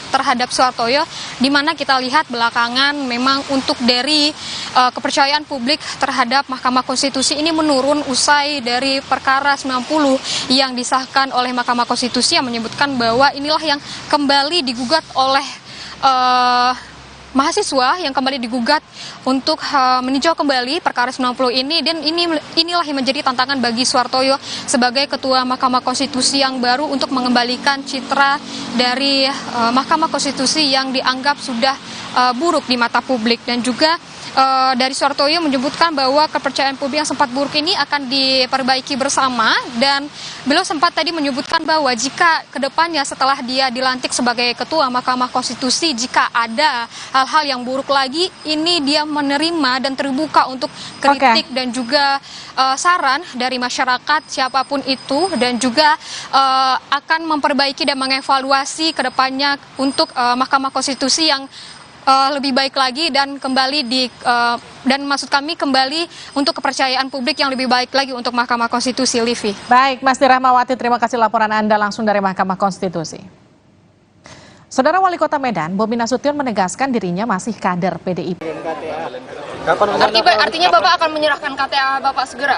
terhadap Soehartoyo, di mana kita lihat belakangan memang untuk dari kepercayaan publik terhadap Mahkamah Konstitusi ini menurun usai dari perkara 90 yang disahkan oleh Mahkamah Konstitusi yang menyebutkan bahwa inilah yang kembali digugat oleh mahasiswa yang kembali digugat untuk meninjau kembali perkara 90 ini. Dan inilah yang menjadi tantangan bagi Soehartoyo sebagai Ketua Mahkamah Konstitusi yang baru untuk mengembalikan citra dari Mahkamah Konstitusi yang dianggap sudah buruk di mata publik. Dan juga dari Soehartoyo menyebutkan bahwa kepercayaan publik yang sempat buruk ini akan diperbaiki bersama. Dan beliau sempat tadi menyebutkan bahwa jika kedepannya setelah dia dilantik sebagai Ketua Mahkamah Konstitusi, jika ada hal-hal yang buruk lagi, ini dia menerima dan terbuka untuk kritik dan juga saran dari masyarakat siapapun itu, dan juga akan memperbaiki dan mengevaluasi kedepannya untuk Mahkamah Konstitusi yang lebih baik lagi dan kembali dan maksud kami kembali untuk kepercayaan publik yang lebih baik lagi untuk Mahkamah Konstitusi, Livi. Baik, Mas Rahmawati, terima kasih laporan Anda langsung dari Mahkamah Konstitusi. Saudara Wali Kota Medan, Bobi Nasution menegaskan dirinya masih kader PDIP. Artinya Bapak akan menyerahkan KTA Bapak segera?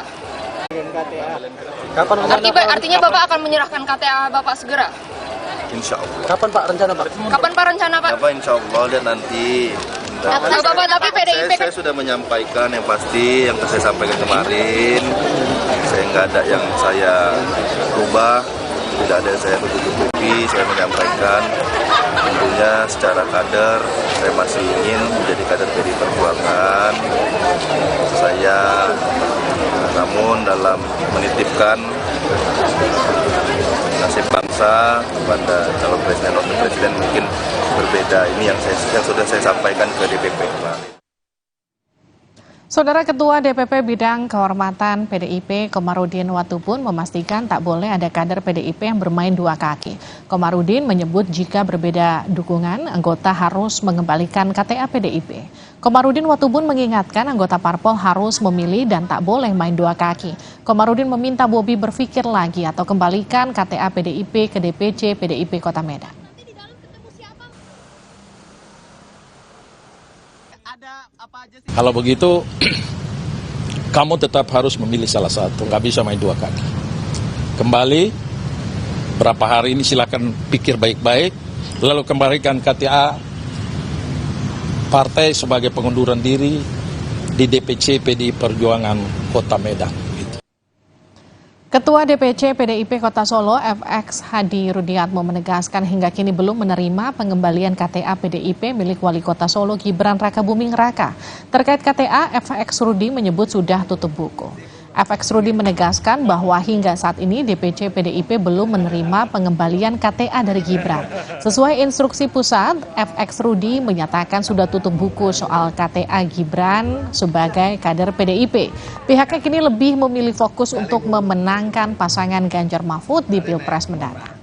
Artinya Bapak akan menyerahkan KTA Bapak segera? Insya Allah. Kapan Pak rencana Pak? Apa insya Allah dan nanti. Bapak, tapi PDIP saya sudah menyampaikan yang pasti yang saya sampaikan kemarin. Saya nggak ada yang saya rubah, tidak ada yang saya tutup-tutupi. Saya menyampaikan tentunya secara kader saya masih ingin menjadi kader PDI Perjuangan. Saya namun dalam menitipkan nasib bangsa kepada calon presiden dan wakil presiden mungkin berbeda. Ini yang sudah saya sampaikan ke DPP kemarin. Saudara Ketua DPP Bidang Kehormatan PDIP Komarudin Watubun memastikan tak boleh ada kader PDIP yang bermain dua kaki. Komarudin menyebut jika berbeda dukungan, anggota harus mengembalikan KTA PDIP. Komarudin Watubun mengingatkan anggota parpol harus memilih dan tak boleh main dua kaki. Komarudin meminta Bobi berpikir lagi atau kembalikan KTA PDIP ke DPC PDIP Kota Medan. Kalau begitu, kamu tetap harus memilih salah satu, nggak bisa main dua kaki. Kembali, berapa hari ini silakan pikir baik-baik, lalu kembalikan KTA partai sebagai pengunduran diri di DPC PDI Perjuangan Kota Medan. Ketua DPC PDIP Kota Solo FX Hadi Rudiatmo menegaskan hingga kini belum menerima pengembalian KTA PDIP milik Wali Kota Solo Gibran Rakabuming Raka. Terkait KTA, FX Rudi menyebut sudah tutup buku. FX Rudi menegaskan bahwa hingga saat ini DPC PDIP belum menerima pengembalian KTA dari Gibran. Sesuai instruksi pusat, FX Rudi menyatakan sudah tutup buku soal KTA Gibran sebagai kader PDIP. Pihaknya kini lebih memilih fokus untuk memenangkan pasangan Ganjar Mahfud di Pilpres mendatang.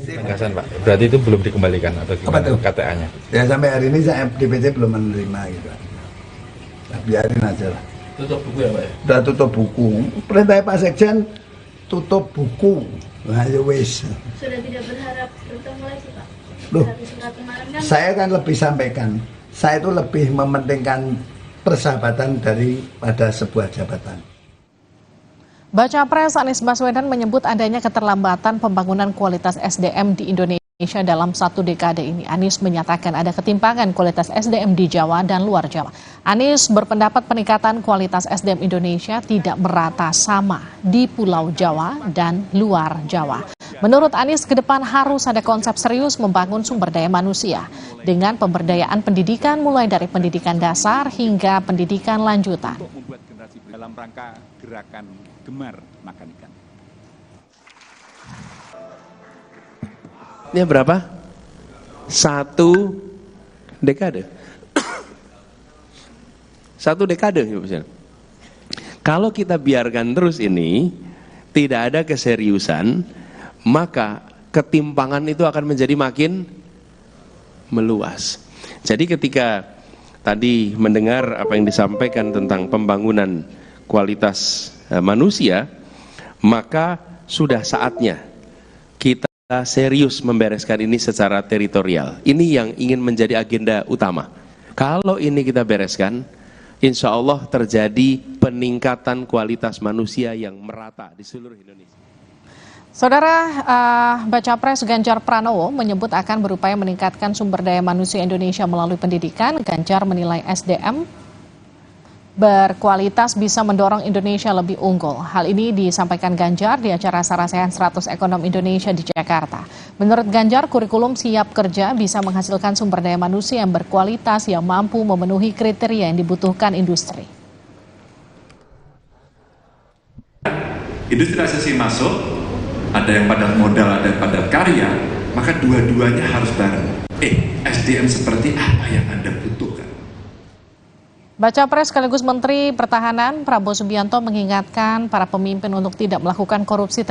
Penegasan Pak, berarti itu belum dikembalikan atau gimana KTA-nya? Ya sampai hari ini saya DPC belum menerima gitu. Biarin aja lah. Tutup buku ya Pak ya? Udah tutup buku. Perintah Pak Sekjen tutup buku. Nah, ya wis. Sudah tidak berharap bertemu lagi Pak? Loh, Kan? saya kan lebih sampaikan. Saya itu lebih mementingkan persahabatan daripada sebuah jabatan. Baca Pres Anies Baswedan menyebut adanya keterlambatan pembangunan kualitas SDM di Indonesia dalam satu dekade ini. Anies menyatakan ada ketimpangan kualitas SDM di Jawa dan luar Jawa. Anies berpendapat peningkatan kualitas SDM Indonesia tidak merata sama di Pulau Jawa dan luar Jawa. Menurut Anies, ke depan harus ada konsep serius membangun sumber daya manusia dengan pemberdayaan pendidikan mulai dari pendidikan dasar hingga pendidikan lanjutan. Membuat generasi dalam rangka gerakan gemar makan ikan. Ini berapa? 1 dekade. 1 dekade. Kalau kita biarkan terus ini, tidak ada keseriusan, maka ketimpangan itu akan menjadi makin meluas. Jadi ketika tadi mendengar apa yang disampaikan tentang pembangunan kualitas manusia, maka sudah saatnya kita serius membereskan ini secara teritorial. Ini yang ingin menjadi agenda utama. Kalau ini kita bereskan, insya Allah terjadi peningkatan kualitas manusia yang merata di seluruh Indonesia. Saudara, Baca Pres Ganjar Pranowo menyebut akan berupaya meningkatkan sumber daya manusia Indonesia melalui pendidikan. Ganjar menilai SDM berkualitas bisa mendorong Indonesia lebih unggul. Hal ini disampaikan Ganjar di acara Sarasehan 100 Ekonom Indonesia di Jakarta. Menurut Ganjar, kurikulum siap kerja bisa menghasilkan sumber daya manusia yang berkualitas yang mampu memenuhi kriteria yang dibutuhkan industri. Industrialisasi masuk, ada yang padat modal, ada yang padat karya, maka dua-duanya harus bareng. SDM seperti apa yang Anda butuhkan? Baca Pres sekaligus Menteri Pertahanan Prabowo Subianto mengingatkan para pemimpin untuk tidak melakukan korupsi